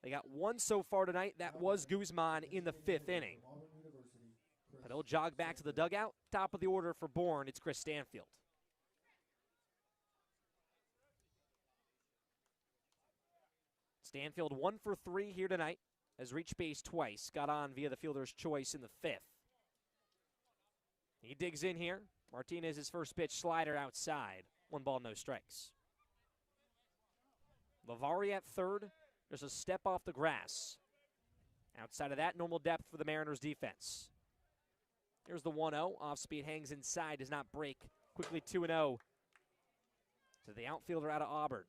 they got one so far tonight. That was Guzman in the 5th inning. But he'll jog back to the dugout. Top of the order for Bourne, it's Chris Stanfield. Stanfield 1 for 3 here tonight. Has reached base twice. Got on via the fielder's choice in the 5th. He digs in here. Martinez's first pitch slider outside. 1 ball, no strikes. Lavari at third. There's a step off the grass. Outside of that, normal depth for the Mariners defense. Here's the 1-0. Off speed hangs inside, does not break. Quickly 2-0 to the outfielder out of Auburn.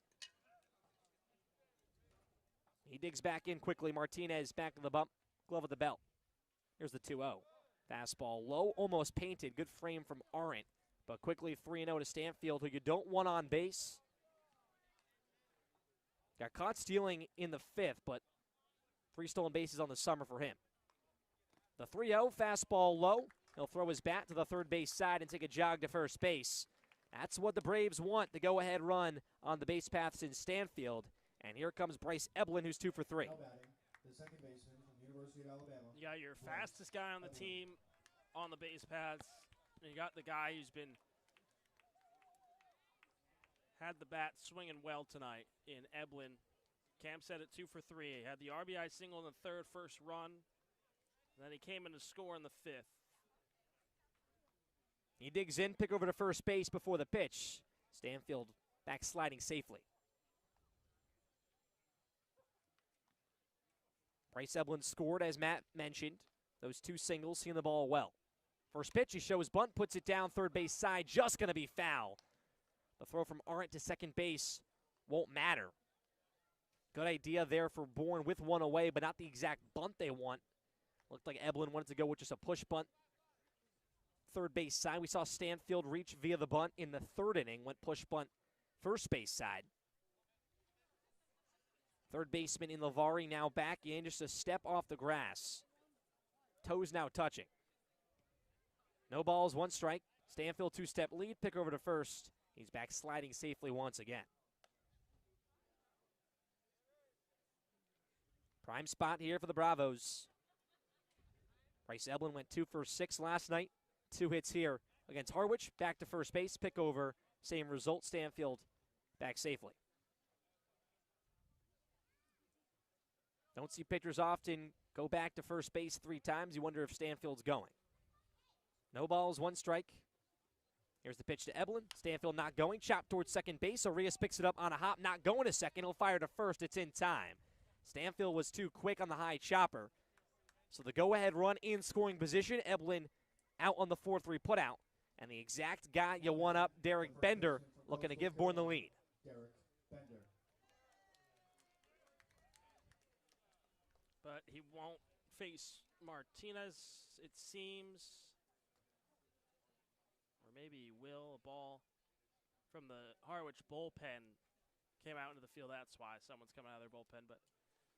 He digs back in quickly. Martinez back to the bump. Glove at the belt. Here's the 2-0. Fastball low, almost painted. Good frame from Arendt. But quickly 3-0 to Stanfield, who you don't want on base. Got caught stealing in the 5th, but 3 stolen bases on the summer for him. The 3-0, fastball low. He'll throw his bat to the third base side and take a jog to first base. That's what the Braves want, the go-ahead run on the base paths in Stanfield. And here comes Bryce Eblin, who's 2 for 3. Now batting, the second baseman from the University of Alabama. You got your fastest guy on the team on the base paths. And you got the guy who's had the bat swinging well tonight in Eblin. Cam said it 2 for 3. He had the RBI single in the 3rd, first run. And then he came in to score in the 5th. He digs in, pick over to first base before the pitch. Stanfield backsliding safely. Bryce Eblin scored, as Matt mentioned. Those 2 singles, seeing the ball well. First pitch, he shows bunt, puts it down third base side, just going to be foul. The throw from Arendt to second base won't matter. Good idea there for Bourne with 1 away, but not the exact bunt they want. Looked like Eblin wanted to go with just a push bunt. Third base side, we saw Stanfield reach via the bunt in the 3rd inning, went push bunt first base side. Third baseman in Lavari now back in, just a step off the grass. Toes now touching. No balls, 1 strike. Stanfield 2-step lead, pick over to first. He's back sliding safely once again. Prime spot here for the Bravos. Bryce Eblin went 2 for 6 last night. 2 hits here against Harwich. Back to first base, pick over. Same result, Stanfield back safely. Don't see pitchers often go back to first base 3 times. You wonder if Stanfield's going. No balls, 1 strike. Here's the pitch to Eblin. Stanfield not going. Chop towards second base. Arias picks it up on a hop. Not going to second. He'll fire to first. It's in time. Stanfield was too quick on the high chopper. So the go-ahead run in scoring position. Eblin out on the 4-3 putout. And the exact guy you want up, Derek Bender, looking to give Bourne the lead. Derek Bender. But he won't face Martinez, it seems. Or maybe he will. A ball from the Harwich bullpen came out into the field. That's why someone's coming out of their bullpen. But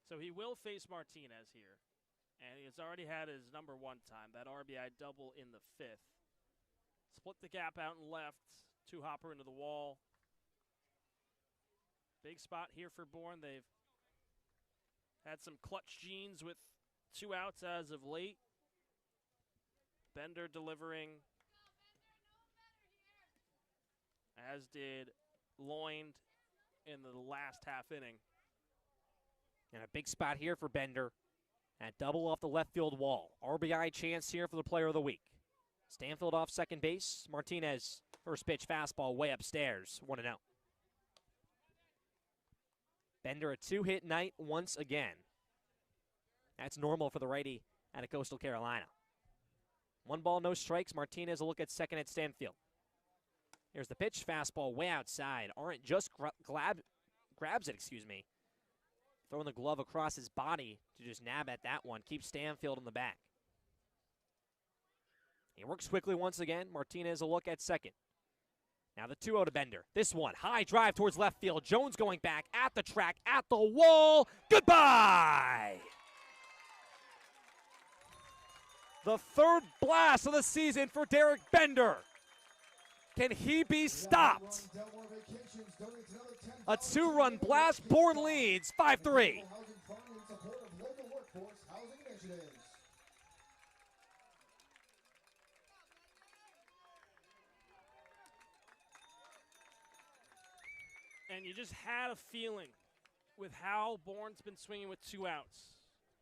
so he will face Martinez here. And he has already had his number 1 time, that RBI double in the 5th. Split the gap out and left. 2-hopper into the wall. Big spot here for Bourne. They've had some clutch genes with 2 outs as of late. Bender delivering, as did Loynd in the last half inning. And a big spot here for Bender. That double off the left field wall. RBI chance here for the player of the week. Stanfield off second base. Martinez, first pitch fastball way upstairs. 1-0. Bender a 2-hit night once again. That's normal for the righty out of Coastal Carolina. 1 ball, no strikes. Martinez will look at second at Stanfield. Here's the pitch. Fastball way outside. Aren't just grabs it, Throwing the glove across his body to just nab at that one. Keeps Stanfield in the back. He works quickly once again. Martinez will look at second. Now the 2-0 to Bender. This one, high drive towards left field. Jones going back at the track, at the wall. Goodbye! The 3rd blast of the season for Derek Bender. Can he be stopped? A 2-run blast. Bourne leads 5-3. And you just had a feeling with how Bourne's been swinging with 2 outs.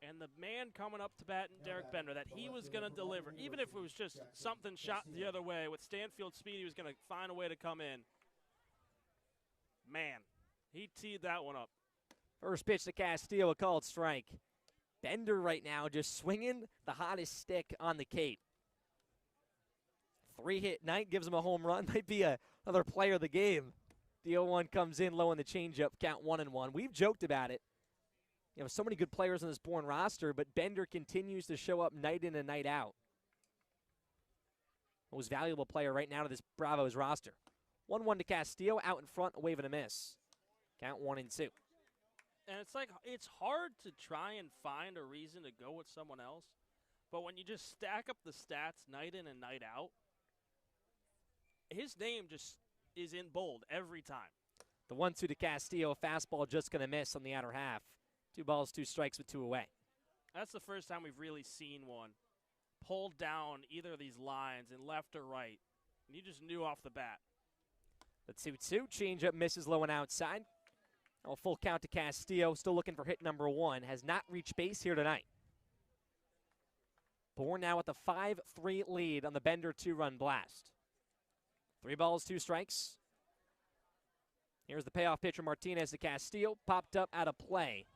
And the man coming up to bat in Derek Bender, that he was going to deliver. Even if it was just something shot the other way, with Stanfield's speed, he was going to find a way to come in. Man, he teed that one up. First pitch to Castillo, a called strike. Bender right now just swinging the hottest stick on the Cape. 3-hit night gives him a home run. Might be another player of the game. The 0-1 comes in low on the changeup, count 1-1. We've joked about it. You know, so many good players on this Bourne roster, but Bender continues to show up night in and night out. Most valuable player right now to this Bravos roster. 1-1 to Castillo, out in front, a wave and a miss. Count 1-2. And it's like, it's hard to try and find a reason to go with someone else, but when you just stack up the stats night in and night out, his name just is in bold every time. The 1-2 to Castillo, fastball just going to miss on the outer half. 2 balls, 2 strikes with 2 away. That's the first time we've really seen one pulled down either of these lines in left or right, and you just knew off the bat. The 2-2, changeup misses low and outside. A full count to Castillo, still looking for hit number 1. Has not reached base here tonight. Bourne now with a 5-3 lead on the Bender 2-run blast. 3 balls, 2 strikes. Here's the payoff pitcher Martinez to Castillo. Popped up out of play.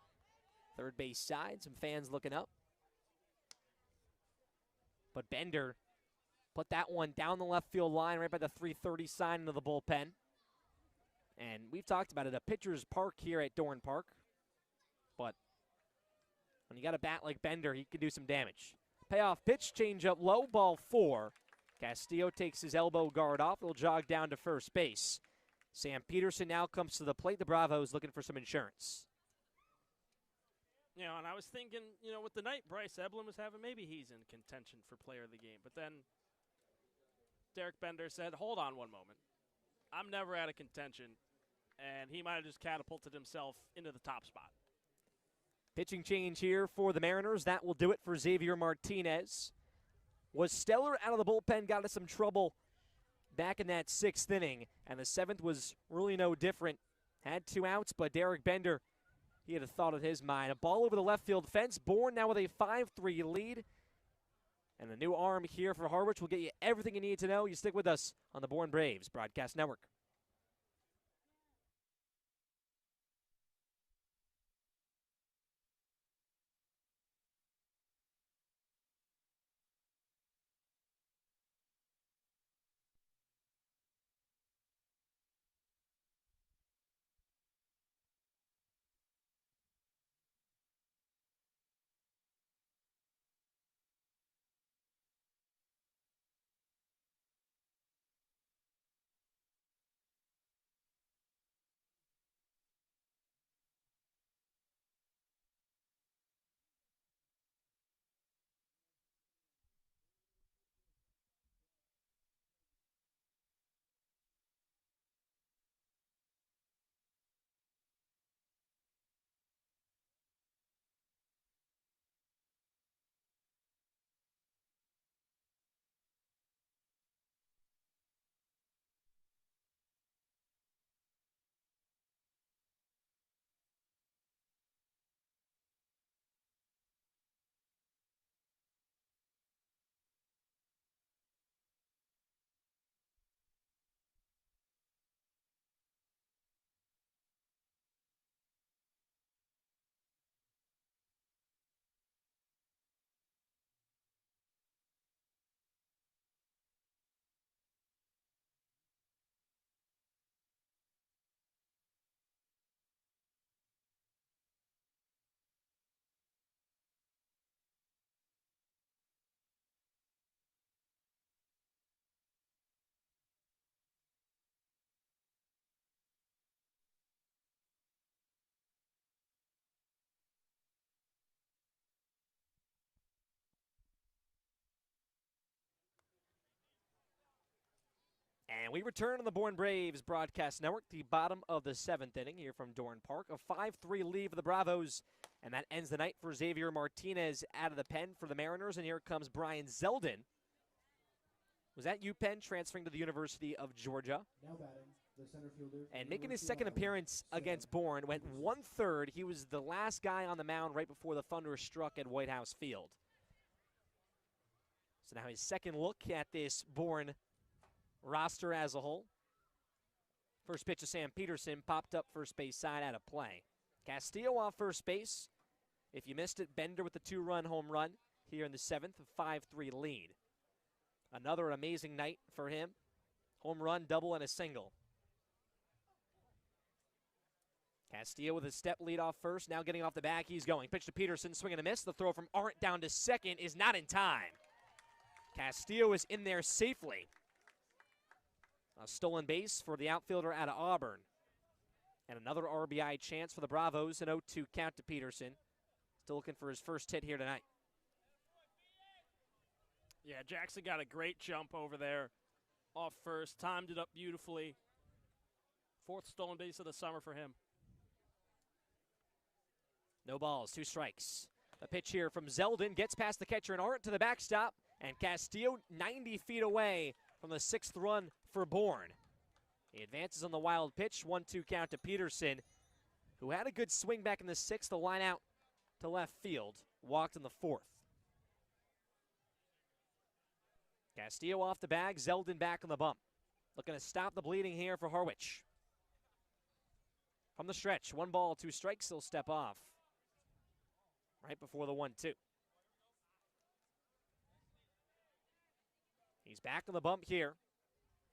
Third base side, some fans looking up. But Bender put that one down the left field line right by the 330 sign into the bullpen. And we've talked about it, a pitcher's park here at Dorn Park. But when you got a bat like Bender, he can do some damage. Payoff pitch, change up low, ball 4. Castillo takes his elbow guard off. He'll jog down to first base. Sam Peterson now comes to the plate. The Bravos looking for some insurance. You know, and I was thinking, you know, with the night Bryce Eblin was having, maybe he's in contention for player of the game. But then Derek Bender said, hold on one moment. I'm never out of contention. And he might have just catapulted himself into the top spot. Pitching change here for the Mariners. That will do it for Xavier Martinez. Was stellar out of the bullpen, got us some trouble back in that 6th inning. And the 7th was really no different. Had 2 outs, but Derek Bender, he had a thought in his mind. A ball over the left field fence. Bourne now with a 5-3 lead. And the new arm here for Harwich will get you everything you need to know. You stick with us on the Bourne Braves Broadcast Network. And we return on the Bourne Braves broadcast network, the bottom of the 7th inning here from Dorn Park. A 5-3 lead for the Bravos, and that ends the night for Xavier Martinez out of the pen for the Mariners. And here comes Brian Zeldin. Was at UPenn, transferring to the University of Georgia. Now batting, the center fielder. And making his second appearance against Bourne, went 1/3. He was the last guy on the mound right before the Thunder struck at White House Field. So now his second look at this Bourne roster as a whole. First pitch to Sam Peterson, popped up first base side out of play. Castillo off first base. If you missed it, Bender with the 2-run home run here in the 7th, a 5-3 lead. Another amazing night for him. Home run, double, and a single. Castillo with a step lead off first, now getting off the bag, he's going. Pitch to Peterson, swing and a miss. The throw from Arndt down to second is not in time. Castillo is in there safely. A stolen base for the outfielder out of Auburn. And another RBI chance for the Bravos, an 0-2 count to Peterson. Still looking for his first hit here tonight. Yeah, Jackson got a great jump over there off first, timed it up beautifully. 4th stolen base of the summer for him. No balls, 2 strikes. A pitch here from Zeldin, gets past the catcher and Arndt to the backstop, and Castillo 90 feet away from the 6th run for Bourne. He advances on the wild pitch, 1-2 count to Peterson, who had a good swing back in the 6th, the line out to left field, walked in the 4th. Castillo off the bag, Zeldin back on the bump. Looking to stop the bleeding here for Harwich. From the stretch, 1 ball, 2 strikes, he'll step off right before the 1-2. He's back on the bump here.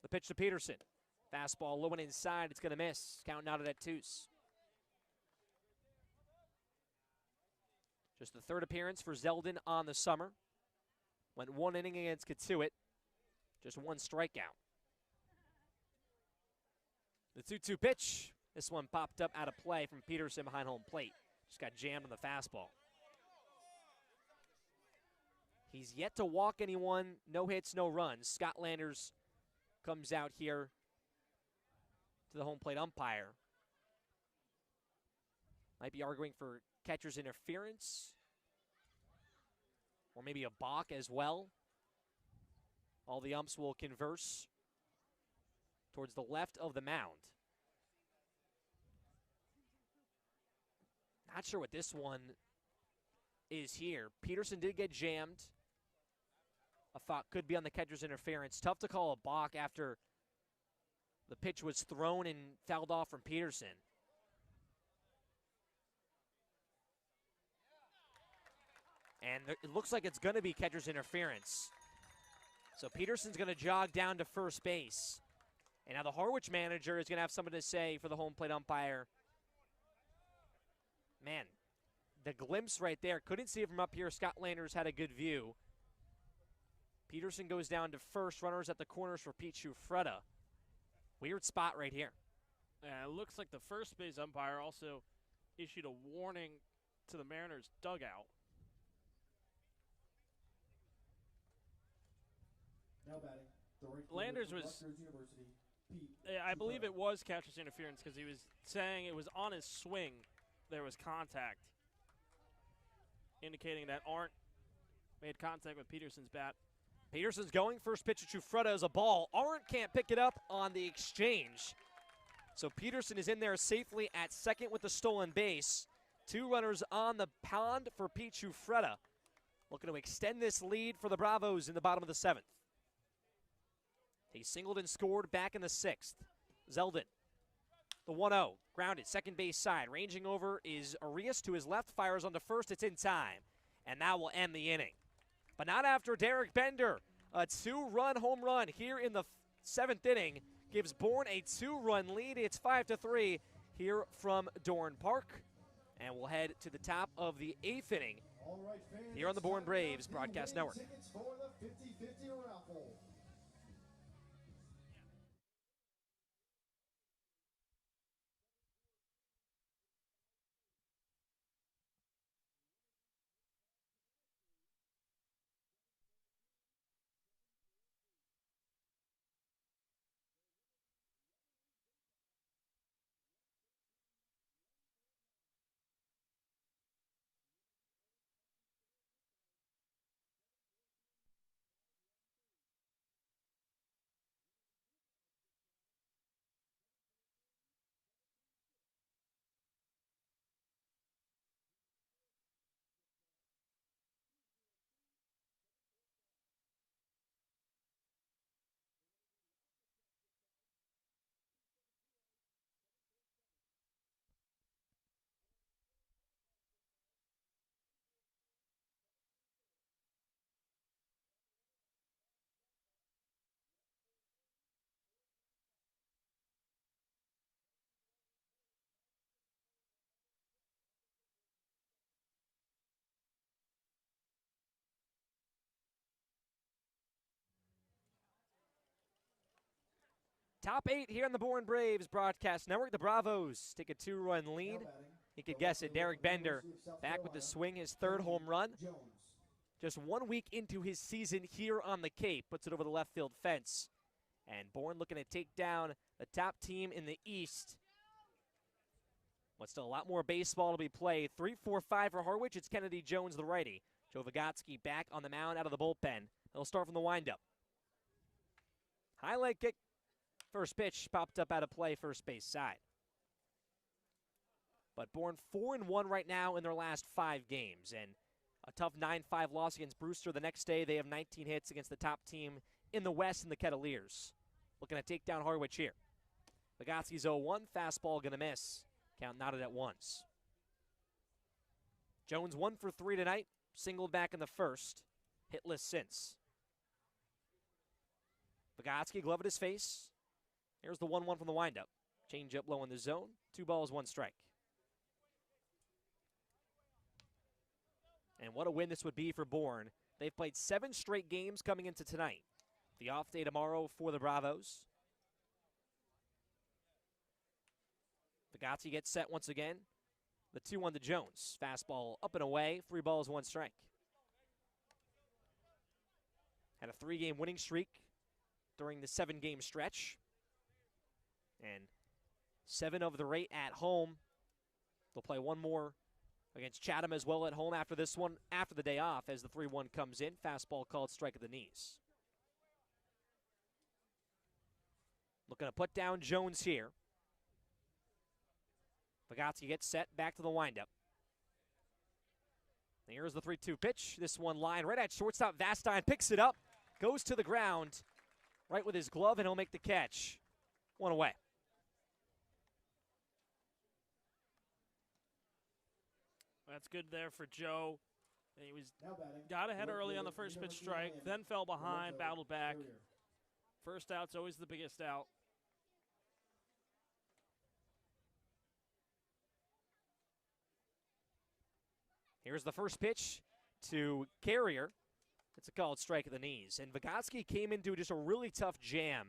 The pitch to Peterson. Fastball low and inside, it's going to miss. Count out at 2s. Just the 3rd appearance for Zeldin on the summer. Went 1 inning against Katuitt. Just 1 strikeout. The 2-2 pitch. This one popped up out of play from Peterson behind home plate. Just got jammed on the fastball. He's yet to walk anyone. No hits, no runs. Scott Landers comes out here to the home plate umpire. Might be arguing for catcher's interference. Or maybe a balk as well. All the umps will converse towards the left of the mound. Not sure what this one is here. Peterson did get jammed. A thought could be on the catcher's interference. Tough to call a balk after the pitch was thrown and fouled off from Peterson. And it looks like it's going to be catcher's interference. So Peterson's going to jog down to first base. And now the Harwich manager is going to have something to say for the home plate umpire. Man, the glimpse right there. Couldn't see it from up here. Scott Landers had a good view. Peterson goes down to first. Runners at the corners for Pete Shufreda. Weird spot right here. And it looks like the first base umpire also issued a warning to the Mariners dugout. Now batting, the right fielder Landers from was, Rutgers University, Pete I believe Shufreda. it was catcher's interference because he was saying it was on his swing there was contact, indicating that Arndt made contact with Peterson's bat. Peterson's going. First pitch to Shufreda is a ball. Arndt can't pick it up on the exchange. So Peterson is in there safely at second with the stolen base. 2 runners on the pond for Pete Shufreda. Looking to extend this lead for the Bravos in the bottom of the 7th. He singled and scored back in the 6th. Zeldin. The 1-0. Grounded. Second base side. Ranging over is Arias to his left. Fires onto first. It's in time. And that will end the inning. But not after Derek Bender. A 2-run home run here in the 7th inning gives Bourne a 2-run lead. It's 5-3 here from Dorn Park. And we'll head to the top of the 8th inning All right, fans, here on the Bourne Braves the Broadcast winning Network. Tickets for the 50-50 raffle. Top 8 here on the Bourne Braves broadcast network. The Bravos take a 2-run lead. You could guess it, Derek Bender back with the swing, his 3rd home run. Just 1 week into his season here on the Cape, puts it over the left field fence. And Bourne looking to take down the top team in the East. But still a lot more baseball to be played. 3-4-5 for Harwich. It's Kennedy Jones, the righty. Joe Vygotsky back on the mound out of the bullpen. They'll start from the windup. High leg kick. First pitch popped up out of play, first base side. But Bourne 4-1 right now in their last 5 games. And a tough 9-5 loss against Brewster. The next day they have 19 hits against the top team in the West in the Kettleers. Looking to take down Harwich here. Vygotsky's 0-1, fastball gonna miss. Count knotted at once. Jones 1 for 3 tonight. Singled back in the first. Hitless since. Vygotsky, glove at his face. Here's the 1-1 from the windup. Change up low in the zone. 2 balls, 1 strike. And what a win this would be for Bourne. They've played 7 straight games coming into tonight. The off day tomorrow for the Bravos. Vygotsky gets set once again. The 2-1 to Jones. Fastball up and away. 3 balls, 1 strike. Had a 3-game winning streak during the 7-game stretch. And 7 of the 8 at home. They'll play 1 more against Chatham as well at home after this one, after the day off, as the 3-1 comes in. Fastball called strike at the knees. Looking to put down Jones here. Vygotsky gets set, back to the windup. And here's the 3-2 pitch. This one line right at shortstop. Vastine picks it up, goes to the ground, right with his glove, and he'll make the catch. 1 away. That's good there for Joe. And he got ahead early on the first pitch strike, then fell behind, battled back. First out's always the biggest out. Here's the first pitch to Carrier. It's a called strike at the knees. And Vygotsky came into just a really tough jam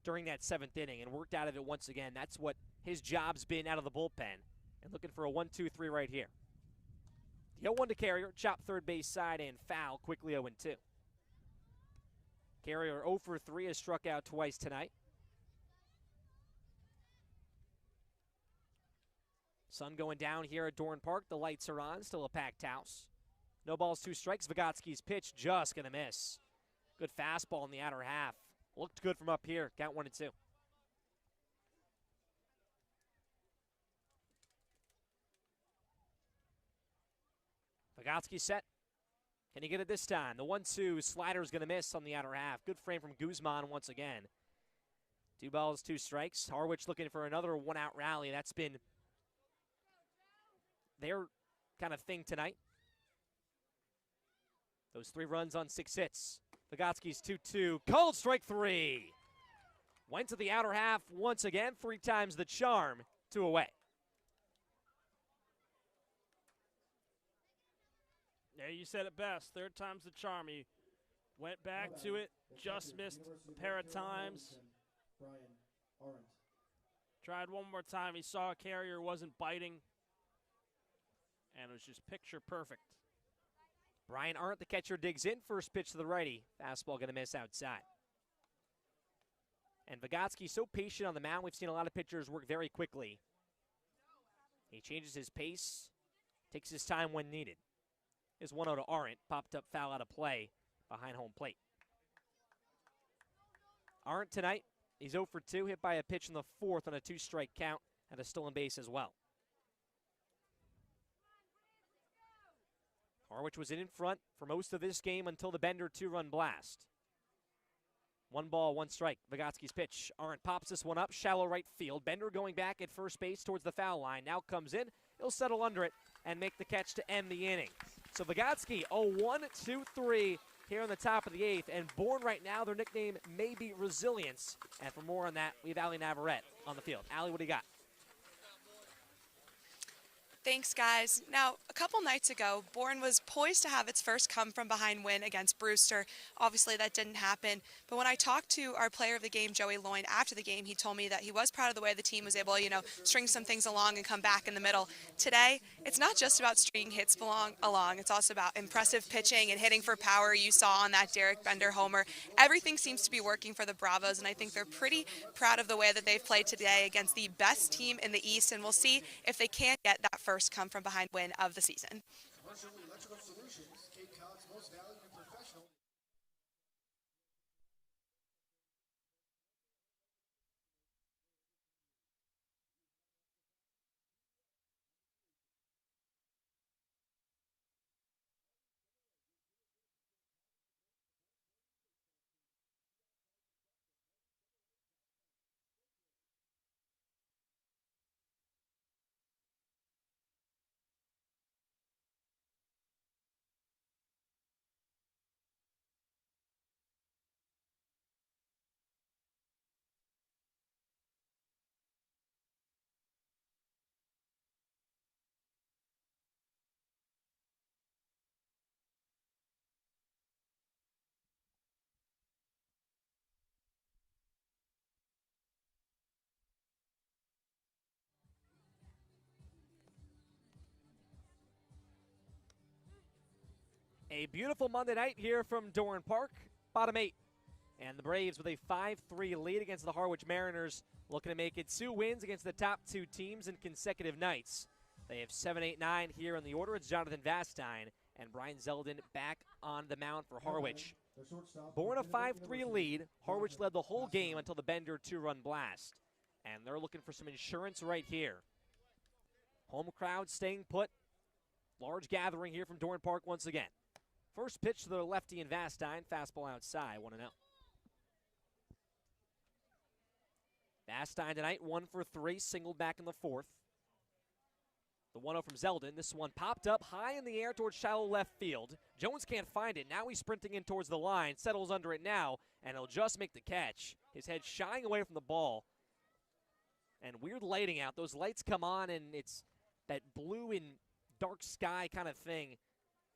during that 7th inning and worked out of it once again. That's what his job's been out of the bullpen. And looking for a 1-2-3 right here. The 0-1 to Carrier, chop third base side and foul, quickly 0-2. Carrier 0 for 3 has struck out twice tonight. Sun going down here at Dorn Park. The lights are on, still a packed house. No balls, 2 strikes. Vygotsky's pitch just gonna miss. Good fastball in the outer half. Looked good from up here. Count 1-2. Vygotsky set. Can he get it this time? The 1-2 slider's going to miss on the outer half. Good frame from Guzman once again. 2 balls, 2 strikes. Harwich looking for another 1-out rally. That's been their kind of thing tonight. Those 3 runs on 6 hits. Vygotsky's 2-2. Called strike 3. Went to the outer half once again. 3 times the charm. 2 away. Yeah, you said it best. 3rd time's the charm. He went back to it, just missed a pair of times. Tried one more time. He saw a Carrier wasn't biting, and it was just picture perfect. Brian Arndt, the catcher, digs in. First pitch to the righty. Fastball going to miss outside. And Vygotsky so patient on the mound. We've seen a lot of pitchers work very quickly. He changes his pace, takes his time when needed. Is 1-0 to Arndt. Popped up foul out of play behind home plate. Arndt tonight, he's 0 for 2, hit by a pitch in the 4th on a 2-strike count and a stolen base as well. Harwich was in front for most of this game until the Bender 2-run blast. 1 ball, 1 strike. Vygotsky's pitch. Arndt pops this one up, shallow right field. Bender going back at first base towards the foul line. Now comes in. He'll settle under it and make the catch to end the inning. So Vygotsky, 1-2-3 here on the top of the 8th. And Bourne right now, their nickname may be Resilience. And for more on that, we have Ali Navarette on the field. Ali, what do you got? Thanks, guys. Now, a couple nights ago, Bourne was poised to have its first come-from-behind win against Brewster. Obviously, that didn't happen. But when I talked to our player of the game, Joey Loyne, after the game, he told me that he was proud of the way the team was able to, string some things along and come back in the middle. Today, it's not just about stringing hits along. It's also about impressive pitching and hitting for power. You saw on that Derek Bender homer. Everything seems to be working for the Bravos, and I think they're pretty proud of the way that they've played today against the best team in the East, and we'll see if they can get that first come-from-behind win of the season. A beautiful Monday night here from Doran Park, bottom 8. And the Braves with a 5-3 lead against the Harwich Mariners, looking to make it 2 wins against the top 2 teams in consecutive nights. They have 7, 8, 9 here in the order. It's Jonathan Vastine and Brian Zeldin back on the mound for Harwich. Bourne a 5-3 lead. Harwich led the whole game until the Bender 2-run blast. And they're looking for some insurance right here. Home crowd staying put. Large gathering here from Doran Park once again. First pitch to the lefty and Vastine. Fastball outside, 1-0. Vastine tonight, 1 for 3, singled back in the 4th. The 1-0 from Zeldin. This one popped up high in the air towards shallow left field. Jones can't find it. Now he's sprinting in towards the line. Settles under it now, and he'll just make the catch. His head shying away from the ball. And weird lighting out. Those lights come on, and it's that blue and dark sky kind of thing.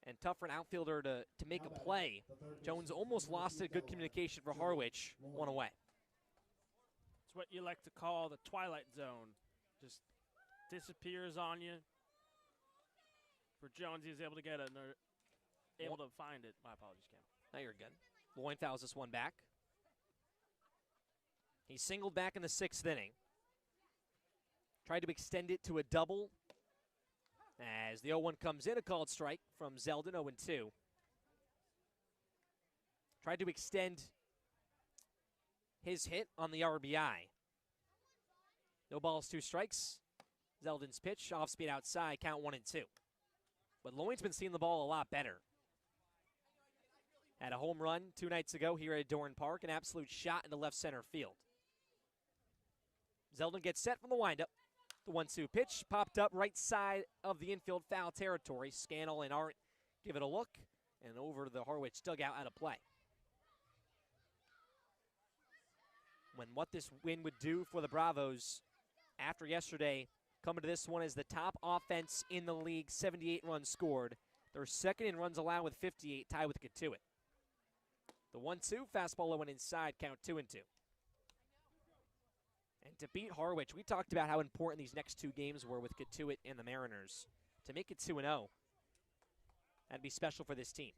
And tough for an outfielder to make a play. Jones almost lost it. Good communication for Harwich. 1 away. It's what you like to call the twilight zone. Just disappears on you. For Jones, he was able to get able to find it. My apologies, Cam. Now you're good. Loyne fouls this one back. He singled back in the 6th inning. Tried to extend it to a double. As the 0-1 comes in, a called strike from Zeldin, 0-2. Tried to extend his hit on the RBI. No balls, 2 strikes. Zeldin's pitch, off speed outside, count 1-2. But Loyne's been seeing the ball a lot better. Had a home run 2 nights ago here at Doran Park, an absolute shot into left center field. Zeldin gets set from the windup. The 1-2 pitch popped up right side of the infield foul territory. Scannell and Arndt give it a look, and over to the Harwich dugout out of play. When what this win would do for the Bravos after yesterday, coming to this one as the top offense in the league, 78 runs scored. They're second in runs allowed with 58, tied with Katuitt. The 1-2 fastball went inside, count 2-2. And to beat Harwich, we talked about how important these next 2 games were with Katuitt and the Mariners. To make it 2-0, that'd be special for this team.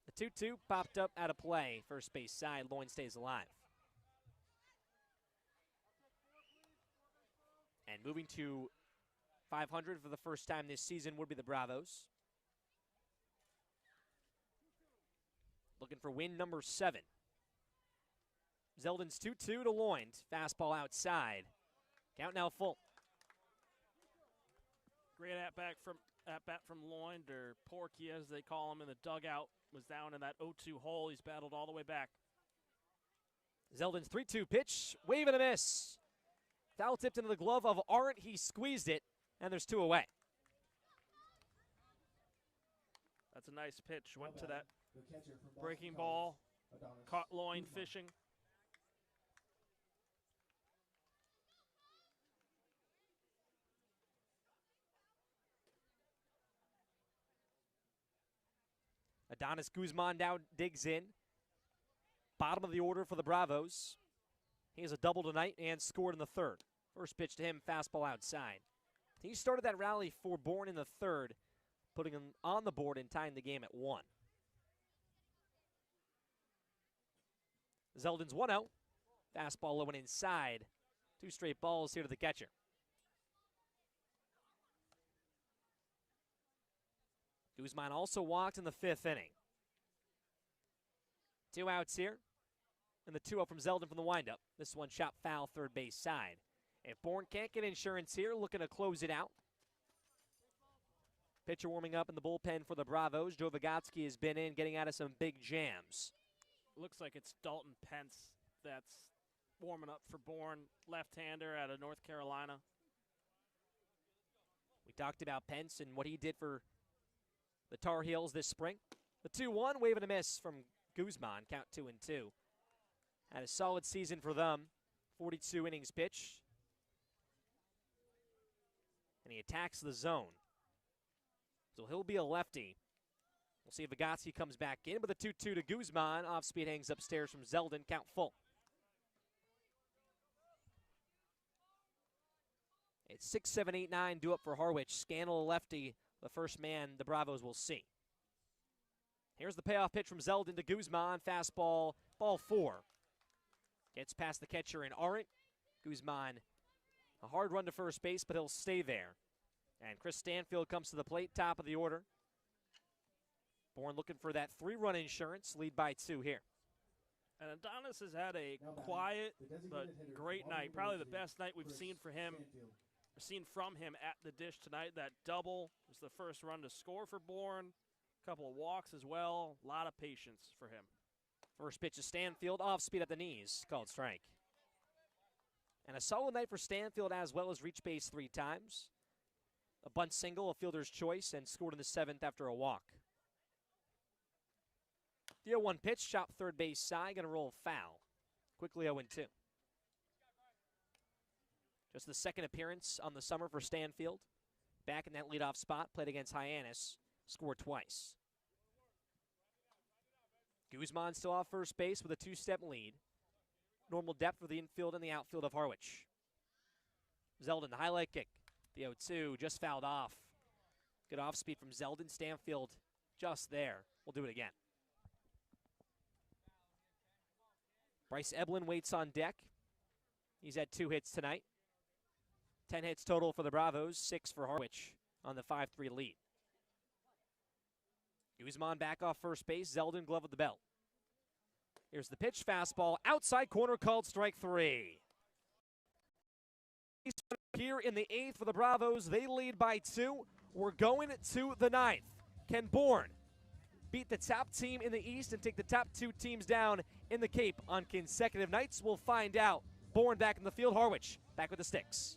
The 2-2 popped up out of play. First base side, Loyne stays alive. And moving to 500 for the first time this season would be the Bravos. Looking for win number 7. Zeldin's 2-2 to Loyne. Fastball outside. Count now full. Great at-bat from Loyne, or Porky as they call him in the dugout. Was down in that 0-2 hole. He's battled all the way back. Zeldin's 3-2 pitch. Wave and a miss. Foul tipped into the glove of Arndt. He squeezed it, and there's 2 away. That's a nice pitch. Went to that breaking ball. Caught Loyne fishing. Adonis Guzman now digs in. Bottom of the order for the Bravos. He has a double tonight and scored in the third. First pitch to him, fastball outside. He started that rally for Bourne in the third, putting him on the board and tying the game at 1. Zeldin's 1-0. Fastball low and inside. 2 straight balls here to the catcher. Guzman also walked in the 5th inning. 2 outs here. And the 2-0 from Zeldin from the windup. This one shot foul, third base side. If Bourne can't get insurance here, looking to close it out. Pitcher warming up in the bullpen for the Bravos. Joe Vygotsky has been in, getting out of some big jams. Looks like it's Dalton Pence that's warming up for Bourne, left-hander out of North Carolina. We talked about Pence and what he did for the Tar Heels this spring. The 2-1, wave and a miss from Guzman, count 2-2. Had a solid season for them. 42 innings pitched. And he attacks the zone. So he'll be a lefty. We'll see if Vygotsky comes back in with a 2-2 to Guzman. Off speed hangs upstairs from Zeldin, count full. It's 6, 7, 8, 9 due up for Harwich. Scannell, a lefty, the first man the Bravos will see. Here's the payoff pitch from Zeldin to Guzman. Fastball, ball 4. Gets past the catcher in Arendt. Guzman, a hard run to first base, but he'll stay there. And Chris Stanfield comes to the plate, top of the order. Bourne looking for that 3-run insurance, lead by 2 here. And Adonis has had a quiet but great night. Probably the best night we've seen for him, or seen from him at the dish tonight. That double was the first run to score for Bourne. A couple of walks as well. A lot of patience for him. First pitch to Stanfield, off speed at the knees, called strike. And a solid night for Stanfield, as well as reach base 3 times. A bunt single, a fielder's choice, and scored in the 7th after a walk. The 0-1 pitch, chop third base side, going to roll foul. Quickly 0-2. Just the second appearance on the summer for Stanfield. Back in that leadoff spot, played against Hyannis, scored twice. Guzman still off first base with a 2-step lead. Normal depth for the infield and the outfield of Harwich. Zeldin, the highlight kick. The 0-2 just fouled off. Good off speed from Zeldin. Stanfield just there. We'll do it again. Bryce Eblin waits on deck. He's had 2 hits tonight. 10 hits total for the Bravos, 6 for Harwich on the 5-3 lead. Guzman back off first base. Zeldin glove with the belt. Here's the pitch, fastball, outside corner, called strike 3. Here in the 8th for the Bravos, they lead by 2. We're going to the 9th. Can Bourne beat the top team in the East and take the top 2 teams down in the Cape on consecutive nights? We'll find out. Bourne back in the field. Harwich back with the sticks.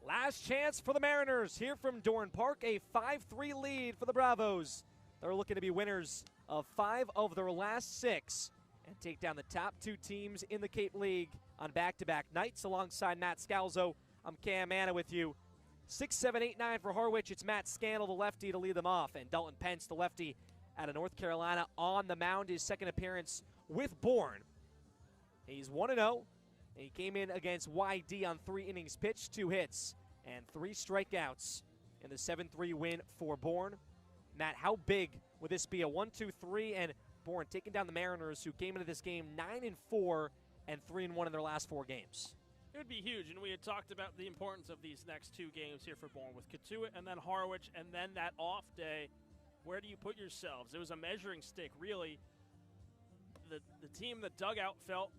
Last chance for the Mariners here from Dorn Park, a 5-3 lead for the Bravos. They're looking to be winners of 5 of their last 6 and take down the top two teams in the Cape League on back-to-back nights. Alongside Matt Scalzo, I'm Cam Manna with you. 6, 7, 8, 9 for Harwich. It's Matt Scannell, the lefty, to lead them off, and Dalton Pence, the lefty, out of North Carolina, on the mound. His second appearance with Bourne. He's 1-0, and he came in against YD on 3 innings pitched, 2 hits, and 3 strikeouts in the 7-3 win for Bourne. Matt, how big would this be? A 1-2-3, and Bourne taking down the Mariners, who came into this game 9-4 and 3-1 in their last 4 games. It would be huge, and we had talked about the importance of these next 2 games here for Bourne, with Katuitt and then Harwich, and then that off day. Where do you put yourselves? It was a measuring stick, really. The team that dugout felt,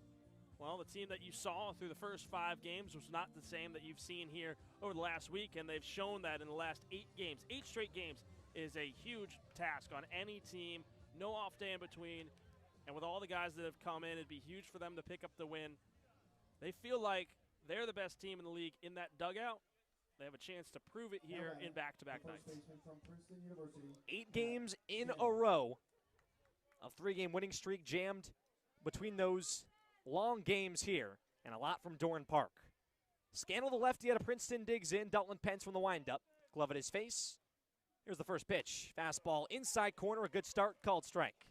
well, the team that you saw through the first 5 games was not the same that you've seen here over the last week, and they've shown that in the last 8 games. 8 straight games is a huge task on any team. No off day in between, and with all the guys that have come in, it'd be huge for them to pick up the win. They feel like they're the best team in the league in that dugout. They have a chance to prove it here in back-to-back nights. 8 games in a row. A 3-game winning streak jammed between those long games here, and a lot from Dorn Park. Scannell, the lefty out of Princeton, digs in. Dalton Pence from the windup. Glove at his face. Here's the first pitch. Fastball inside corner. A good start. Called strike.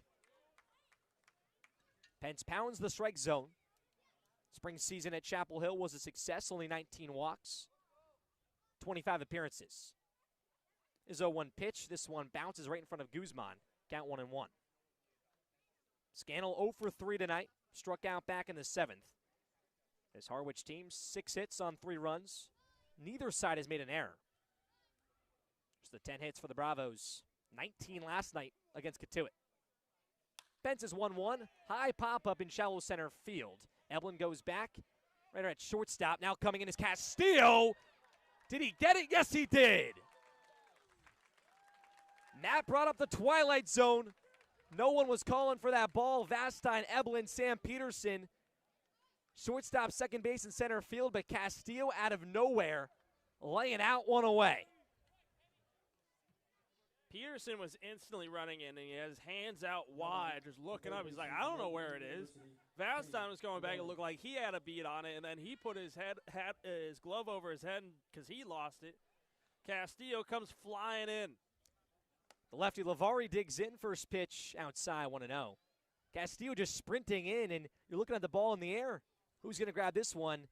Pence pounds the strike zone. Spring season at Chapel Hill was a success. Only 19 walks. 25 appearances. His 0-1 pitch. This one bounces right in front of Guzman. Count 1-1. Scannell 0 for 3 tonight. Struck out back in the 7th. This Harwich team, 6 hits on 3 runs. Neither side has made an error. Just the 10 hits for the Bravos. 19 last night against Katuitt. Pence is 1-1. High pop-up in shallow center field. Eblin goes back. Right at shortstop. Now coming in is Castillo. Did he get it? Yes, he did. Matt brought up the twilight zone. No one was calling for that ball. Vastine, Eblin, Sam Peterson. Shortstop, second base, and center field, but Castillo out of nowhere, laying out one away. Peterson was instantly running in, and he had his hands out wide, just looking up. He's like, I don't know where it is. Vastine was going back. It looked like he had a beat on it, and then he put his glove over his head because he lost it. Castillo comes flying in. The lefty Lavari digs in, first pitch outside, 1-0. Castillo just sprinting in, and you're looking at the ball in the air. Who's going to grab this one?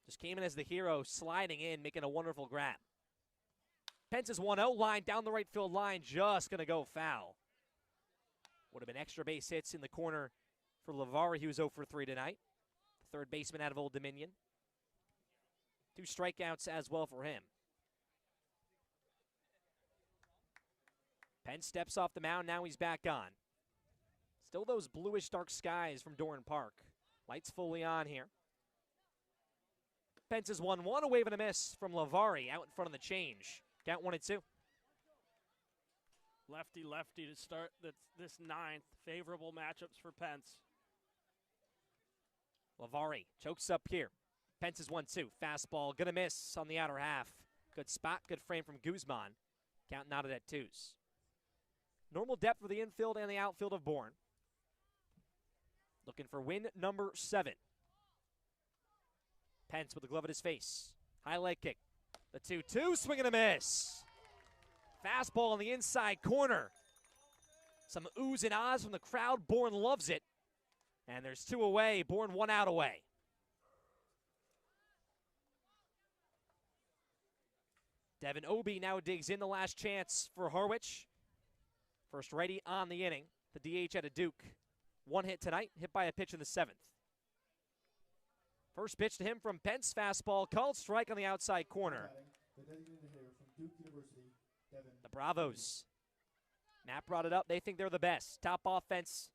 Just came in as the hero, sliding in, making a wonderful grab. Pence is 1-0, line down the right field line, just going to go foul. Would have been extra base hits in the corner for Lavari. He was 0 for 3 tonight. The third baseman out of Old Dominion. 2 strikeouts as well for him. Pence steps off the mound, now he's back on. Still those bluish dark skies from Dorn Park. Lights fully on here. Pence is 1-1, a wave and a miss from Lavari out in front of the change. Count 1-2. Lefty to start this 9th. Favorable matchups for Pence. Lavari chokes up here. Pence is 1-2. Fastball, gonna miss on the outer half. Good spot, good frame from Guzman. Count knotted at 2s. Normal depth for the infield and the outfield of Bourne. Looking for win number 7. Pence with the glove at his face. High leg kick. The 2-2, swing and a miss. Fastball on the inside corner. Some oohs and ahs from the crowd. Bourne loves it. And there's 2 away. Bourne 1 out away. Devin Obie now digs in, the last chance for Harwich. First righty on the inning. The DH at a Duke. 1 hit tonight, hit by a pitch in the 7th. First pitch to him from Pence. Fastball called strike on the outside corner. The Bravos. Matt brought it up. They think they're the best. Top offense,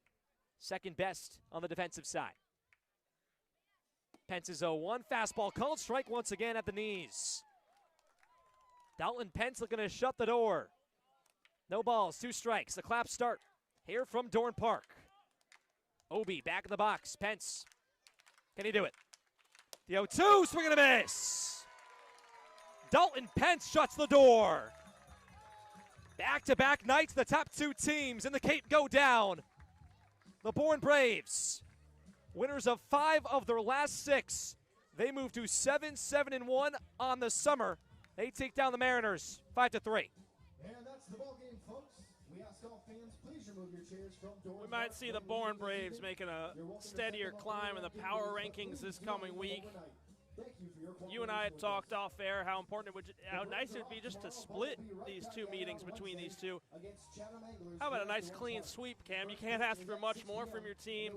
second best on the defensive side. Pence is 0-1. Fastball called strike once again at the knees. Dalton Pence looking to shut the door. No balls, 2 strikes. The clap start here from Dorn Park. Obie back in the box. Pence. Can he do it? The 0-2, swing and a miss. Dalton Pence shuts the door. Back-to-back nights, the top 2 teams in the Cape go down. the Bourne Braves, winners of 5 of their last 6. They move to 7-7-1 on the summer. They take down the Mariners 5-3. And that's the ball game, folks. We ask all fans, please remove your chairs from doors. We might see the Bourne Braves making a steadier climb in the power rankings this coming week. You and I had talked off air how important how nice it would be just to split these 2 meetings between these two. How about a nice clean sweep, Cam? You can't ask for much more from your team,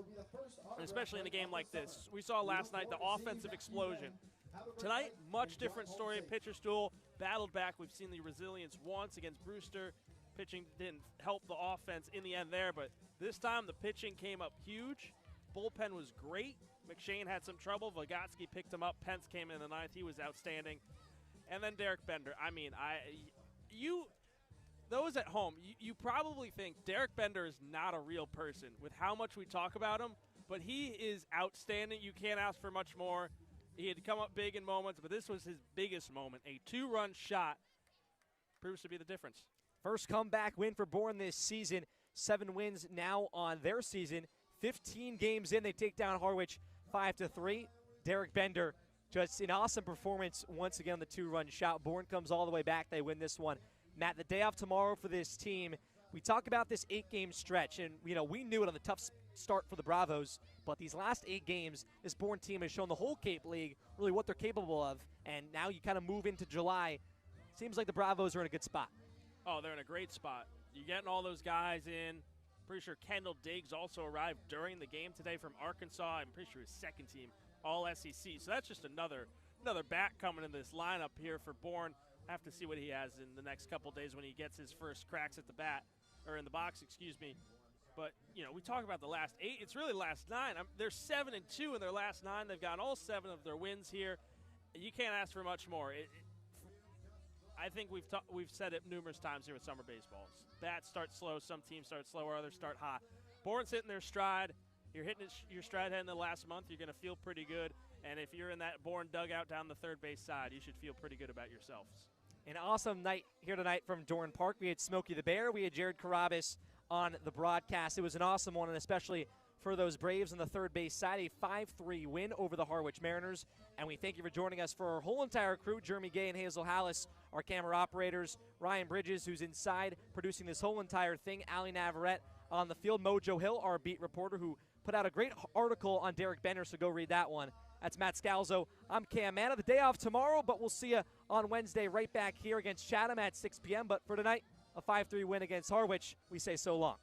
especially in a game like this. We saw last night the offensive explosion. Tonight, much different story. Pitcher's duel battled back. We've seen the resilience once against Brewster. Pitching didn't help the offense in the end there, but this time the pitching came up huge. Bullpen was great. McShane had some trouble. Vygotsky picked him up. Pence came in the 9th. He was outstanding. And then Derek Bender. I mean, those at home, you probably think Derek Bender is not a real person with how much we talk about him, but he is outstanding. You can't ask for much more. He had come up big in moments, but this was his biggest moment. A 2-run shot proves to be the difference. First comeback win for Bourne this season. 7 wins now on their season. 15 games in, they take down Harwich 5-3. Derek Bender, just an awesome performance once again on the 2-run shot. Bourne comes all the way back. They win this one. Matt, the day off tomorrow for this team. We talk about this 8-game stretch, and we knew it on the tough start for the Bravos, but these last 8 games, this Bourne team has shown the whole Cape League really what they're capable of, and now you kind of move into July. Seems like the Bravos are in a good spot. Oh, they're in a great spot. You're getting all those guys in. Pretty sure Kendall Diggs also arrived during the game today from Arkansas. I'm pretty sure his second team, all SEC. So that's just another back coming in this lineup here for Bourne. I have to see what he has in the next couple days when he gets his first cracks at the bat, or in the box, excuse me. But, we talk about the last 8. It's really the last 9. They're 7-2 in their last 9. They've got all 7 of their wins here. You can't ask for much more. I think we've said it numerous times here with summer baseballs. Bats start slow. Some teams start slower. Others start hot. Bourne's hitting their stride. You're hitting your stride heading the last month. You're going to feel pretty good. And if you're in that Bourne dugout down the third base side, you should feel pretty good about yourselves. An awesome night here tonight from Dorn Park. We had Smokey the Bear. We had Jared Carrabbas on the broadcast. It was an awesome one, and especially for those Braves on the third base side, a 5-3 win over the Harwich Mariners. And we thank you for joining us for our whole entire crew, Jeremy Gay and Hazel Hallis, our camera operators, Ryan Bridges, who's inside producing this whole entire thing, Ali Navarette on the field, Mojo Hill, our beat reporter, who put out a great article on Derek Bender, so go read that one. That's Matt Scalzo. I'm Cam Manna. The day off tomorrow, but we'll see you on Wednesday right back here against Chatham at 6 p.m. But for tonight, a 5-3 win against Harwich. We say so long.